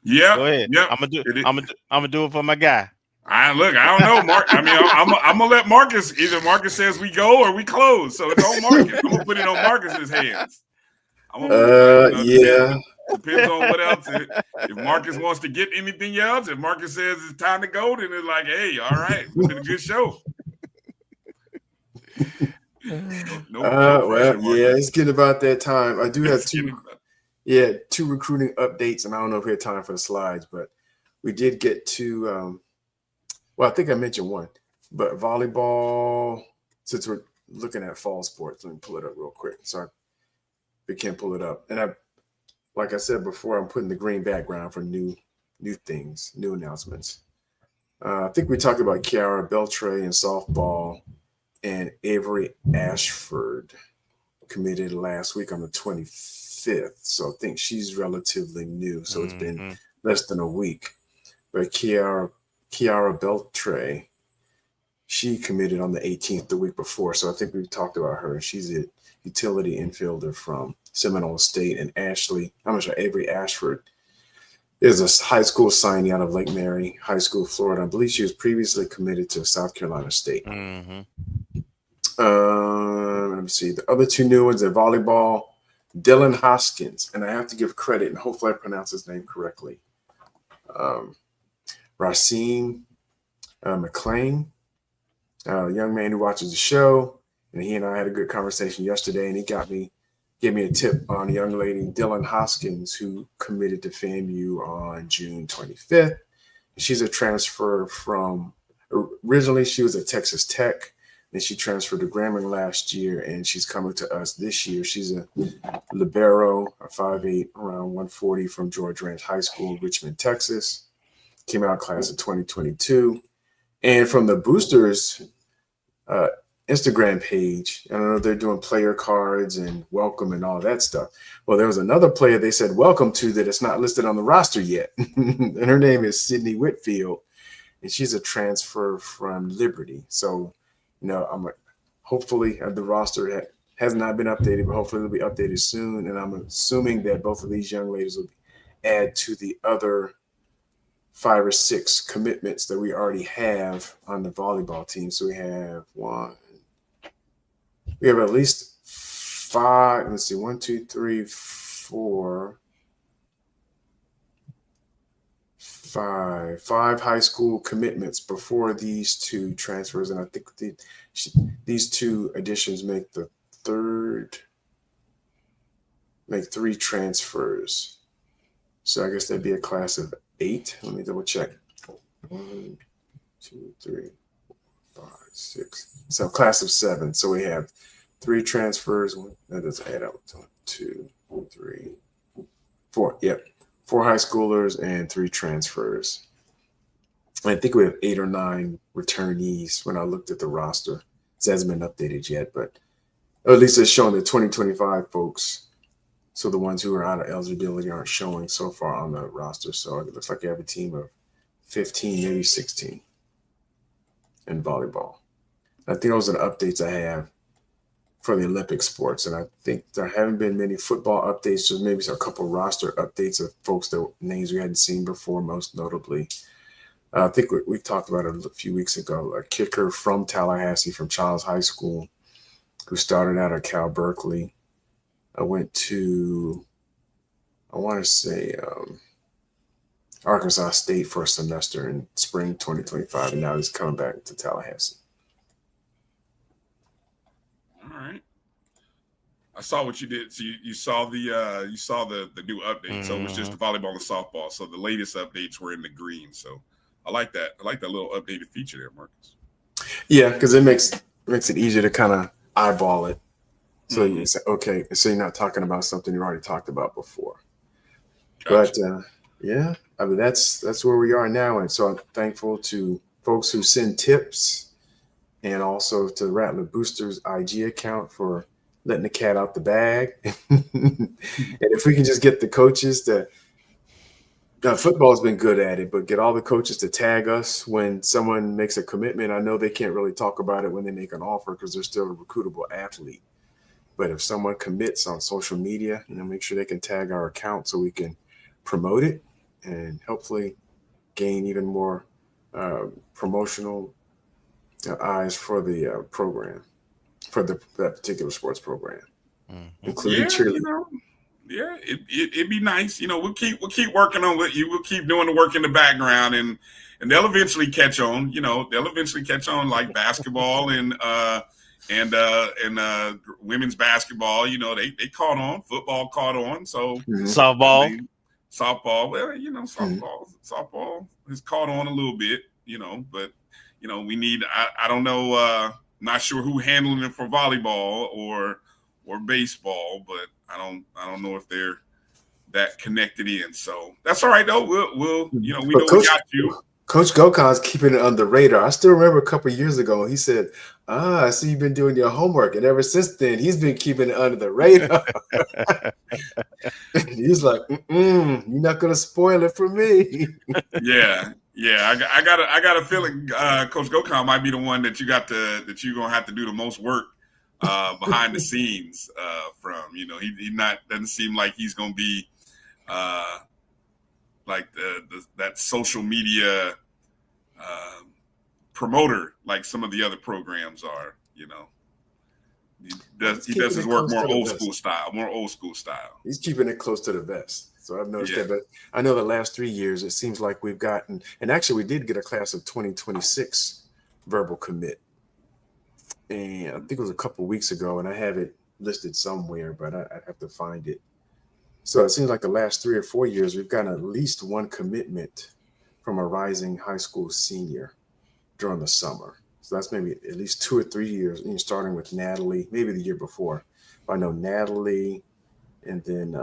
Yeah. Go ahead. Yep. I'm gonna do it for my guy. I don't know, Mark. I mean, I'm gonna let Marcus. Either Marcus says we go or we close. So it's on Marcus. I'm gonna put it on Marcus's hands. Yeah. Depends on what else. If Marcus wants to get anything else, if Marcus says it's time to go, then it's like, hey, all right, it's been a good show. No pressure, yeah, it's getting about that time. I do have two recruiting updates, and I don't know if we had time for the slides, but we did get to. Well, I think I mentioned one, but volleyball. Since we're looking at fall sports, let me pull it up real quick. So we can't pull it up, and like I said before, I'm putting the green background for new things, new announcements. I think we talked about Kiara Beltray in softball, and Avery Ashford committed last week on the 25th. So I think she's relatively new. So it's been less than a week. But Kiara Beltray, she committed on the 18th, the week before. So I think we've talked about her. She's a utility infielder from Seminole State. And Avery Ashford is a high school signee out of Lake Mary High School, Florida. I believe she was previously committed to South Carolina State. Let me see. The other two new ones are volleyball, Dylan Hoskins. And I have to give credit, and hopefully I pronounce his name correctly. Racine McLean, a young man who watches the show, and he and I had a good conversation yesterday, and he gave me a tip on a young lady, Dylan Hoskins, who committed to FAMU on June 25th. She's a transfer originally she was at Texas Tech, and she transferred to Grambling last year, and she's coming to us this year. She's a libero, a 5'8", around 140 from George Ranch High School, Richmond, Texas. Came out class of 2022. And from the Boosters Instagram page, I know they're doing player cards and welcome and all that stuff. Well, there was another player they said welcome to that is not listed on the roster yet. And her name is Sydney Whitfield, and she's a transfer from Liberty. So, hopefully the roster has not been updated, but hopefully it'll be updated soon. And I'm assuming that both of these young ladies will add to the other 5 or 6 commitments that we already have on the volleyball team. So we have at least 5. Let's see, 1, 2, 3, 4, 5 high school commitments before these 2 transfers, and I think these 2 additions make 3 transfers. So I guess that'd be a class of 8. Let me double check. 1, 2, 3, 4, 5, 6. So class of 7. So we have 3 transfers. That doesn't add up. 1, 2, 3, 4. Yep. 4 high schoolers and 3 transfers. I think we have 8 or 9 returnees when I looked at the roster. It hasn't been updated yet, but at least it's showing the 2025 folks. So the ones who are out of eligibility aren't showing so far on the roster. So it looks like you have a team of 15, maybe 16 in volleyball. I think those are the updates I have for the Olympic sports. And I think there haven't been many football updates, just maybe a couple roster updates of folks names we hadn't seen before, most notably. I think we talked about it a few weeks ago, a kicker from Tallahassee, from Childs High School, who started out at Cal Berkeley. I went to, I want to say, Arkansas State for a semester in spring 2025, and now he's coming back to Tallahassee. All right. I saw what you did. So you saw the new update. So it was just the volleyball and softball. So the latest updates were in the green. So I like that. I like that little updated feature there, Marcus. Yeah, because it makes it easier to kind of eyeball it. So you say, okay, so you're not talking about something you already talked about before. Gotcha. But yeah, I mean that's where we are now, and so I'm thankful to folks who send tips and also to Rattler Boosters IG account for letting the cat out the bag. And if we can just get the coaches to, football's been good at it, but get all the coaches to tag us when someone makes a commitment. I know they can't really talk about it when they make an offer because they're still a recruitable athlete. But if someone commits on social media, make sure they can tag our account so we can promote it and hopefully gain even more promotional eyes for the program, for that particular sports program, including cheerleading. It'd be nice. We'll keep working on it. We'll keep doing the work in the background, and they'll eventually catch on. They'll eventually catch on, like basketball and women's basketball. They caught on. Football caught on. So softball. Well, softball has caught on a little bit. But we need. I don't know. Not sure who handling it for volleyball or baseball, but I don't know if they're that connected in. So that's all right though. We'll we know we got you. Coach Gokon's keeping it on the radar. I still remember a couple of years ago, he said, I see you've been doing your homework. And ever since then, he's been keeping it under the radar. He's like, you're not going to spoil it for me. Yeah. I got a feeling Coach Gokon might be the one that you're going to have to do the most work behind the scenes from. He doesn't seem like he's going to be like that social media promoter like some of the other programs are. He does his work more old school style. He's keeping it close to the vest. So I've noticed that. But I know the last 3 years, it seems like we've gotten, and actually we did get a class of 2026 verbal commit. And I think it was a couple of weeks ago, and I have it listed somewhere, but I have to find it. So it seems like the last 3 or 4 years, we've gotten at least one commitment from a rising high school senior during the summer. So that's maybe at least 2 or 3 years, starting with Natalie, maybe the year before. But I know Natalie, and then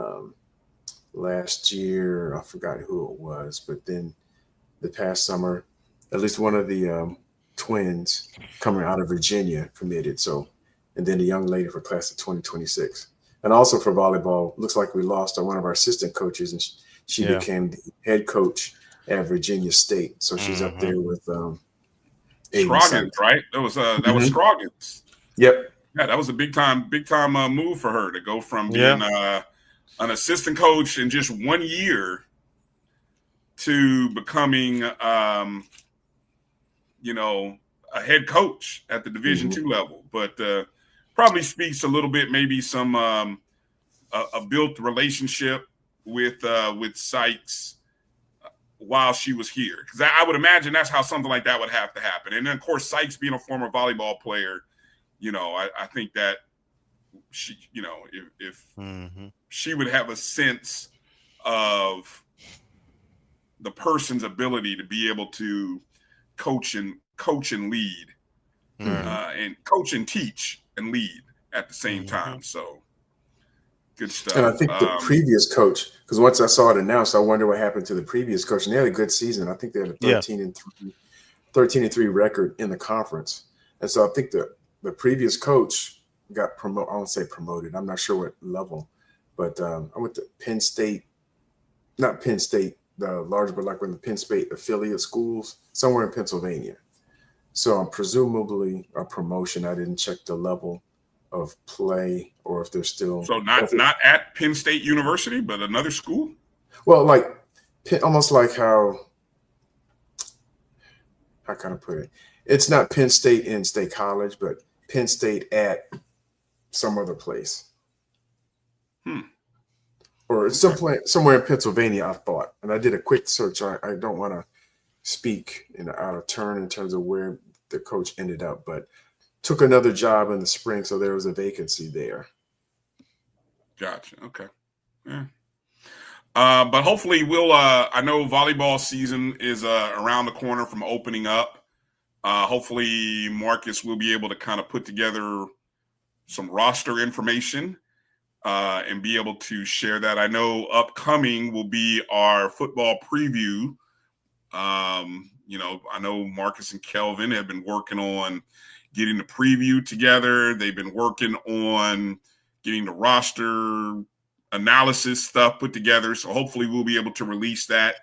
last year, I forgot who it was, but then the past summer, at least one of the twins coming out of Virginia committed. So, and then a young lady for class of 2026. And also for volleyball, looks like we lost one of our assistant coaches, and she became the head coach at Virginia State. So she's up there with Scroggins, right? That was Scroggins. Yep. Yeah, that was a big time move for her to go from being an assistant coach in just 1 year to becoming a head coach at the Division II level. But probably speaks a little bit, maybe some a built relationship with Sykes while she was here, because I would imagine that's how something like that would have to happen. And then of course Sykes being a former volleyball player, I think that she, if she would have a sense of the person's ability to be able to coach and lead, and coach and teach and lead at the same time. So good stuff. And I think the previous coach, because once I saw it announced, I wonder what happened to the previous coach. And they had a good season. I think they had a 13-3 record in the conference. And so I think the previous coach got promoted. I won't say promoted. I'm not sure what level, but I went to Penn State, not Penn State, the large, but like when the Penn State affiliate schools somewhere in Pennsylvania. So I'm presumably a promotion. I didn't check the level of play or if they're still. So not at Penn State University, but another school? Well, like almost like how can I put it? It's not Penn State in State College, but Penn State at some other place. Or it's somewhere in Pennsylvania, I thought. And I did a quick search. I don't want to speak out of turn in terms of where the coach ended up, but took another job in the spring, so there was a vacancy there. Gotcha. Okay. Yeah. But hopefully we'll I know volleyball season is around the corner from opening up. Hopefully Marcus will be able to kind of put together some roster information and be able to share that. I know upcoming will be our football preview. I know Marcus and Kelvin have been working on getting the preview together. They've been working on getting the roster analysis stuff put together. So hopefully we'll be able to release that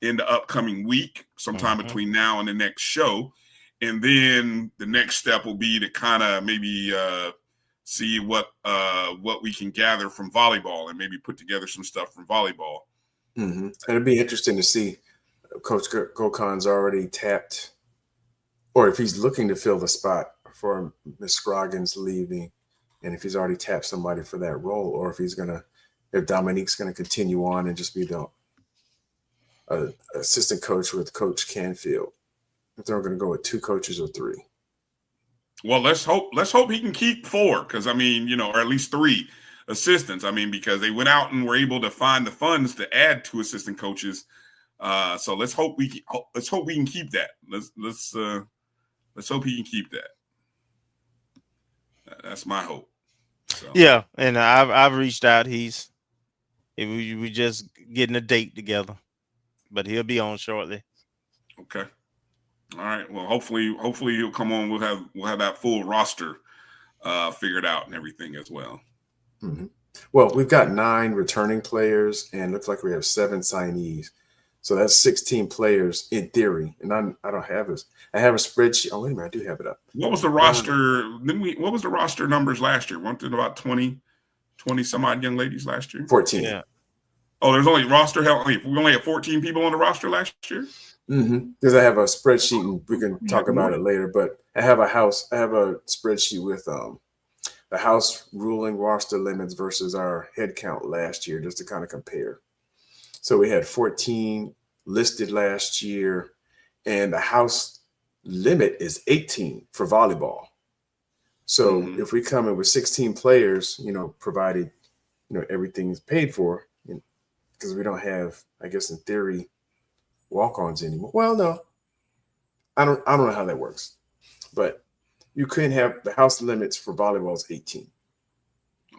in the upcoming week, sometime between now and the next show. And then the next step will be to kind of maybe see what we can gather from volleyball and maybe put together some stuff from volleyball. Mm-hmm. It'd be interesting to see Coach Gokan's already tapped, or if he's looking to fill the spot for Miss Scroggins leaving, and if he's already tapped somebody for that role, or if Dominique's gonna continue on and just be the assistant coach with Coach Canfield. If they're going to go with 2 coaches or 3. Well, let's hope he can keep 4, because I mean, or at least 3 assistants. I mean, because they went out and were able to find the funds to add 2 assistant coaches. So let's hope we can keep that. Let's hope he can keep that. That's my hope. So. Yeah, and I've reached out. We just getting a date together, but he'll be on shortly. Okay. All right. Well, hopefully he'll come on. We'll have that full roster figured out and everything as well. Mm-hmm. Well, we've got 9 returning players, and it looks like we have 7 signees. So that's 16 players in theory. And I don't have this. I have a spreadsheet. Oh, wait a minute, I do have it up. What was the roster? What was the roster numbers last year? Weren't it about 20 some odd young ladies last year? 14. Yeah. Oh, there's only roster. Hell, we only had 14 people on the roster last year. Because I have a spreadsheet, and we can talk about it later. But I have a spreadsheet with the house ruling roster limits versus our head count last year, just to kind of compare. So we had 14 listed last year, and the house limit is 18 for volleyball. So if we come in with 16 players, provided everything's paid for, because we don't have, I guess in theory, walk-ons anymore. Well, no, I don't know how that works, but you couldn't have the house limits for volleyball is 18.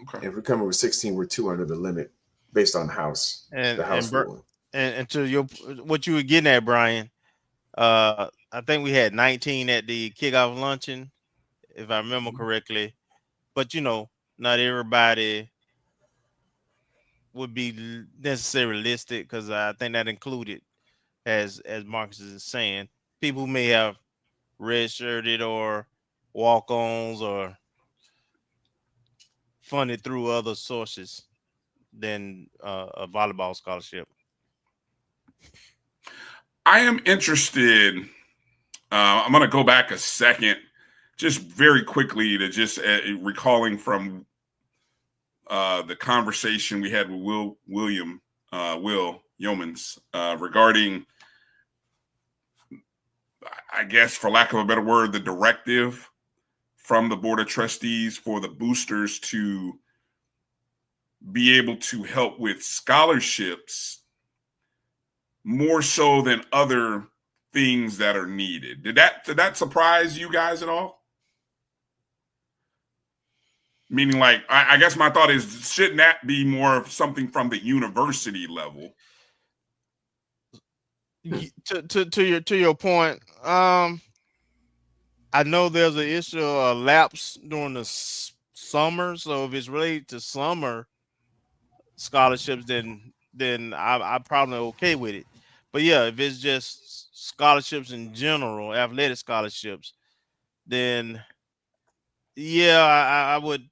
Okay. If we come in with 16, we're 2 under the limit based on the house ruling. And to what you were getting at, Brian, I think we had 19 at the kickoff luncheon, if I remember correctly. But not everybody would be necessarily listed, because I think that included, as Marcus is saying, people who may have redshirted or walk-ons or funded through other sources than a volleyball scholarship. I am interested. I'm going to go back a second, just very quickly, to just recalling from the conversation we had with Will Youmans regarding, I guess, for lack of a better word, the directive from the Board of Trustees for the boosters to be able to help with scholarships more so than other things that are needed. Did that surprise you guys at all? Meaning, like, I guess my thought is, shouldn't that be more of something from the university level? To your point, I know there's an issue of lapse during the summer. So if it's related to summer scholarships, then I'm probably okay with it. But yeah, if it's just scholarships in general, athletic scholarships, then yeah, I would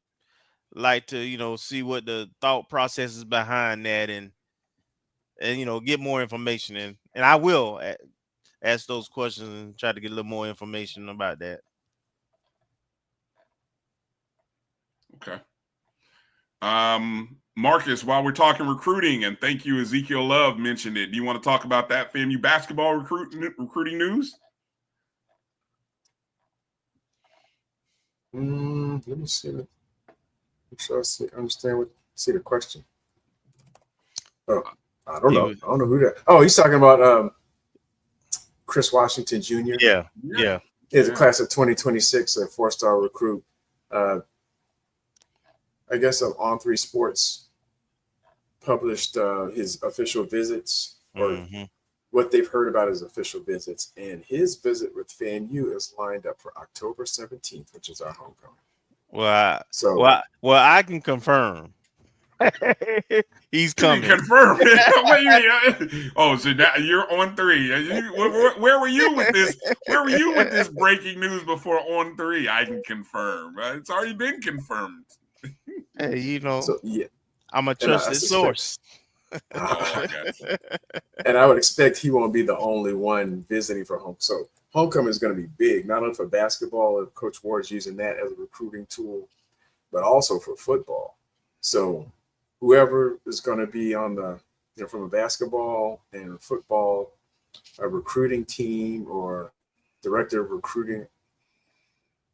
like to see what the thought process is behind that, and get more information, and I will ask those questions and try to get a little more information about that. Okay. Marcus, while we're talking recruiting, and thank you, Ezekiel Love mentioned it. Do you want to talk about that FAMU basketball recruiting news? Let me see. I'm sure I understand see the question. Oh, I don't know. I don't know who that. Oh, he's talking about Chris Washington Jr. Yeah. He's a class of 2026, a 4-star recruit. I guess On 3 Sports published his official visits, or what they've heard about his official visits, and his visit with FAMU is lined up for October 17th, which is our homecoming. Well, I can confirm. He's coming. Confirm. Oh, so now you're on 3. Where were you with this? Where were you with this breaking news before on 3? I can confirm. It's already been confirmed. Hey, So, yeah. I'm a trusted source. And I would expect he won't be the only one visiting for home. So homecoming is going to be big, not only for basketball, and Coach Ward is using that as a recruiting tool, but also for football. So whoever is going to be on the, from a basketball and football, a recruiting team or director of recruiting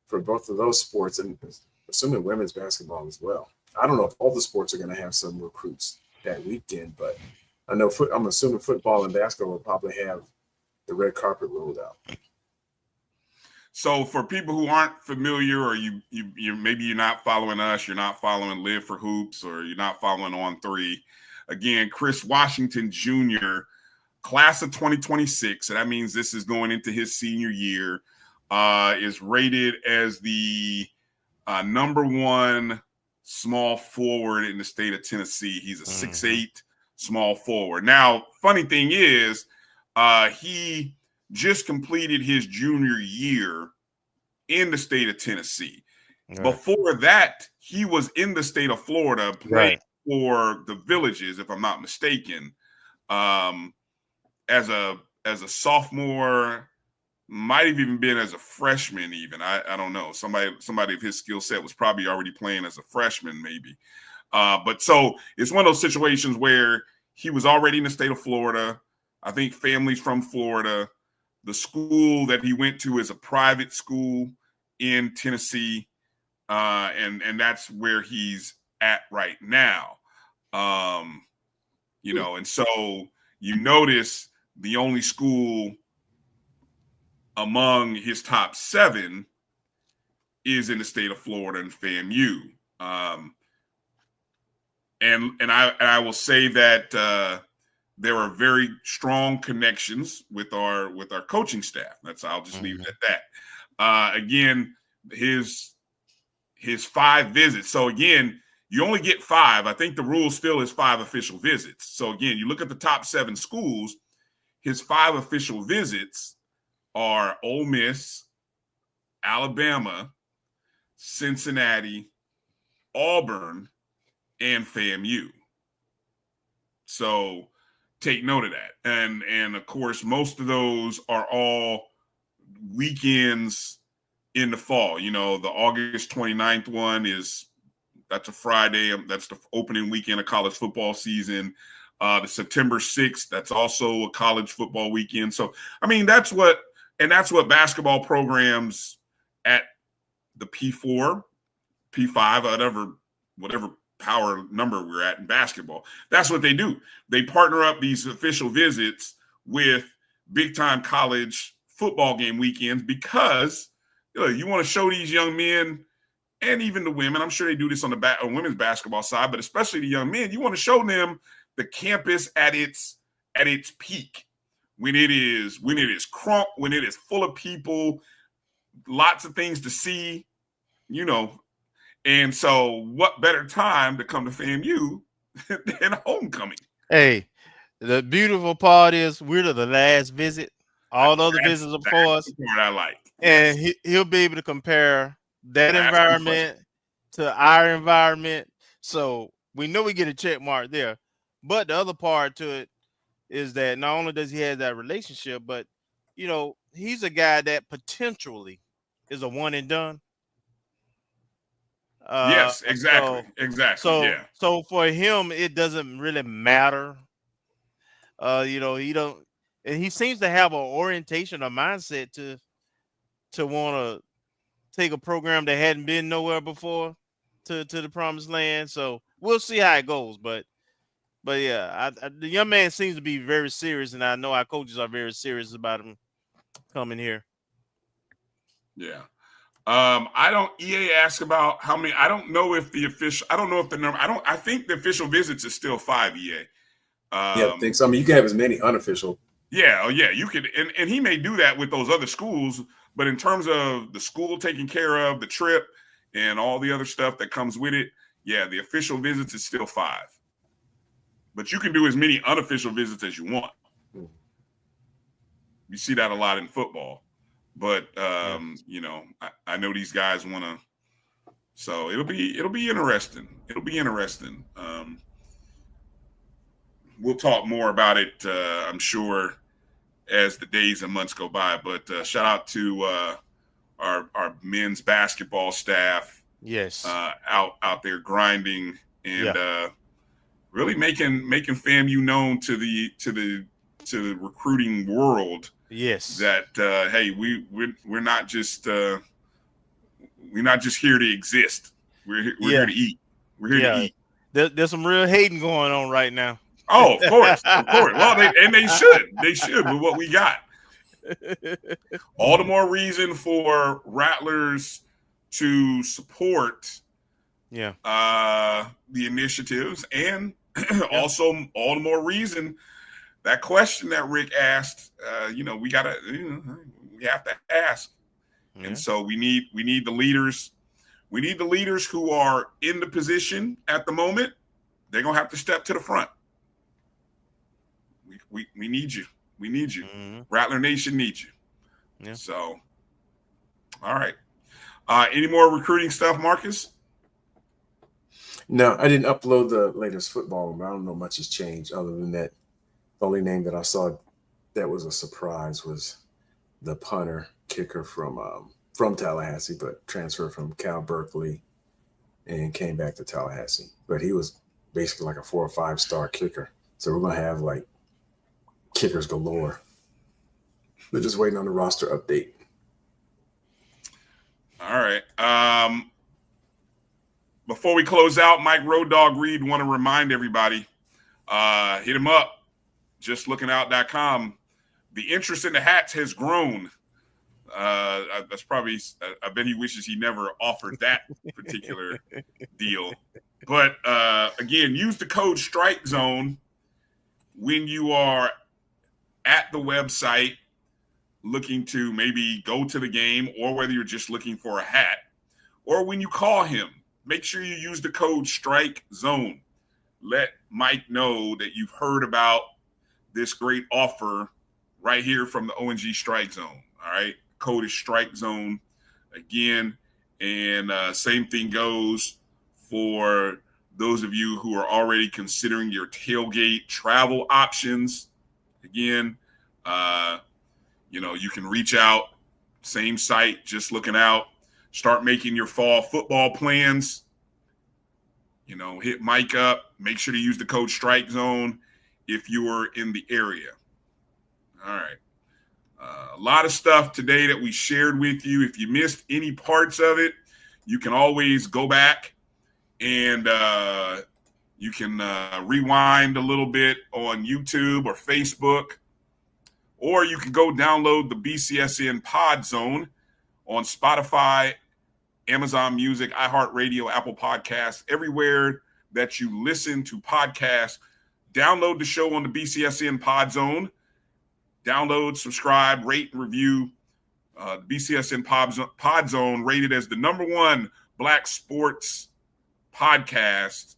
for both of those sports, and assuming women's basketball as well. I don't know if all the sports are going to have some recruits that weekend, but I know I'm assuming football and basketball will probably have the red carpet rolled out. So for people who aren't familiar, or you maybe you're not following us, you're not following Live for Hoops, or you're not following On 3. Again, Chris Washington Jr., class of 2026, and that means this is going into his senior year, is rated as the number 1 small forward in the state of Tennessee. He's a 6'8" small forward. Now, funny thing is, he just completed his junior year in the state of Tennessee. Right. Before that, he was in the state of Florida playing for the Villages, if I'm not mistaken, as a sophomore. Might have even been as a freshman, even. I don't know. Somebody of his skill set was probably already playing as a freshman, maybe. But so it's one of those situations where he was already in the state of Florida. I think family's from Florida. The school that he went to is a private school in Tennessee, and that's where he's at right now. And so you notice the only school among his top 7 is in the state of Florida and FAMU. And I will say that there are very strong connections with our coaching staff. I'll just leave it at that. Again, his 5 visits. So again, you only get 5. I think the rule still is 5 official visits. So again, you look at the top 7 schools, his 5 official visits are Ole Miss, Alabama, Cincinnati, Auburn, and FAMU. So take note of that. And of course, most of those are all weekends in the fall. The August 29th one that's a Friday. That's the opening weekend of college football season. The September 6th, that's also a college football weekend. So, I mean, that's what basketball programs at the P4, P5, whatever power number we're at in basketball, that's what they do. They partner up these official visits with big-time college football game weekends because you want to show these young men and even the women, I'm sure they do this on the women's basketball side, but especially the young men, you want to show them the campus at its peak. When it is crunk, when it is full of people, lots of things to see, And so what better time to come to FAMU than homecoming? Hey, the beautiful part is we're the last visit. All the other visits are before us. What I like. And he'll be able to compare that environment to our environment. So we know we get a check mark there. But the other part to it is that not only does he have that relationship, but, he's a guy that potentially is a one and done. Yes, exactly. So for him, it doesn't really matter. He don't, and he seems to have an orientation, a mindset to want to take a program that hadn't been nowhere before to the promised land. So we'll see how it goes. But yeah, the young man seems to be very serious, and I know our coaches are very serious about him coming here. Yeah. EA asked about how many. I don't know if the number. I think the official visits is still 5, EA. I think so. I mean, you can have as many unofficial Yeah, oh yeah, you could, and he may do that with those other schools, but in terms of the school taking care of the trip and all the other stuff that comes with it, yeah, the official visits is still 5. But you can do as many unofficial visits as you want. You see that a lot in football. But you know, I know these guys want to, so it'll be interesting. It'll be interesting. We'll talk more about it, I'm sure, as the days and months go by. But shout out to our men's basketball staff. Yes, out there grinding and really making FAMU known to the recruiting world. Yes, that hey, we're not just here to exist. We're here to eat. We're here to eat. There's some real hating going on right now. Oh, of course. Well, they should with what we got. All the more reason for Rattlers to support the initiatives, and also all the more reason that question that Rick asked, we have to ask. And so we need the leaders. We need the leaders who are in the position at the moment. They're gonna have to step to the front. We need you. We need you. Rattler Nation needs you. Yeah. So, all right. Any more recruiting stuff, Marcus? No, I didn't upload the latest football. I don't know much has changed other than that. The only name that I saw that was a surprise was the punter kicker from Tallahassee, but transferred from Cal Berkeley and came back to Tallahassee. But he was basically like a 4 or 5 star kicker. So we're gonna have like kickers galore. We're just waiting on the roster update. All right. Before we close out, Mike Road Dogg Reed want to remind everybody, hit him up, justlookingout.com. The interest in the hats has grown. That's probably, I bet he wishes he never offered that particular deal. But again, use the code StrikeZone when you are at the website looking to maybe go to the game, or whether you're just looking for a hat, or when you call him, make sure you use the code StrikeZone. Let Mike know that you've heard about this great offer right here from the O&G StrikeZone. All right. Code is StrikeZone again. And same thing goes for those of you who are already considering your tailgate travel options. Again, you can reach out, same site, just looking out, start making your fall football plans. Hit Mike up, make sure to use the code StrikeZone if you are in the area. All right. A lot of stuff today that we shared with you. If you missed any parts of it, you can always go back and you can rewind a little bit on YouTube or Facebook, or you can go download the BCSN Pod Zone on Spotify, Amazon Music, iHeartRadio, Apple Podcasts, everywhere that you listen to podcasts. Download the show on the BCSN Pod Zone. Download, subscribe, rate, and review. The BCSN Pod Zone, rated as the #1 Black sports podcast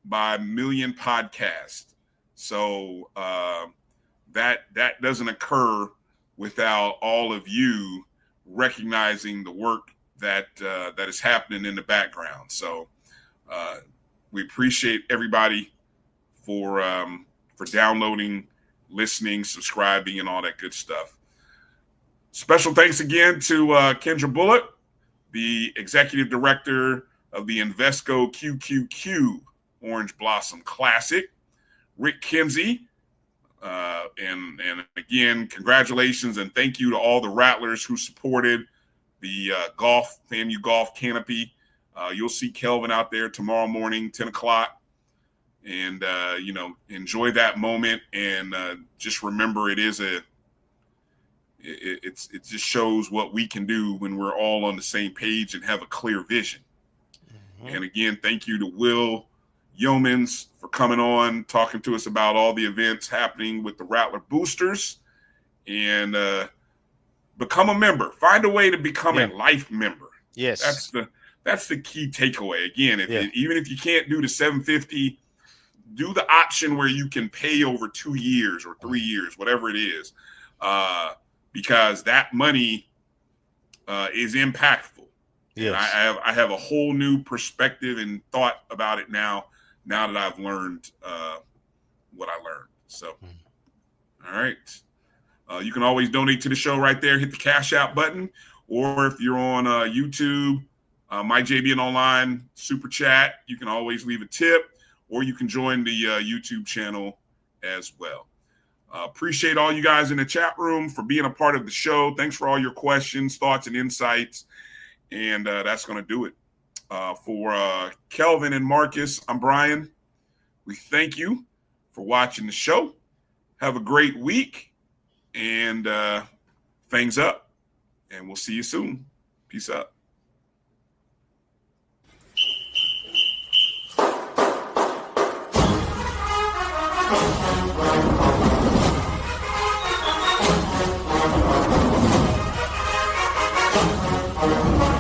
by Million Podcast. So that doesn't occur without all of you recognizing the work that is happening in the background. So we appreciate everybody for downloading, listening, subscribing, and all that good stuff. Special thanks again to Kendra Bulluck, the executive director of the Invesco QQQ Orange Blossom Classic, Rick Kinsey, and again, congratulations and thank you to all the Rattlers who supported the FAMU golf canopy. You'll see Kelvin out there tomorrow morning, 10 o'clock. And, enjoy that moment. And just remember, it just shows what we can do when we're all on the same page and have a clear vision. Mm-hmm. And again, thank you to Will Youmans for coming on, talking to us about all the events happening with the Rattler Boosters. and become a member. Find a way to become a life member. Yes, that's the key takeaway. Again, even if you can't do the $750, do the option where you can pay over 2 years or 3 years, whatever it is, because that money is impactful. Yes. And I have a whole new perspective and thought about it now that I've learned what I learned. So, all right. You can always donate to the show right there. Hit the Cash App button. Or if you're on YouTube, MyJBN Online Super Chat, you can always leave a tip. Or you can join the YouTube channel as well. Appreciate all you guys in the chat room for being a part of the show. Thanks for all your questions, thoughts, and insights. And that's going to do it. For Kelvin and Marcus, I'm Bryan. We thank you for watching the show. Have a great week. And things up. And we'll see you soon. Peace out. Thank you.